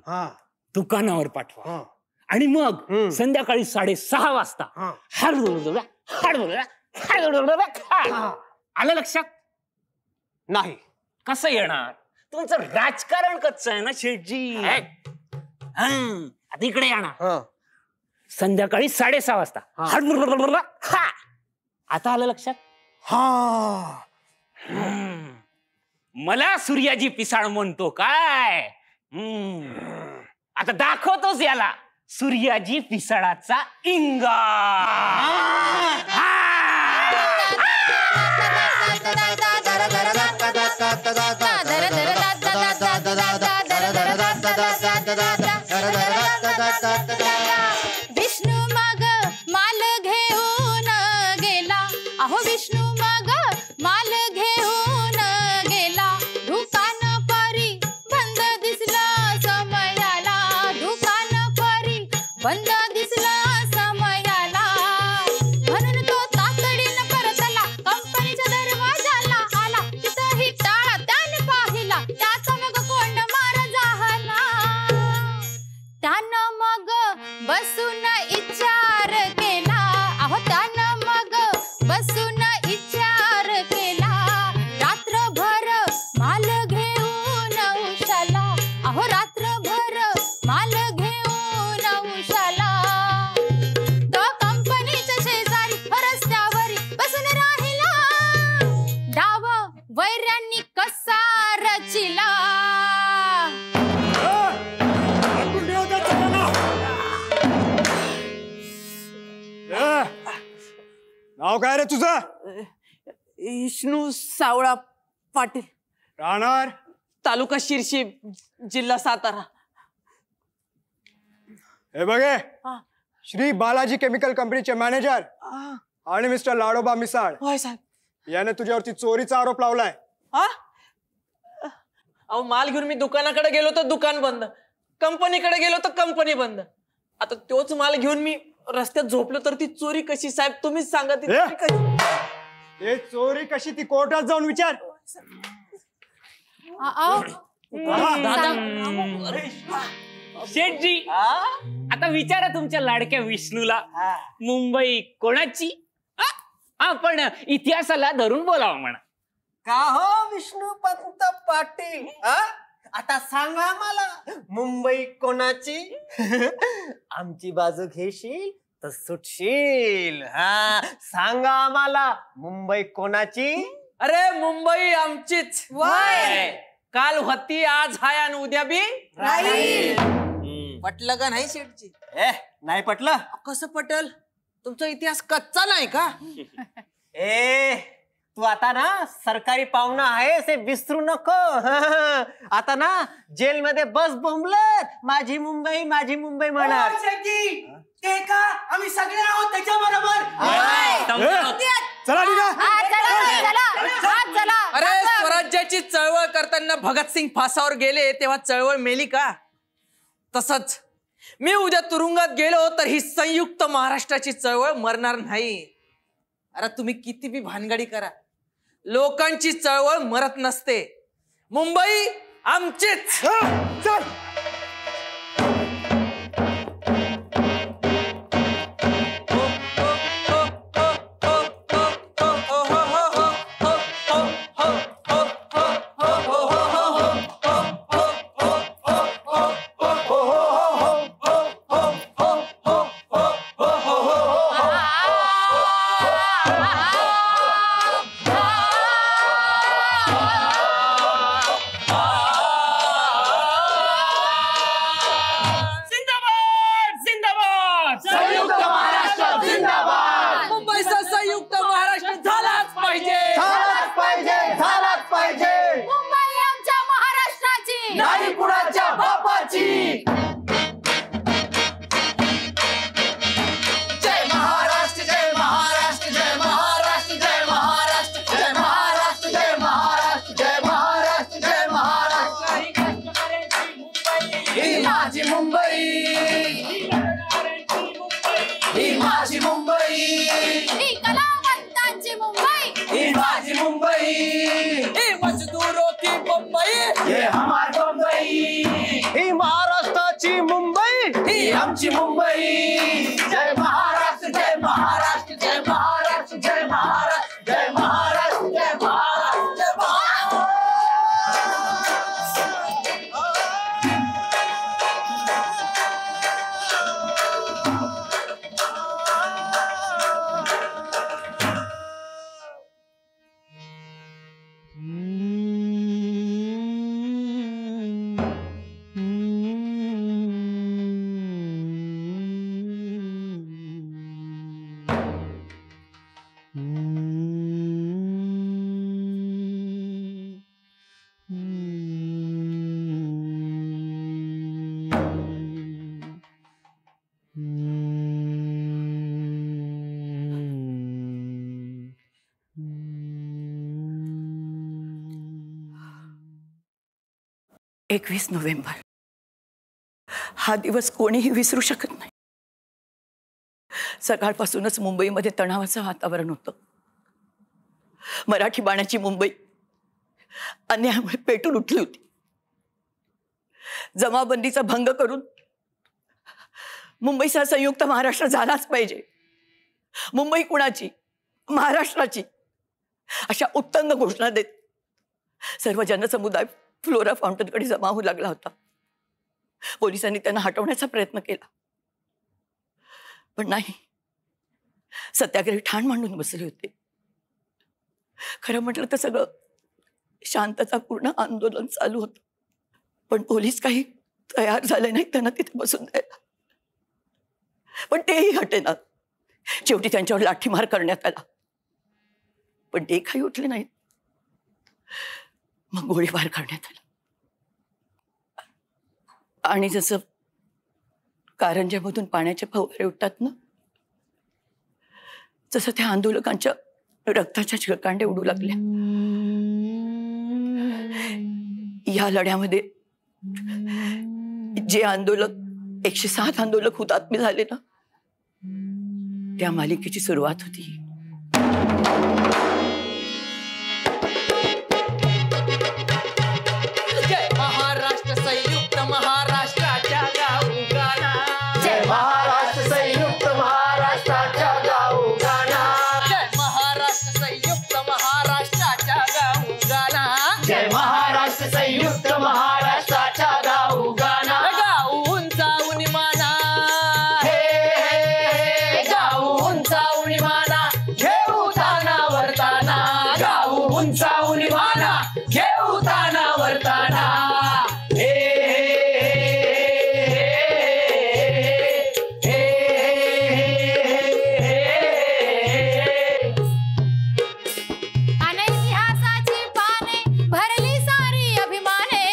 E: दुकानावर पाठवा आणि मग संध्याकाळी 6:30 वाजता आलं लक्षात?
H: नाही.
E: कसं येणार? तुमचं राजकारण कच्चं आहे ना शेठजी. आता इकडे येणार संध्याकाळी 6:30 वाजता. आता आलं लक्षात? मला सूर्याजी पिसाळ म्हणतो काय? आता दाखवतोच याला सूर्याजी पिसाळाचा इंगा.
C: विष्णू मग माल घेऊन गेला, अहो विष्णू मग माल घेऊन गेला. दुकान परी बंद दिसला समयाला, दुकान परी बंद दिसला समयाला. म्हणून तो तातडीनं परतला कंपनीच्या दरवाजाला आला. तिथंही टाळा त्याने पाहिला, त्याचा मग कोंड मार झाला. त्यानं मग बसून विचार केला, अहो त्यानं मग बसून विचार केला. रात्रभर माल घेऊन उशाला, अहो रात्रभर माल घेऊन उशाला. तो कंपनीच्या शेजारी रस्त्यावरी बसून राहिला. डाव वैऱ्यांनी कसा रचिला.
L: नाव काय रे तुझं?
B: विष्णू सावळा पाटील.
L: राहणार
B: तालुका शिर्शी, जिल्हा सातारा.
L: हे बघे, श्री बालाजी केमिकल कंपनीचे मॅनेजर आणि मिस्टर लाडोबा मिसाळ
B: होय साहेब.
L: याने तुझ्यावरती चोरीचा आरोप लावलाय.
B: अहो माल घेऊन मी दुकानाकडे गेलो तर दुकान बंद, कंपनीकडे गेलो तर कंपनी बंद. आता तोच माल घेऊन मी रस्त्यात झोपलो तर ती चोरी कशी साहेब? तुम्हीच सांगा. ती चोरी कशी?
L: हे चोरी कशी ती कोर्टात जाऊन विचार.
E: शेठजी आता विचारा तुमच्या लाडक्या विष्णूला, मुंबई कोणाची? पण इतिहासाला धरून बोलावं म्हणा.
H: का हो विष्णूपंत पाटील, आता सांगा मला मुंबई कोणाची? आमची बाजू घेशील तर सुटशील. सांगा आम्हाला मुंबई कोणाची?
B: अरे मुंबई आमचीच. काल होती, आज हाय आणि उद्या बी राहील. पटलं का नाही शेठजी?
H: नाही पटलं?
B: कसं पटल? तुमचा इतिहास कच्चा नाही का?
H: तू आता ना सरकारी पाहुणा आहेस हे विसरू नको. आता ना जेलमध्ये बस बोंबलत माझी मुंबई म्हणा.
F: ते का आम्ही सगळे आहोत त्याच्या बरोबर.
B: अरे स्वराज्याची चळवळ करताना भगतसिंग फासावर गेले तेव्हा चळवळ मेली का? तसंच मी उद्या तुरुंगात गेलो तर ही संयुक्त महाराष्ट्राची चळवळ मरणार नाही. अरे तुम्ही किती बी भानगडी करा, लोकांची चळवळ मरत नसते. मुंबई आमचीच.
L: चल
A: नाही कुणाच्या बापाची. जय महाराष्ट्र जय महाराष्ट्र जय महाराष्ट्र जय महाराष्ट्र जय महाराष्ट्र जय महाराष्ट्र जय महाराष्ट्र जय महाराष्ट्र. ही माझी मुंबई, ही माझी मुंबई,
C: ही कलावंतांची मुंबई,
A: ही माझी मुंबई,
B: ही मजदूरों की मुंबई,
A: ये हमारी मुंबई,
H: ही महाराष्ट्राची मुंबई,
A: ही आमची मुंबई. जय महाराष्ट्र जय महाराष्ट्र जय महाराष्ट्र जय महाराष्ट्र जय महाराष्ट्र जय महाराष्ट्र जय महाराष्ट्र.
D: एकवीस नोव्हेंबर हा दिवस कोणीही विसरू शकत नाही. सकाळपासूनच मुंबईमध्ये तणावाचं वातावरण होतं. मराठी बाण्याची मुंबई अन्यायामुळे पेटून उठली होती. जमाबंदीचा भंग करून मुंबईचा संयुक्त महाराष्ट्र झालाच पाहिजे. मुंबई कुणाची, महाराष्ट्राची अशा उत्तंग घोषणा देत सर्व जनसमुदाय फ्लोरा फाउंटनकडे जमा होऊ लागला होता. पोलिसांनी त्यांना हटवण्याचा प्रयत्न केला, पण नाही. सत्याग्रही ठाण मांडून बसले होते. खरं म्हटलं तर सगळं शांततापूर्ण आंदोलन चालू होतं, पण पोलीस काही तयार झाले नाही त्यांना तिथे बसून द्यायला. पण तेही हटेना. शेवटी त्यांच्यावर लाठीमार करण्यात आला, पण ते काही उठले नाहीत. मग गोळीबार करण्यात आला. आणि जसं कारंज्यामधून पाण्याचे फवारे उठतात ना, तसं त्या आंदोलकांच्या रक्ताच्या चिळकांड्या उडू लागल्या. या लढ्यामध्ये जे आंदोलक 107 आंदोलक हुतात्मे झाले ना, त्या मालिकेची सुरुवात होती.
B: जय महाराष्ट्र संयुक्त महाराष्ट्राच्या गाऊ गाणा,
A: जय महाराष्ट्र संयुक्त महाराष्ट्राच्या गाऊ गाणा,
B: जय महाराष्ट्र संयुक्त महाराष्ट्राच्या गाऊ गाणा,
A: जय महाराष्ट्र संयुक्त महाराष्ट्राच्या गाऊ गाणा.
B: गाऊ उंचावून माना,
A: हे हे गाऊ उंचावून माना, घेऊ ताना वरताना. गाऊ उंचावून माना, घेऊ ताना वरताना. हे
C: इतिहासाची पाने भरली सारी अभिमाने,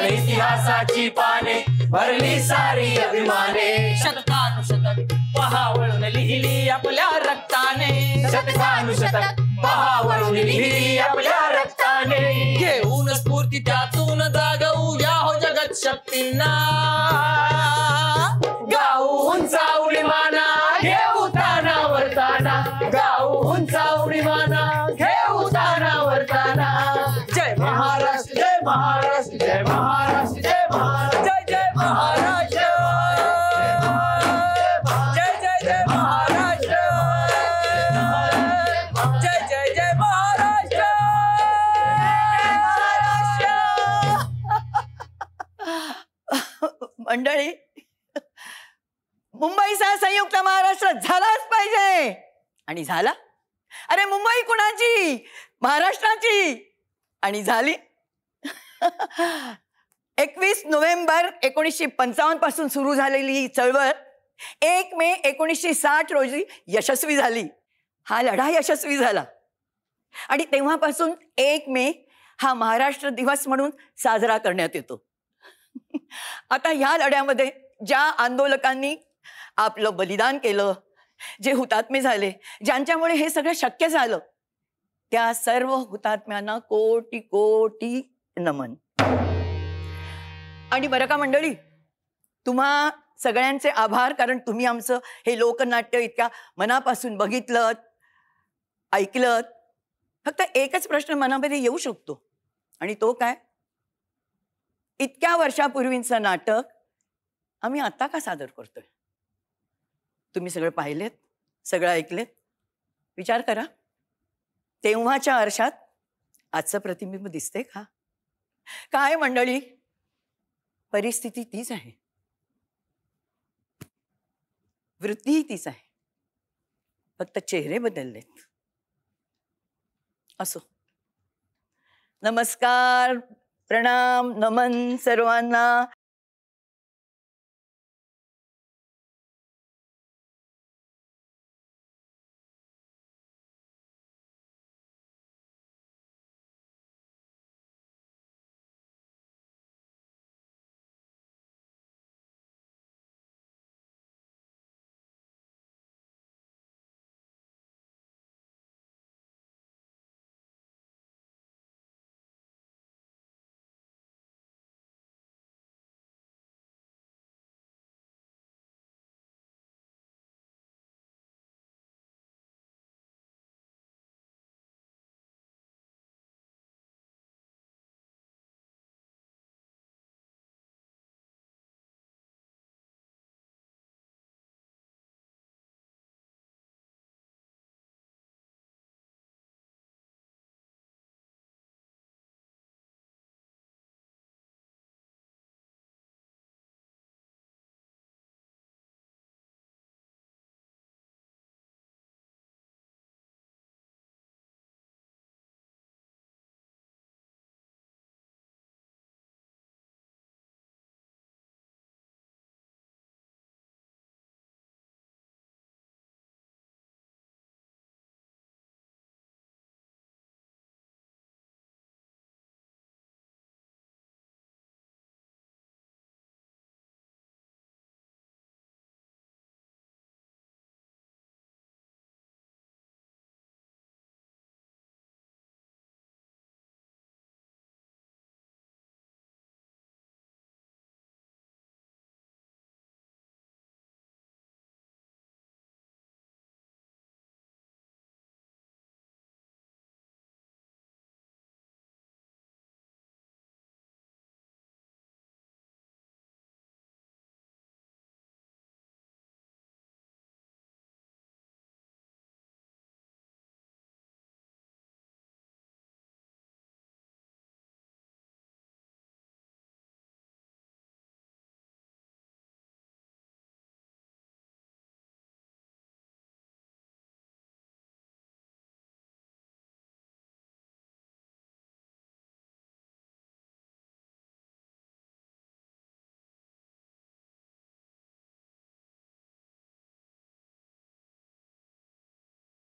A: इतिहासाची पाने भरली सारी अभिमाने.
B: शतकानुशतक पहावळून लिहिली आपल्या रक्ताने,
A: शतकानुशतक पहावळून लिहिली आपल्या रक्ताने.
B: घेऊन स्फूर्ती त्यातून जागवू या हो जगत शक्तींना.
A: गाऊ उंचावळी माना, घेऊ ताना वरताना. गाऊ उंचावळी माना, घेऊ ताना वरताना.
B: जय
A: महाराष्ट्र जय महाराष्ट्र जय महाराष्ट्र जय महाराष्ट्र
B: जय जय महाराष्ट्र, जय जय जय महाराष्ट्र, जय जय जय महाराष्ट्र.
D: मंडळी, मुंबईचा संयुक्त महाराष्ट्र झालाच पाहिजे. आणि झाला. अरे मुंबई कुणाची, महाराष्ट्राची. आणि झाली. 21 नोव्हेंबर 1955 पासून सुरू झालेली ही चळवळ 1 मे 1960 रोजी यशस्वी झाली. हा लढा यशस्वी झाला आणि तेव्हापासून 1 मे हा महाराष्ट्र दिवस म्हणून साजरा करण्यात येतो. आता ह्या लढ्यामध्ये ज्या आंदोलकांनी आपलं बलिदान केलं, जे हुतात्मे झाले, ज्यांच्यामुळे हे सगळं शक्य झालं, त्या सर्व हुतात्म्यांना कोटी कोटी नमन. आणि बरं का मंडळी, तुम्हा सगळ्यांचे आभार, कारण तुम्ही आमचं हे लोकनाट्य इतक्या मनापासून बघितलं, ऐकलं. फक्त एकच प्रश्न मनामध्ये येऊ शकतो, आणि तो काय, इतक्या वर्षापूर्वींचं नाटक आम्ही आता का सादर करतोय? तुम्ही सगळं पाहिलेत, सगळं ऐकलेत, विचार करा. तेव्हाच्या आरशात आजचं प्रतिबिंब दिसते का? काय मंडळी, परिस्थिती तीच आहे, वृत्तीही तीच आहे, फक्त चेहरे बदललेत. असो, नमस्कार, प्रणाम, नमन सर्वांना.